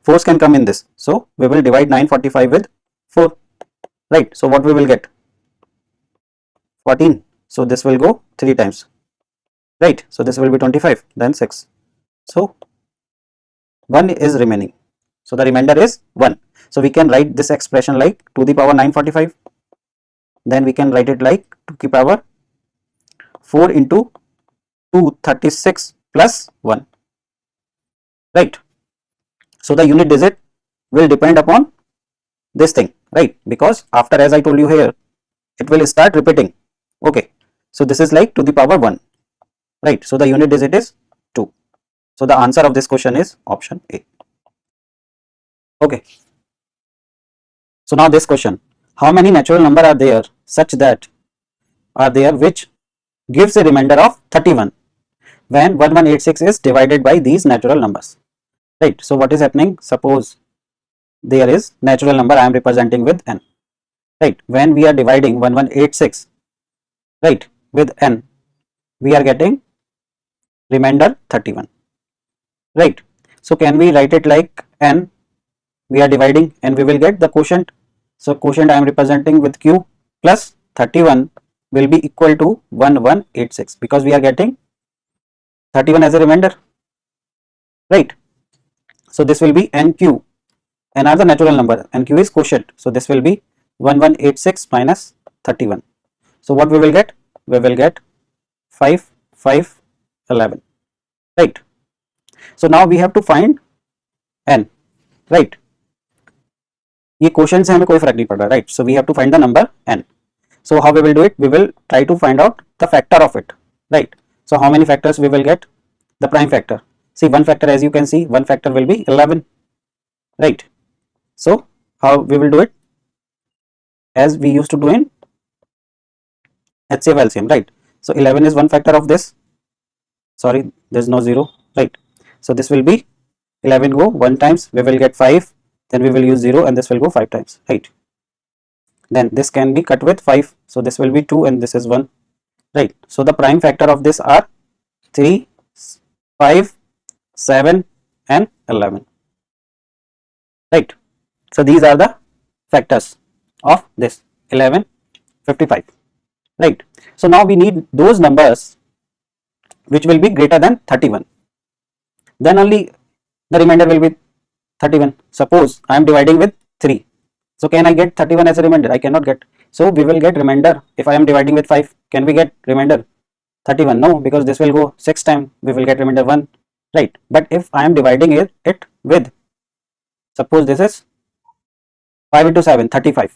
4's can come in this. So we will divide 945 with 4, right? So what we will get? 14. So this will go 3 times, right? So this will be 25, then 6. So 1 is remaining. So the remainder is 1. So we can write this expression like 2 the power 945. Then we can write it like 2 the power 4 into 236 plus 1, right? So the unit digit will depend upon this thing, right? Because after, as I told you here, it will start repeating. Okay, so this is like to the power 1, right? So the unit digit is 2. So the answer of this question is option A. Okay, so now this question, how many natural number are there such that are there which gives a remainder of 31 when 1186 is divided by these natural numbers, right? So what is happening? Suppose there is natural number I am representing with n, right? When we are dividing 1186, right, with n, we are getting remainder 31, right? So can we write it like n? We are dividing and we will get the quotient. So quotient I am representing with q plus 31 will be equal to 1186 because we are getting 31 as a remainder, right? So this will be nq. N are the natural number and q is quotient. So this will be 1186 minus 31. So what we will get? We will get 5511, right? So now we have to find n, right? ये question से हमें कोई फर्क नहीं पड़ रहा, right? So we have to find the number n. So how we will do it? We will try to find out the factor of it, right? So how many factors we will get? The prime factor. See, one factor, as you can see, one factor will be 11, right? So how we will do it? As we used to do in HCF LCM, right? So 11 is one factor of this. Sorry, there's no 0, right? So this will be 11 go 1 times, we will get 5, then we will use 0 and this will go 5 times, right? Then this can be cut with 5, so this will be 2 and this is 1, right? So the prime factor of this are 3, 5, 7 and 11, right? So these are the factors of this 11, 55, right? So now we need those numbers which will be greater than 31, then only the remainder will be 31. Suppose I am dividing with 3, so can I get 31 as a remainder? I cannot get. So we will get remainder. If I am dividing with 5, can we get remainder 31? No, because this will go 6 times, we will get remainder 1, right? But if I am dividing it with, suppose this is 5 into 7, 35,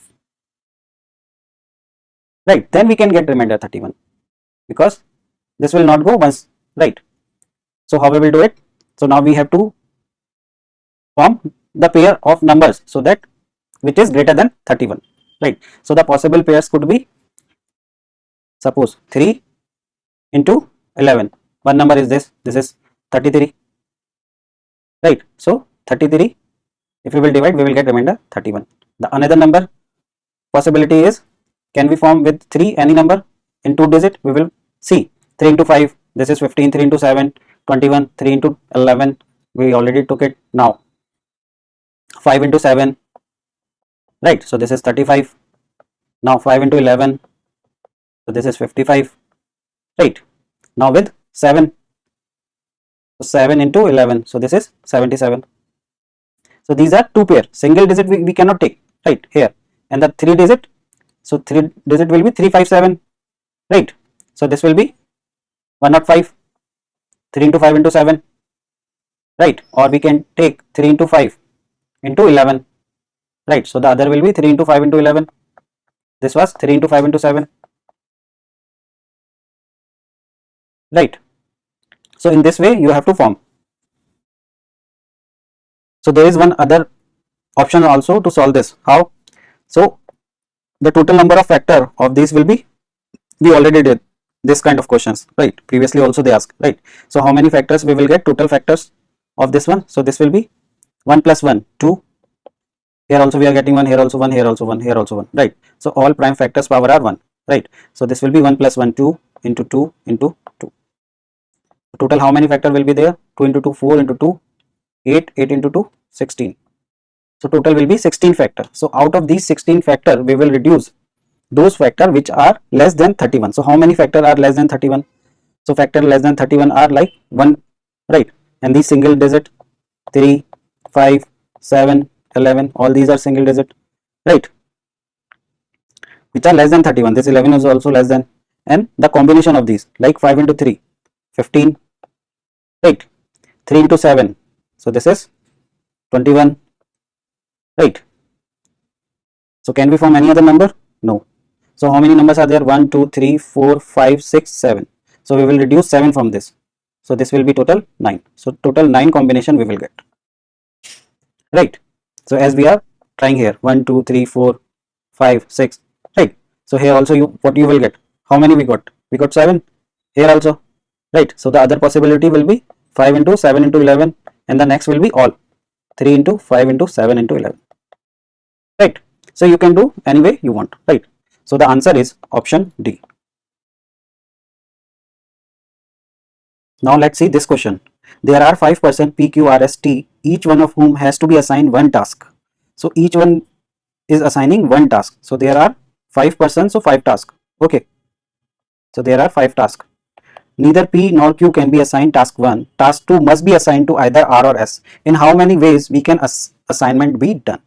right? Then we can get remainder 31 because this will not go once, right? So how we will do it? So now we have to form the pair of numbers so that which is greater than 31, right? So the possible pairs could be, suppose 3 into 11, one number is this is 33, right? So 33, if we will divide, we will get remainder 31. The another number possibility is, can we form with 3 any number in 2 digit? We will see 3 into 5, this is 15, 3 into 7, 21, 3 into 11, we already took it. Now 5 into 7, right? So this is 35. Now 5 into 11, so this is 55, right? Now with 7, so 7 into 11, so this is 77. So these are two pair, single digit we cannot take, right, here, and the 3 digit, so 3 digit will be 357, right? So this will be 105, 3 into 5 into 7, right? Or we can take 3 into 5 into 11, right? So the other will be 3 into 5 into 11, this was 3 into 5 into 7, right? So in this way you have to form. So there is one other option also to solve this. How? So the total number of factor of these will be, we already did this kind of questions, right? Previously also they asked, right? So how many factors we will get? Total factors of this one. So this will be 1 plus 1, 2. Here also we are getting 1, here also 1, here also 1, here also 1, right? So all prime factors power are 1, right? So this will be 1 plus 1, 2 into 2 into 2. Total how many factor will be there? 2 into 2, 4 into 2, 8, 8 into 2, 16. So total will be 16 factor. So out of these 16 factor, we will reduce those factor which are less than 31. So how many factor are less than 31? So factor less than 31 are like 1, right? And these single digit, 3, 5, 7, 11, all these are single digit, right? Which are less than 31. This 11 is also less than, and the combination of these, like 5 into 3, 15, right? 3 into 7, so this is 21, right? So can we form any other number? No. So how many numbers are there? 1, 2, 3, 4, 5, 6, 7. So we will reduce 7 from this. So this will be total 9. So total 9 combination we will get, right? So as we are trying here, 1, 2, 3, 4, 5, 6, right? So here also what you will get? How many we got? We got 7 here also, right? So the other possibility will be 5 into 7 into 11, and the next will be all 3 into 5 into 7 into 11, right? So you can do any way you want, right? So the answer is option D. Now let's see this question. there are 5 person P, Q, R, S, T, each one of whom has to be assigned one task. So each one is assigning one task. So there are 5 persons, so 5 tasks. Okay. So there are 5 tasks. Neither P nor Q can be assigned task 1. Task 2 must be assigned to either R or S. In how many ways we can assignment be done?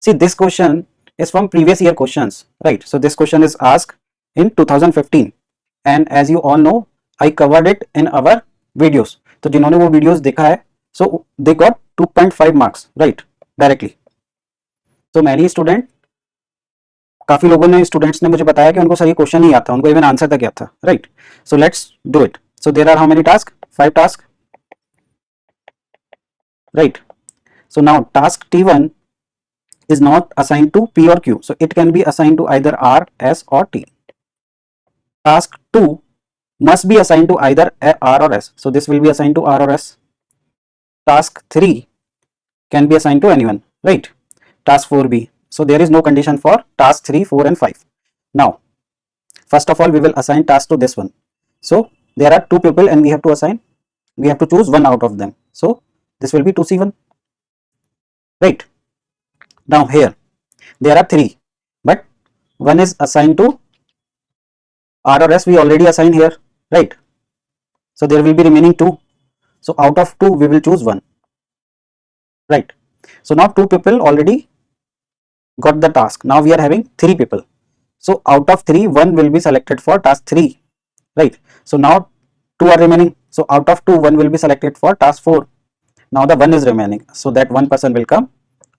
See, this question is from previous year questions, right? So this question is asked in 2015, and as you all know, I covered it in our videos. तो जिन्होंने वो videos देखा है, so they got 2.5 marks, right? Directly. So many student, काफी लोगों ने students ने मुझे बताया कि उनको सही क्वेश्चन नहीं आता, उनको इवन आंसर तक याद था, right? So let's do it. So there are how many task? 5 task, right? So now task T1 is not assigned to P or Q, so it can be assigned to either R, S or T. Task 2 must be assigned to either R or S, so this will be assigned to R or S. Task 3 can be assigned to anyone, right? Task 4B, so there is no condition for task 3, 4 and 5. Now first of all we will assign task to this one. So there are 2 people and we have to assign, we have to choose one out of them, so this will be 2C1, right? Now here there are 3, but one is assigned to R or S, we already assigned here, right? So there will be remaining 2, so out of 2 we will choose 1, right? So now 2 people already got the task, now we are having 3 people, so out of 3 1 will be selected for task 3, right? So now 2 are remaining, so out of 2 1 will be selected for task 4, now the 1 is remaining, so that one person will come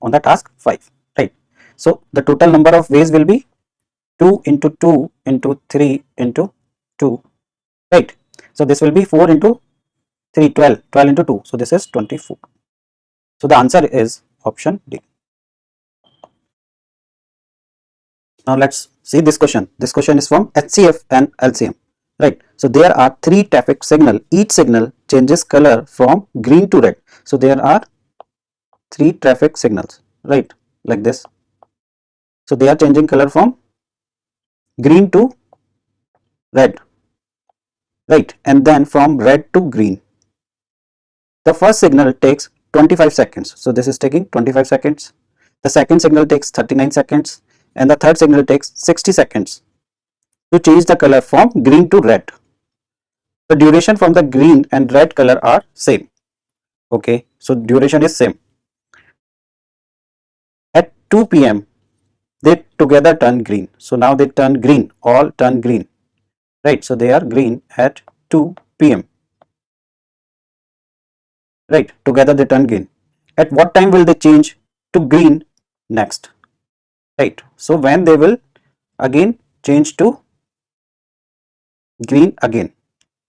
on the task 5, right? So the total number of ways will be 2 into 2 into 3 into 2, right? So this will be 4 into 3, 12, 12 into 2, so this is 24. So the answer is option D. Now let's see this question. This question is from HCF and LCM, right? So there are 3 traffic signal. Each signal changes color from green to red. So there are 3 traffic signals, right? Like this. So they are changing color from green to red, right? And then from red to green. The first signal takes 25 seconds. So this is taking 25 seconds. The second signal takes 39 seconds. And the third signal takes 60 seconds to change the color from green to red. The duration from the green and red color are same. Okay, so duration is same. At 2 p.m. they together turn green. So now they turn green, all turn green, right? So they are green at 2 p.m. right? Together they turn green. At what time will they change to green next? Right? So when they will again change to green again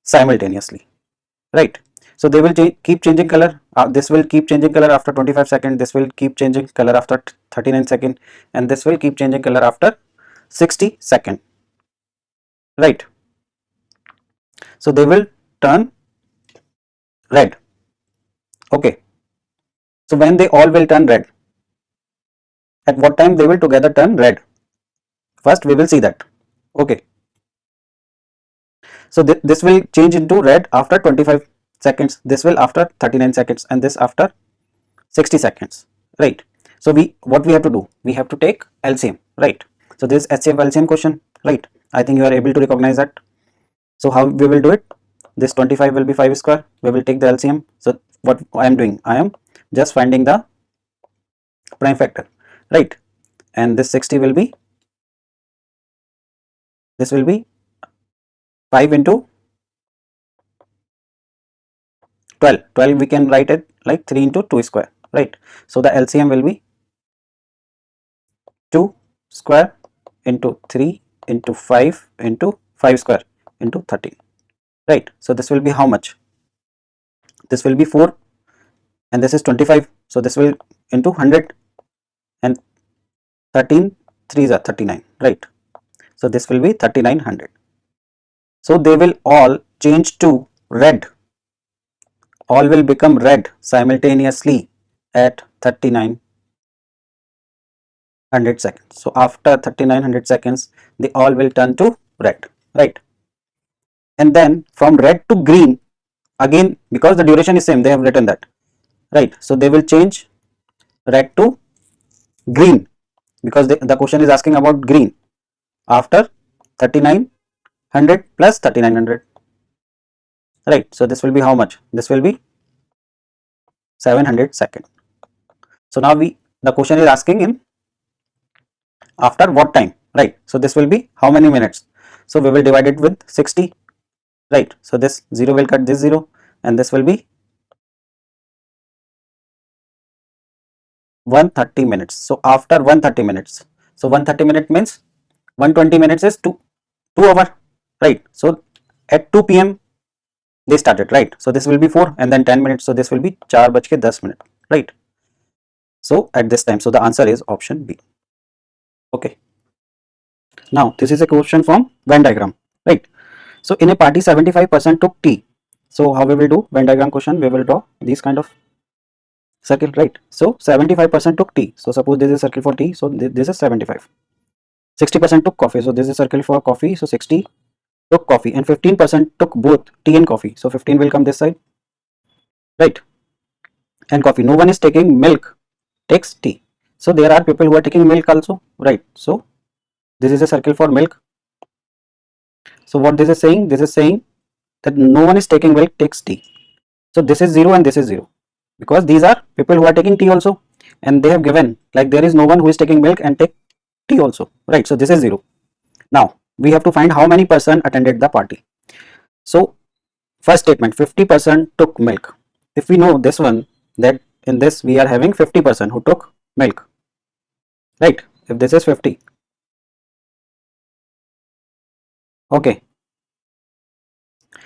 simultaneously, right? So they will keep changing color. This will keep changing color after 25 seconds. This will keep changing color after 39 seconds, and this will keep changing color after 60 seconds, right? So they will turn red. Okay. So when they all will turn red, at what time they will together turn red? First we will see that. Okay. So this will change into red after 25 seconds. This will after 39 seconds, and this after 60 seconds, right? So what we have to do, we have to take LCM, right? So this HCF LCM question, right? I think you are able to recognize that. So how we will do it? This 25 will be 5 square. We will take the LCM. So what I am doing, I am just finding the prime factor, right? And this 60 will be, this will be 5 into 12. 12 we can write it like 3 into 2 square, right? So the LCM will be 2 square into 3 into 5 into 5 square into 13, right? So this will be how much? This will be 4, and this is 25, so this will into 100, and 13 3s are 39, right? So this will be 3900. So they will all change to red, all will become red simultaneously at 3900 seconds. So after 3900 seconds they all will turn to red, right? And then from red to green again, because the duration is same, they have written that, right? So they will change red to green, because the question is asking about green after 3900 plus 3900, right? So this will be how much? This will be 700 second. So now the question is asking in after what time, right? So this will be how many minutes? So we will divide it with 60, right? So this 0 will cut this 0, and this will be 130 minutes. So after 130 minutes, so 130 minute means 120 minutes is 2 hour, right? So at 2 p.m. they started, right? So this will be 4 and then 10 minutes, so this will be 4:10, right? So at this time, so the answer is option B. Okay, now this is a question from Venn diagram, right? So in a party 75% took tea. So how we will do Venn diagram question? We will draw these kind of circle, right? So 75% took tea. So suppose this is a circle for tea, so this is 75. 60% took coffee, so this is a circle for coffee, so 60 took coffee, and 15% took both tea and coffee, so 15 will come this side, right? And coffee, no one is taking milk, takes tea. So there are people who are taking milk also, right? So this is a circle for milk. So what this is saying? This is saying that no one is taking milk, takes tea. So this is 0 and this is 0, because these are people who are taking tea also, and they have given like there is no one who is taking milk and take tea also, right? So this is 0. Now we have to find how many person attended the party. So first statement, 50% took milk. If we know this one, that in this we are having 50% who took milk, right? If this is 50, okay.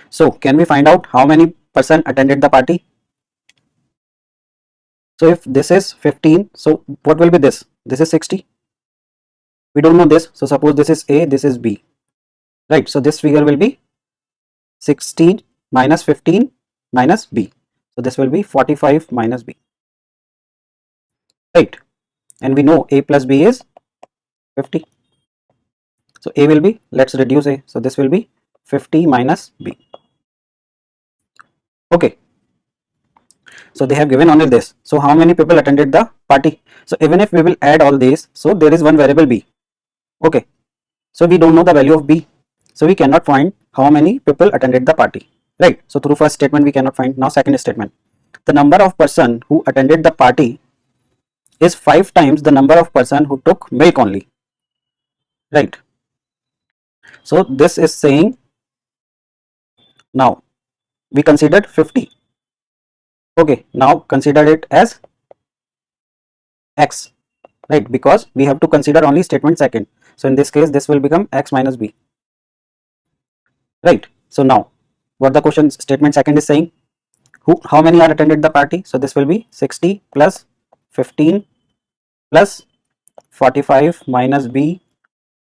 So can we find out how many person attended the party? So if this is 15, so what will be this? This is 60. We don't know this. So suppose this is A, this is B, right? So this figure will be 16 minus 15 minus B. So this will be 45 minus B, right? And we know A plus B is 50. So A will be, let's reduce A. So this will be 50 minus B. Okay. So they have given only this. So how many people attended the party? So even if we will add all these, so there is one variable B. Okay. So we don't know the value of B. So we cannot find how many people attended the party, right? So through first statement we cannot find. Now second statement, the number of person who attended the party is 5 times the number of person who took milk only, right? So this is saying, now we considered 50. Okay, now consider it as X, right? Because we have to consider only statement second. So in this case, this will become X minus B, right? So now what the question statement second is saying, how many are attended the party? So this will be 60 plus 15 plus 45 minus B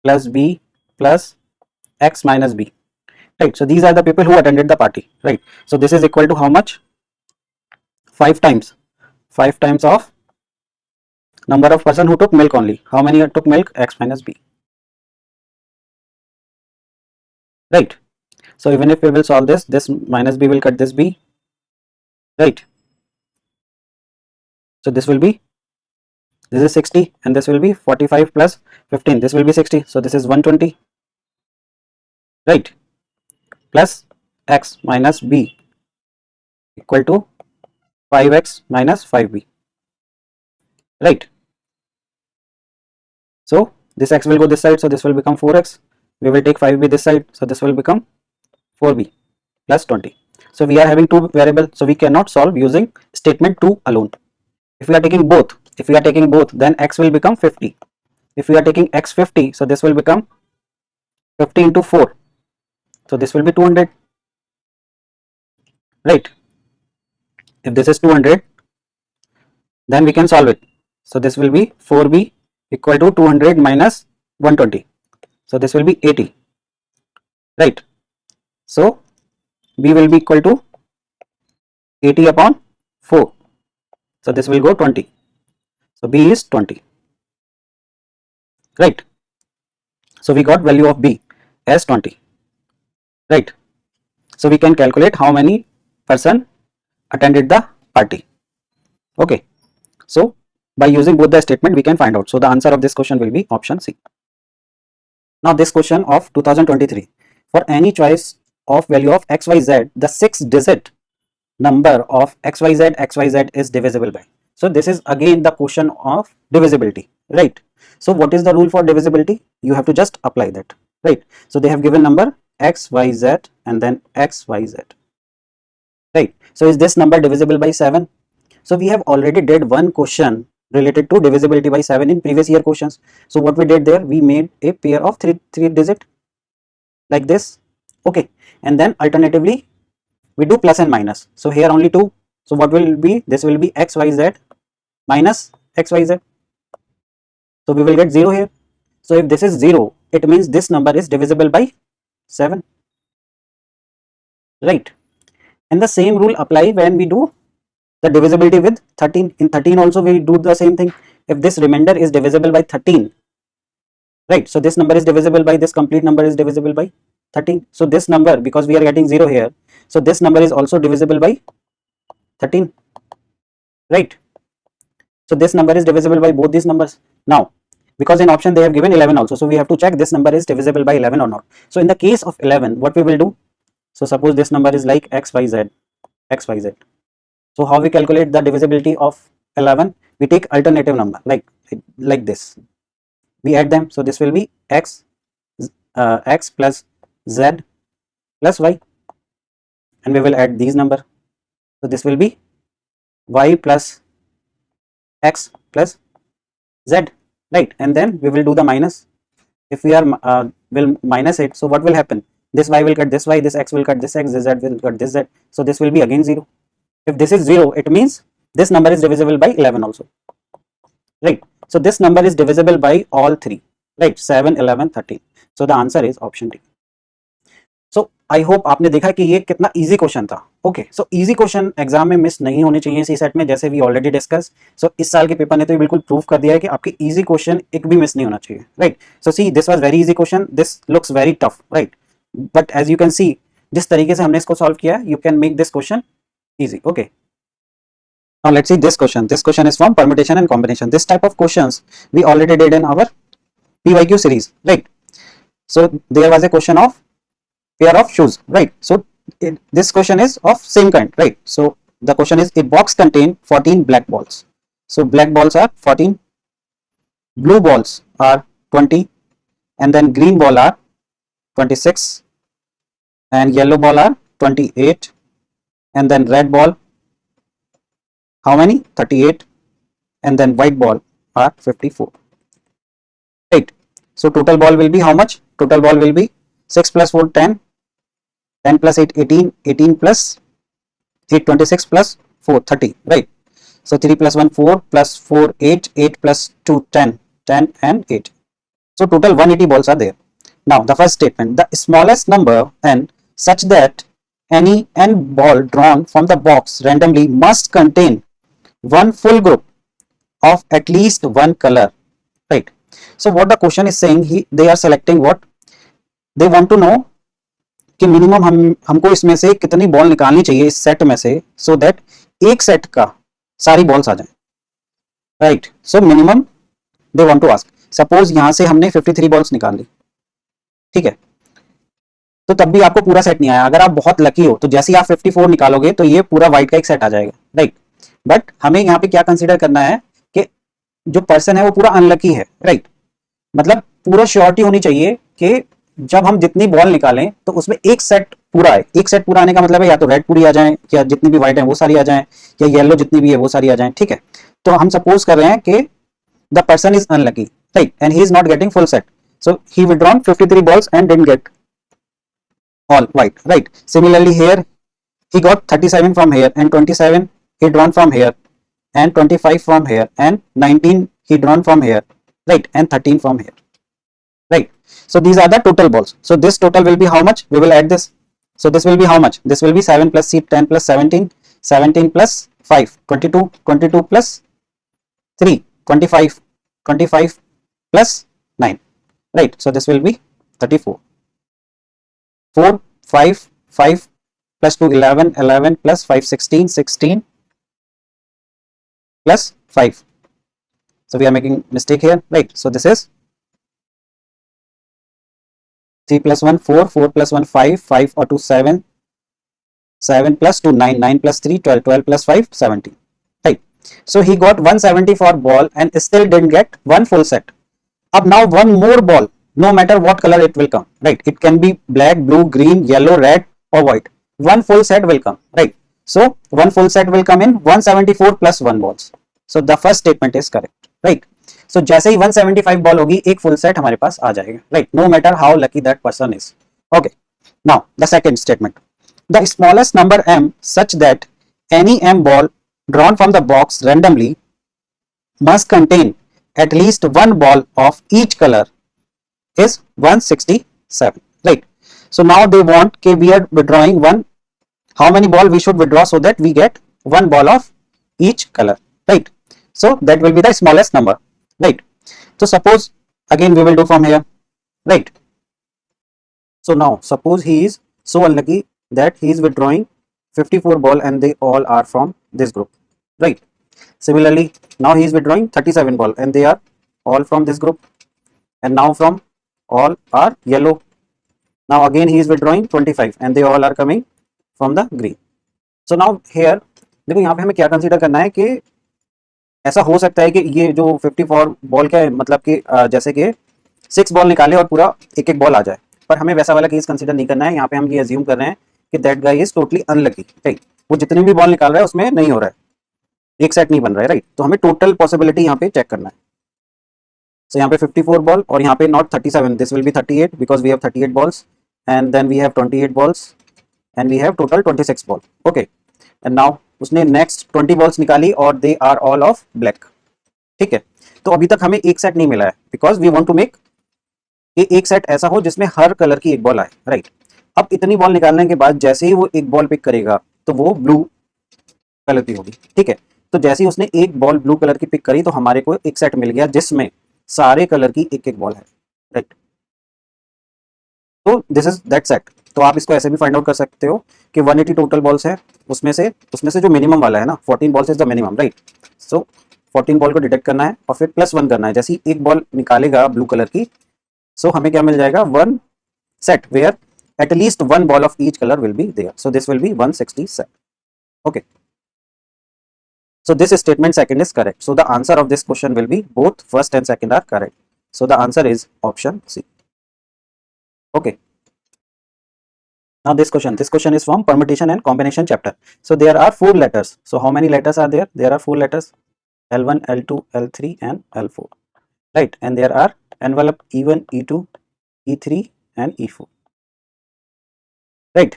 plus B plus X minus B, right? So these are the people who attended the party, right? So this is equal to how much? 5 times, 5 times of number of person who took milk only. How many took milk? X minus B, right? So even if we will solve this, this minus B will cut this B, right? So this will be, this is 60 and this will be 45 plus 15, this will be 60. So this is 120, right? Plus X minus B equal to 5X minus 5B, right? So this X will go this side, so this will become 4X. We will take 5B this side, so this will become 4B plus 20. So we are having two variables, so we cannot solve using statement 2 alone. If we are taking both, then X will become 50. If we are taking X 50, so this will become 50 into 4. So this will be 200, right? If this is 200, then we can solve it. So this will be 4B equal to 200 minus 120. So this will be 80, right? So B will be equal to 80 upon 4. So this will go 20. So B is 20, right? So we got value of B as 20, right? So we can calculate how many person attended the party. Okay, so by using both the statement we can find out. So the answer of this question will be option C. Now this question of 2023, for any choice of value of xyz, the 6-digit number of xyz is divisible by. So this is again the question of divisibility, right? So what is the rule for divisibility? You have to just apply that, right? So they have given number xyz and then xyz, right? So is this number divisible by 7? So we have already did one question related to divisibility by 7 in previous year questions. So what we did there, we made a pair of three digit like this, okay, and then alternatively we do plus and minus. So here only 2, so what will be, this will be xyz minus xyz, so we will get 0 here. So if this is 0, it means this number is divisible by 7, right? And the same rule apply when we do the divisibility with 13. In 13 also we do the same thing. If this remainder is divisible by 13, right, so this number is divisible by, this complete number is divisible by 13. So this number, because we are getting 0 here, so this number is also divisible by 13, right? So this number is divisible by both these numbers. Now because in option they have given 11 also, so we have to check this number is divisible by 11 or not. So in the case of 11, what we will do, so suppose this number is like xyz. So how we calculate the divisibility of 11? We take alternative number like this, we add them. So this will be x plus z plus y, and we will add these number. So this will be y plus x plus z, right? And then we will do the minus. If we are will minus it, so what will happen? This y will cut this y, this x will cut this x, this z will cut this z. So this will be again 0. If this is 0, it means this number is divisible by 11 also, right? So this number is divisible by all three, right? 7, 11, 13. So the answer is option D. So I hope आपने देखा कि ये कितना easy question था. Okay, so easy question exam में miss नहीं होने चाहिए CSAT में, जैसे we already discuss. So इस साल के पेपर ने तो बिल्कुल प्रूव कर दिया है कि आपके easy question एक भी मिस नहीं होना चाहिए, right? So see, this was very easy question. This looks very tough, right? But as you can see, जिस तरीके से हमने इसको solve किया है, you can make this question easy. Okay. Now let's see this question. This question is from permutation and combination. This type of questions we already did in our PYQ series, right? So there was a question of pair of shoes, right? So this question is of same kind, right? So the question is, a box contain 14 black balls. So black balls are 14, blue balls are 20, and then green ball are 26, and yellow ball are 28, and then red ball, how many? 38, and then white ball are 54, right? So total ball will be how much? Total ball will be 6 plus 4, 10, 10 plus 8, 18, 18 plus 8, 26 plus 4, 30, right? So 3 plus 1, 4 plus 4, 8, 8 plus 2, 10, 10 and 8. So total 180 balls are there. Now the first statement, the smallest number n such that any n ball drawn from the box randomly must contain one full group of at least one color, right? So what the question is saying, they are selecting what they want to know कि minimum हमको इसमें से कितनी ball निकालनी चाहिए इस set में से, सो दैट एक सेट का सारी बॉल्स आ जाए, right? So minimum they want to ask. Suppose यहां से हमने 53 बॉल्स निकाल ली, ठीक है, तो तब भी आपको पूरा सेट नहीं आया. अगर आप बहुत लकी हो तो जैसे ही आप 54 निकालोगे तो ये पूरा व्हाइट का एक सेट आ जाएगा, राइट? बट हमें यहाँ पे क्या कंसीडर करना है कि जो पर्सन है वो पूरा अनलकी है, राइट? मतलब पूरा श्योरिटी होनी चाहिए कि जब हम जितनी बॉल निकालें तो उसमें एक सेट पूरा है. एक सेट पूरा आने का मतलब है या तो रेड पूरी आ जाए, या जितनी भी व्हाइट है वो सारी आ जाए, या येलो जितनी भी है वो सारी आ जाए, ठीक है? तो हम सपोज कर रहे हैं कि the person is unlucky, right, and he is not getting full set, so he withdrawn 53 balls and didn't get all white, right? Similarly here he got 37 from here, and 27 he drawn from here, and 25 from here, and 19 he drawn from here, right, and 13 from here, right? So these are the total balls. So this total will be how much? We will add this. So this will be how much? This will be 7 plus 6, 10 plus 17, 17 plus 5, 22, 22 plus 3, 25, 25 plus 9, right? So this will be 34. 4, 5, 5, plus 2 11, 11 plus 5 16, 16 plus 5. So we are making mistake here, right? So this is 3 plus 1 4, 4 plus 1 5, 5 or 2 7, 7 plus 2 9, 9 plus 3 12, 12 plus 5 17, right? So he got 170 for ball and still didn't get one full set. Up now one more ball, no matter what color it will come, right? It can be black, blue, green, yellow, red or white. One full set will come, right? So one full set will come in 174 plus 1 balls. So the first statement is correct, right? So जैसे ही 175 ball होगी एक full set हमारे पास आ जाएगा, right? No matter how lucky that person is. Okay. Now the second statement. The smallest number m such that any m ball drawn from the box randomly must contain at least one ball of each color is 167, right? So now they want कि we are withdrawing one, how many ball we should withdraw so that we get one ball of each color, right? So that will be the smallest number, right? So suppose again we will do from here, right? So now suppose he is so unlucky that he is withdrawing 54 ball and they all are from this group, right? Similarly, now he is withdrawing 37 ball and they are all from this group, and now from all are yellow. Now again he is withdrawing 25 and they all are coming from the green. So now here देखो यहाँ पे हमें क्या consider करना है कि ऐसा हो सकता है कि ये जो 54 बॉल का है मतलब कि जैसे कि 6 बॉल निकाले और पूरा एक एक बॉल आ जाए, पर हमें वैसा वाला केस कंसीडर नहीं करना है। यहाँ पे हम ये अज्यूम कर रहे हैं कि that guy is totally unlucky, right? वो जितनी भी बॉल निकाल रहा है उसमें नहीं हो रहा है, एक सेट नहीं बन रहा है, राइट? तो हमें टोटल पॉसिबिलिटी यहाँ पे चेक करना है। So यहाँ पे 54 बॉल और यहाँ पे not 37, this will be 38 because we have 38 balls and then we have 28 balls and we have total 26 ball, okay? And now उसने नेक्स्ट 20 बॉल्स निकाली और they are all of black, ठीक है? तो अभी तक हमें एक सेट नहीं मिला है because we want to make एक सेट ऐसा हो जिसमें हर कलर की एक बॉल आए, राइट? अब इतनी बॉल निकालने के बाद जैसे ही वो एक बॉल पिक करेगा तो वो ब्लू कलर की होगी, ठीक है? तो जैसे ही उसने एक बॉल ब्लू कलर की पिक करी तो हमारे को एक सेट मिल गया जिसमें सारे कलर की एक एक बॉल है, राइट? तो दिस इज दैट सेट। तो आप इसको ऐसे भी फाइंड आउट कर सकते हो कि 180 टोटल बॉल्स है, उसमें से जो मिनिमम वाला है ना 14 balls is the minimum, right? So 14 ball को डिटेक्ट करना है और फिर +1 करना है। जैसे ही एक बॉल निकालेगा ब्लू कलर की, सो हमें क्या मिल जाएगा, one set where at least one ball of each color will be there. So this will be 167. Okay. So this statement second is correct. So the answer of this question will be both first and second are correct. So the answer is option C. Okay. Now this question is from permutation and combination chapter. So there are 4 letters. So how many letters are there? There are 4 letters, L1, L2, L3 and L4. Right. And there are envelope E1, E2, E3 and E4. Right?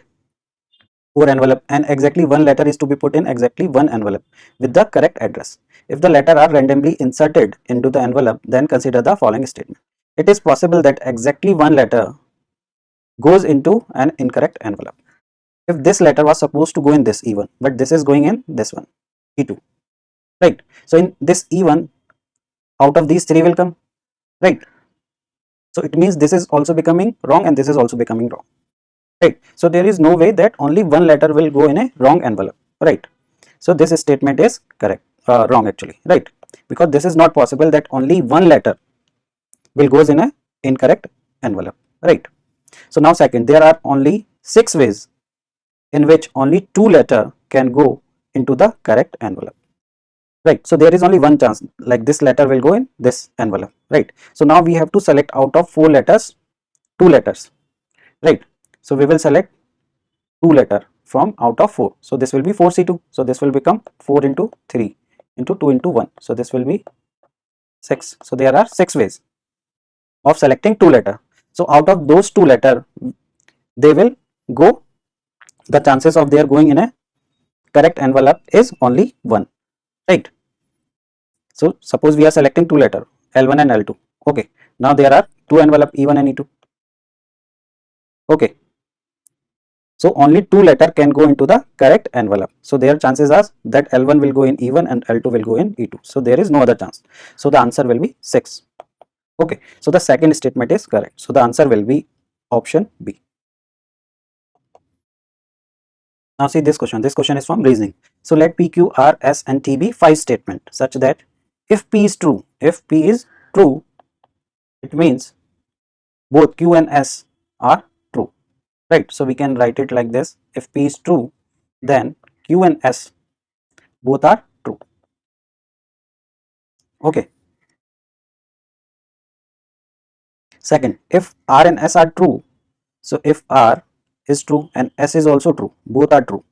4 envelope, and exactly one letter is to be put in exactly one envelope with the correct address. If the letter are randomly inserted into the envelope, then consider the following statement. It is possible that exactly one letter goes into an incorrect envelope. If this letter was supposed to go in this E1, but this is going in this one, E2, right? So in this E1, out of these 3 will come, right? So it means this is also becoming wrong and this is also becoming wrong. Right. So there is no way that only one letter will go in a wrong envelope, right? So this statement is correct, wrong actually, right? Because this is not possible that only one letter will goes in a incorrect envelope, right? So now second, there are only 6 ways in which only 2 letter can go into the correct envelope, right? So there is only one chance, like this letter will go in this envelope, right? So now we have to select out of 4 letters, 2 letters, right? So we will select 2 letter from out of 4. So this will be 4C2. So this will become 4 into 3 into 2 into 1. So this will be 6. So there are 6 ways of selecting 2 letter. So out of those 2 letter, they will go, the chances of their going in a correct envelope is only 1, right? So suppose we are selecting 2 letter, L1 and L2. Okay. Now there are 2 envelope, E1 and E2. Okay. So only 2 letter can go into the correct envelope. So their chances are that L1 will go in E1 and L2 will go in E2. So there is no other chance. So the answer will be 6. Okay. So the second statement is correct. So the answer will be option B. Now see this question. This question is from reasoning. So let P, Q, R, S and T be 5 statement such that if P is true, it means both Q and S are true, right? So we can write it like this. If P is true, then Q and S both are true. Okay. Second, if R and S are true, so if R is true and S is also true, both are true,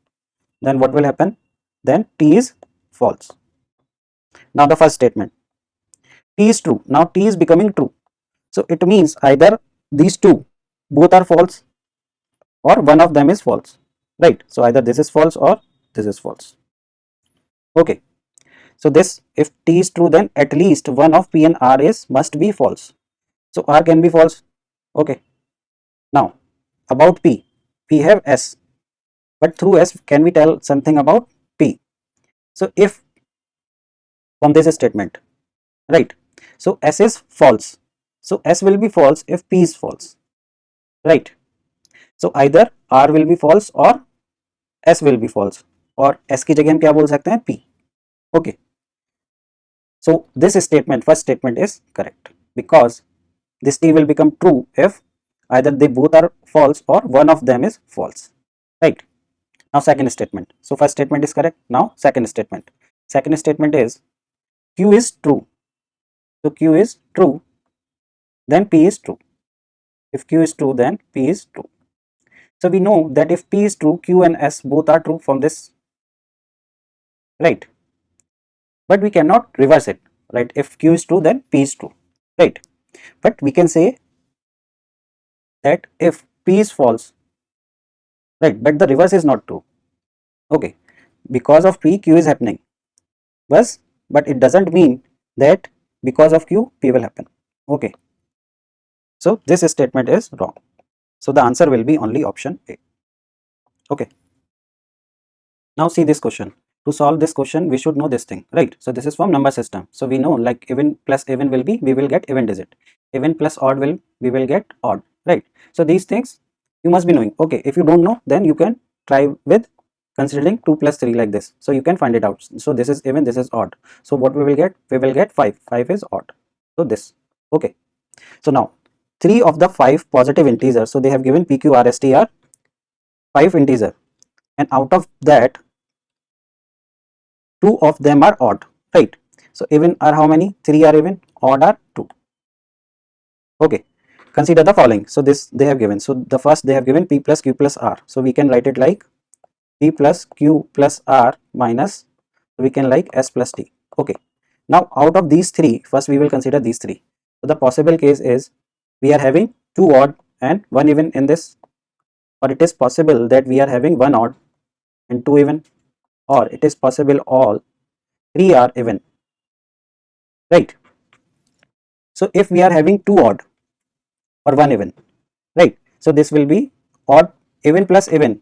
then what will happen? Then T is false. Now the first statement, T is true. Now T is becoming true. So it means either these two both are false or one of them is false, right? So either this is false or this is false. Okay. So this, if T is true, then at least one of P and R is must be false. So R can be false. Okay. Now about P, we have S, but through S can we tell something about P? So if from this statement, right? So S is false. So S will be false if P is false, right? So either R will be false or S will be false, और S की जगह हम क्या बोल सकते हैं? P. Okay. So this statement, first statement is correct because this T will become true if either they both are false or one of them is false, right? Now second statement. So first statement is correct. Now second statement. Second statement is Q is true. So Q is true, then P is true. If Q is true, then P is true. So we know that if P is true, Q and S both are true from this, right? But we cannot reverse it, right? If Q is true, then P is true, right? But we can say that if P is false, right, but the reverse is not true. Okay, because of P, Q is happening. But it doesn't mean that because of Q, P will happen. Okay, so this statement is wrong. So the answer will be only option A. Okay. Now see this question. To solve this question, we should know this thing, right? So this is from number system. So we know like even plus even will be, we will get even digit. Even plus odd will, we will get odd, right? So these things you must be knowing. Okay, if you don't know, then you can try with considering 2 plus 3 like this. So you can find it out. So this is even, this is odd. So what we will get? We will get 5. 5 is odd. So this. Okay. So now 3 of the 5 positive integers. So they have given PQRST are 5 integer, and out of that 2 of them are odd, right? So even are how many? 3 are even, odd are 2. Okay, consider the following. So this they have given. So the first they have given P plus Q plus R. So we can write it like P plus Q plus R minus, we can like S plus T. Okay, now out of these 3, first we will consider these 3. So the possible case is we are having 2 odd and 1 even in this, or it is possible that we are having 1 odd and 2 even, or it is possible all 3 are even, right? So if we are having 2 odd or 1 even, right? So this will be odd, even plus even,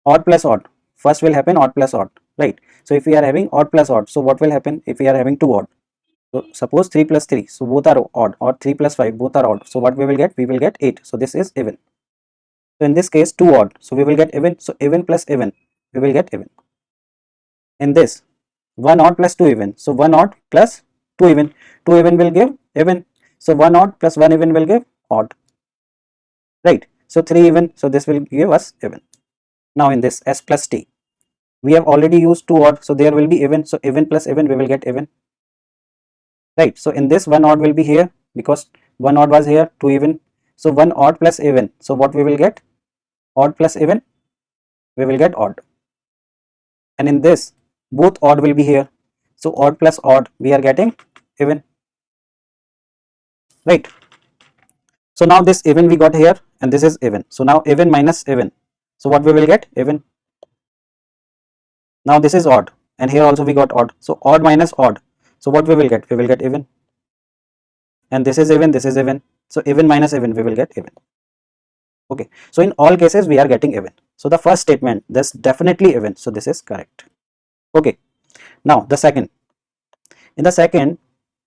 odd plus odd. First will happen odd plus odd, right? So if we are having odd plus odd, so what will happen if we are having 2 odd? So suppose 3 plus 3, so both are odd, or 3 plus 5, both are odd. So what we will get? We will get 8. So this is even. So in this case 2 odd, so we will get even. So even plus even, we will get even. In this 1 odd plus 2 even, so 1 odd plus 2 even, 2 even will give even. So 1 odd plus 1 even will give odd, right? So 3 even, so this will give us even. Now in this S plus T, we have already used 2 odd, so there will be even. So even plus even, we will get even, right? So in this 1 odd will be here because 1 odd was here, 2 even. So 1 odd plus even, so what we will get? Odd plus even, we will get odd. And in this both odd will be here, so odd plus odd, we are getting even, right? So now this even we got here, and this is even. So now even minus even, so what we will get? Even. Now this is odd, and here also we got odd, so odd minus odd, so what we will get? We will get even. And this is even, this is even, so even minus even, we will get even. Okay, so in all cases we are getting even. So the first statement, this definitely even, so this is correct. Okay, now the second. In the second,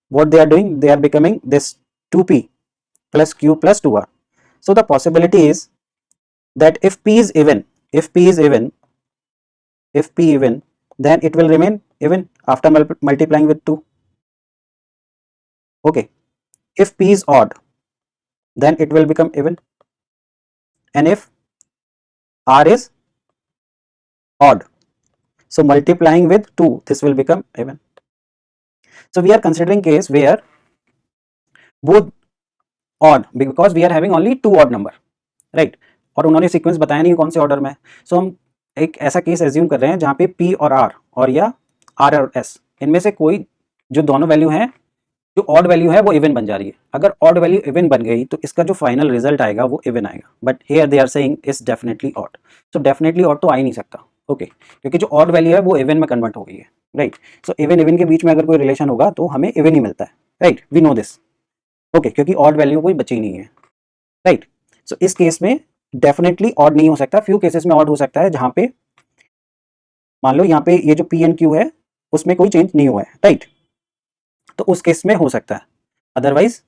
what they are doing? They are becoming this 2p plus q plus 2r. So the possibility is that if p is even, If P even, then it will remain even after multiplying with 2. Okay. If P is odd, then it will become even. And if R is odd, so multiplying with 2, this will become even. So we are considering case where both odd, because we are having only 2 odd number, right? और उन्होंने sequence बताया नहीं कौन से order में, सो हम एक ऐसा केस एज्यूम कर रहे हैं जहाँ पे P और R और या R और S इनमें से कोई जो दोनों वैल्यू हैं, जो ऑड वैल्यू है वो इवन बन जा रही है. अगर ऑड वैल्यू इवन बन गई तो इसका जो फाइनल रिजल्ट आएगा वो इवन आएगा. But here they are saying is definitely odd. So definitely odd तो आ ही नहीं सकता. ओके क्योंकि जो ऑड वैल्यू है वो इवन में कन्वर्ट हो गई है, राइट. सो इवन इवन के बीच में अगर कोई रिलेशन होगा तो हमें इवन ही मिलता है, right. We know this. Okay क्योंकि ऑड वैल्यू कोई बची नहीं है, राइट. सो इस केस में डेफिनेटली ऑड नहीं हो सकता. फ्यू केसेस में ऑड हो सकता है जहां पे मान लो यहाँ पे ये जो पी एन क्यू है उसमें कोई चेंज नहीं हुआ है, राइट. तो उस केस में हो सकता है. अदरवाइज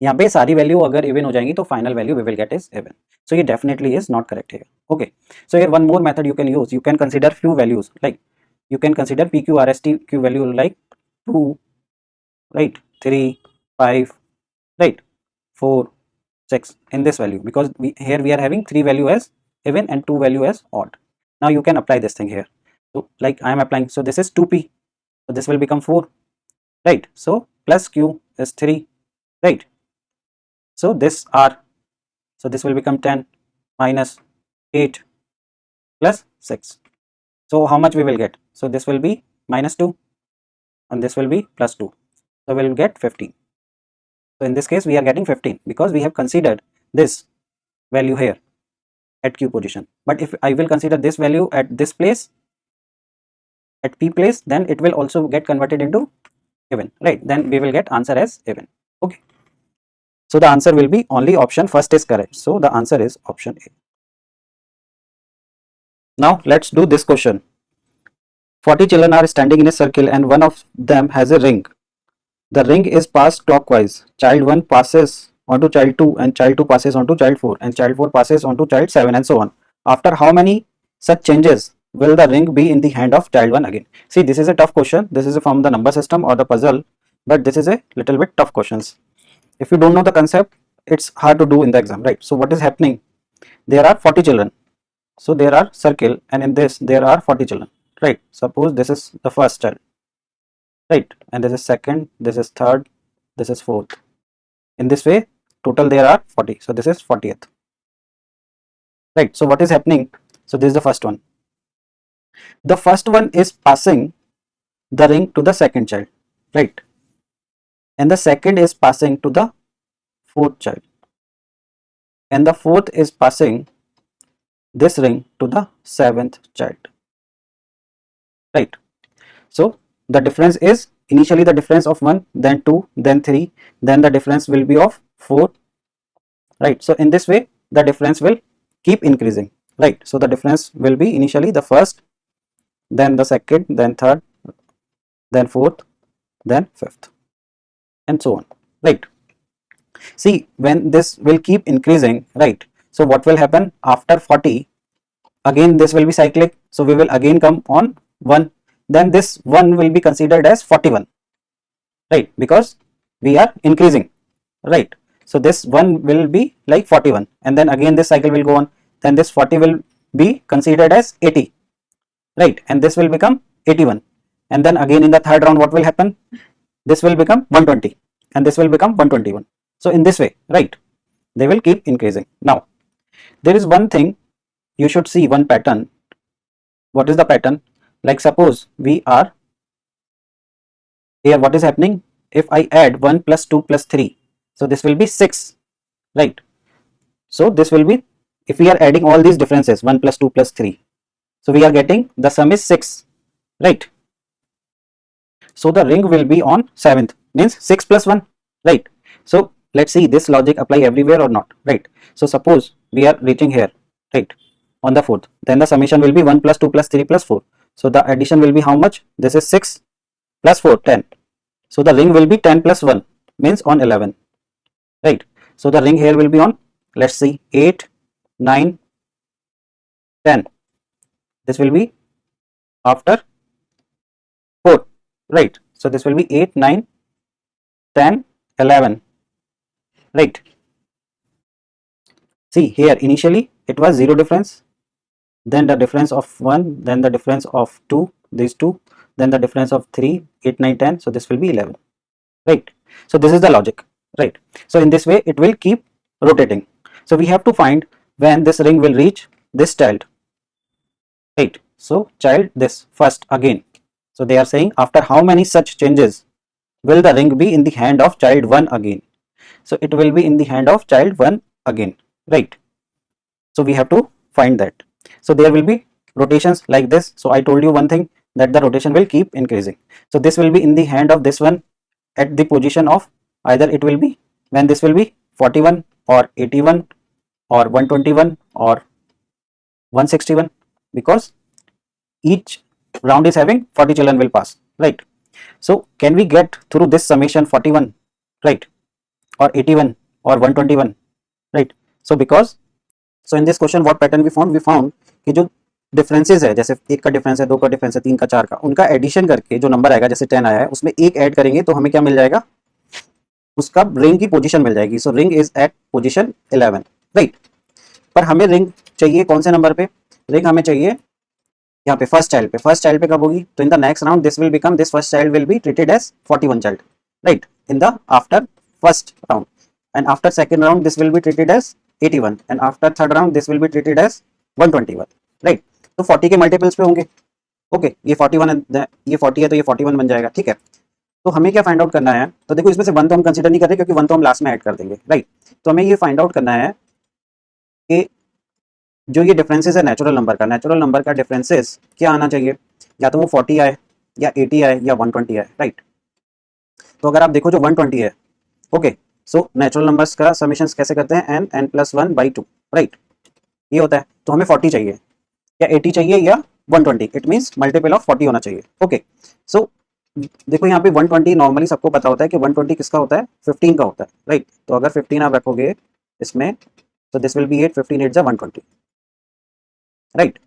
यहाँ पे सारी वैल्यू अगर इवन हो जाएंगी तो final value we will get is even. So ये definitely is not correct here. Okay so here one more method you can use. You can consider few values, like you can consider PQ RST Q value like 2, right, 3, 5, right, 4, 6 in this value, because here we are having 3 value as even and 2 value as odd. Now you can apply this thing here. So like I am applying, so this is 2P, so this will become 4, right. So plus Q is 3, right. So this R, so this will become 10 minus 8 plus 6. So how much we will get? So this will be minus 2 and this will be plus 2. So we will get 15. So in this case we are getting 15 because we have considered this value here at Q position. But if I will consider this value at this place, at P place, then it will also get converted into even, right. Then we will get answer as even. Okay. So the answer will be only option first is correct. So the answer is option A. Now let's do this question. 40 children are standing in a circle and one of them has a ring. The ring is passed clockwise. Child 1 passes on to child 2 and child 2 passes on to child 4 and child 4 passes on to child 7 and so on. After how many such changes will the ring be in the hand of child 1 again? See, this is a tough question. This is from the number system or the puzzle, but this is a little bit tough questions. If you don't know the concept, it's hard to do in the exam, right? So what is happening? There are 40 children. So there are circle and in this there are 40 children. Right, suppose this is the first child, right, and this is second, this is third, this is fourth. In this way total there are 40, so this is 40th, right. So what is happening? So this is the first one. The first one is passing the ring to the second child, right, and the second is passing to the fourth child, and the fourth is passing this ring to the seventh child, right. So the difference is initially the difference of 1, then 2, then 3, then the difference will be of 4, right. So in this way the difference will keep increasing, right. So the difference will be initially the first, then the second, then third, then fourth, then fifth, and so on, right. See, when this will keep increasing, right, so what will happen after 40? Again this will be cyclic, so we will again come on 1, then this 1 will be considered as 41, right, because we are increasing, right. So this 1 will be like 41 and then again this cycle will go on, then this 40 will be considered as 80, right, and this will become 81, and then again in the third round what will happen? This will become 120 and this will become 121. So in this way, right, they will keep increasing. Now there is one thing you should see, one pattern. What is the pattern? Like suppose we are here, what is happening? If I add 1 plus 2 plus 3, so this will be 6, right. So this will be, if we are adding all these differences 1 plus 2 plus 3, so we are getting the sum is 6, right. So the ring will be on 7th, means 6 plus 1, right. So let's see this logic apply everywhere or not, right. So suppose we are reaching here, right, on the 4th, then the summation will be 1 plus 2 plus 3 plus 4. So the addition will be how much? This is 6 plus 4, 10. So the ring will be 10 plus 1, means on 11, right. So the ring here will be on, let's see, 8, 9, 10. This will be after 4, right? So this will be 8, 9, 10, 11, right? See here, initially it was 0 difference, then the difference of 1, then the difference of 2, these two, then the difference of 3, 8, 9, 10, so this will be 11, right? So this is the logic, right? So in this way it will keep rotating. So we have to find when this ring will reach this child, right? So child this first again. So they are saying after how many such changes will the ring be in the hand of child 1 again? So it will be in the hand of child 1 again, right? So we have to find that. So there will be rotations like this. So I told you one thing, that the rotation will keep increasing. So this will be in the hand of this one at the position of, either it will be when this will be 41 or 81 or 121 or 161, because each round is having 40 children will pass, right? So can we get through this summation 41, right, or 81 or 121, right? So because, so in this question what pattern we found कि जो differences है, जैसे एक का difference है, दो का difference है, तीन का, चार का, उनका एडिशन करके जो नंबर आएगा, जैसे 10 आया है उसमें एक ऐड करेंगे तो हमें क्या मिल जाएगा, उसका रिंग की पोजीशन मिल जाएगी. So ring is at position 11, right. पर हमें रिंग चाहिए कौन से नंबर पे, रिंग हमें चाहिए यहाँ पे फर्स्ट चाइल्ड पे. फर्स्ट चाइल्ड पे कब होगी, तो in the next round this will become, this first child will be treated as 41 child, right, in the after first round. And after second round this will be treated as 81 and after third round this will be treated as 121, right. तो 40 के multiples पे होंगे. Okay, ये 41 है, ये 40 है तो ये 41 बन जाएगा, ठीक है. तो हमें क्या फाइंड आउट करना है, तो देखो इसमें से वन तो हम कंसीडर नहीं कर रहे क्योंकि वन तो हम लास्ट में ऐड कर देंगे, राइट. तो हमें ये फाइंड आउट करना है कि जो ये डिफरेंसेस है नेचुरल नंबर का, नेचुरल नंबर का डिफरेंसेस क्या आना चाहिए, या तो वो 40 आए या 80 आए या 120 आए, राइट. तो अगर आप देखो जो 120 है, ओके, सो नेचुरल नंबर्स का समेशन कैसे करते हैं, एन एन प्लस 1/2, राइट, ये होता है. तो हमें 40 चाहिए या 80 चाहिए या 120, इट मीन्स मल्टीपल ऑफ 40 होना चाहिए. ओके, सो देखो यहाँ पे 120 नॉर्मली सबको पता होता है कि 120 किसका होता है, 15 का होता है, राइट. तो अगर 15 आप रखोगे इसमें, तो दिस विल बी 8, 15 8 120, राइट.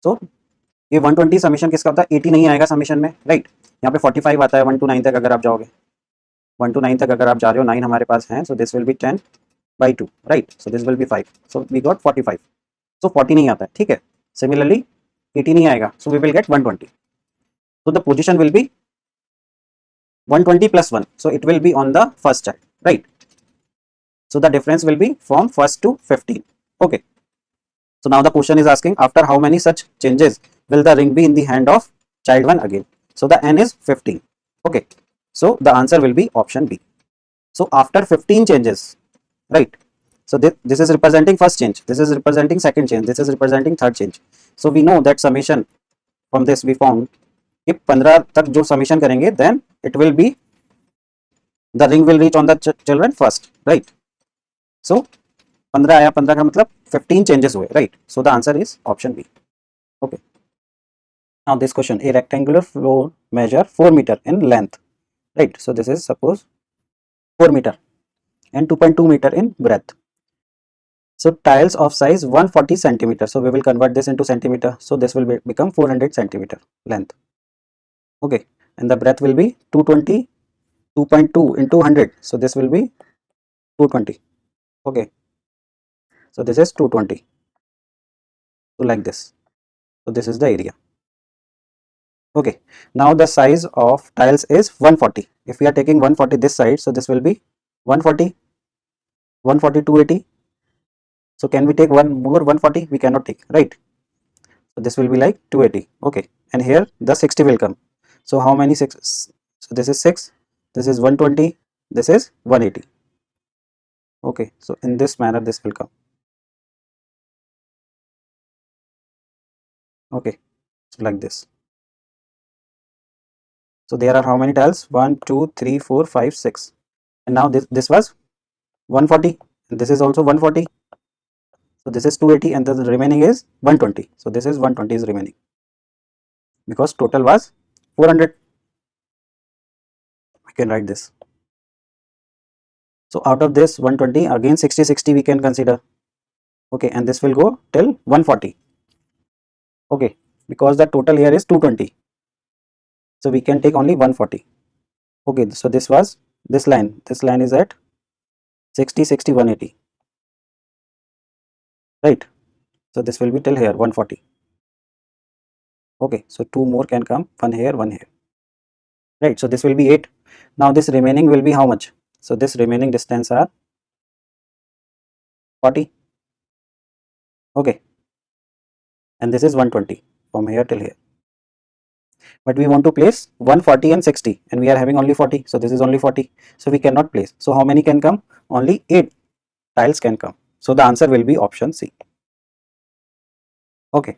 सो ये 120 समीशन किसका होता है, 80 नहीं आएगा समीशन में, राइट. यहाँ पे 45 आता है 1 to 9 तक. अगर आप जाओगे 1 to 9 तक अगर आप जा रहे हो, 9 हमारे पास हैं, so this will be 10/2, right. So this will be 5, so we got 45. So 40 नहीं आता है, ठीक है. सिमिलरली 80 नहीं आएगा, so we will get 120. So the position will be 120 plus 1. So it will be on the first child, right? So the difference will be from first to 15. Okay. So now the question is asking, after how many such changes will the ring be in the hand of child 1 again? So the n is 15. Okay. So the answer will be option B. So after 15 changes, right? So this is representing first change. This is representing second change. This is representing third change. So we know that summation from this we found कि 15 तक जो summation करेंगे, then it will be, the ring will reach on the children first, right. So 15 आया, 15 का मतलब 15 changes हुए, right. So the answer is option B. Okay, now this question, a rectangular floor measure 4 metre in length, right. So this is suppose 4 metre and 2.2 meter in breadth. So tiles of size 140 centimeter. So we will convert this into centimeter. So this will become 400 centimeter length. Okay, and the breadth will be 220, 2.2 into 100, so this will be 220. Okay, so this is 220, so like this. So this is the area. Okay, now the size of tiles is 140. If we are taking 140 this side, so this will be 140, 140, 280. So can we take one more 140? We cannot take, right. So this will be like 280. Okay, and here the 60 will come. So how many 6? So this is 6, this is 120, this is 180. Okay, so in this manner this will come. Okay, so like this. So there are how many tiles, 1 2 3 4 5 6, and now this was 140 and this is also 140. So this is 280 and the remaining is 120. So this is 120 is remaining because total was 400. We can write this. So out of this 120, again 60 60 we can consider. Okay, and this will go till 140. Okay, because the total here is 220. So we can take only 140. Okay, so this was this line. This line is at 60, 60, 180. Right. So this will be till here 140. Okay, so two more can come, one here, one here. Right, so this will be 8. Now this remaining will be how much? So this remaining distance are 40. Okay, and this is 120 from here till here. But we want to place 140 and 60, and we are having only 40. So this is only 40. So we cannot place. So how many can come? Only 8 tiles can come. So the answer will be option C. Okay.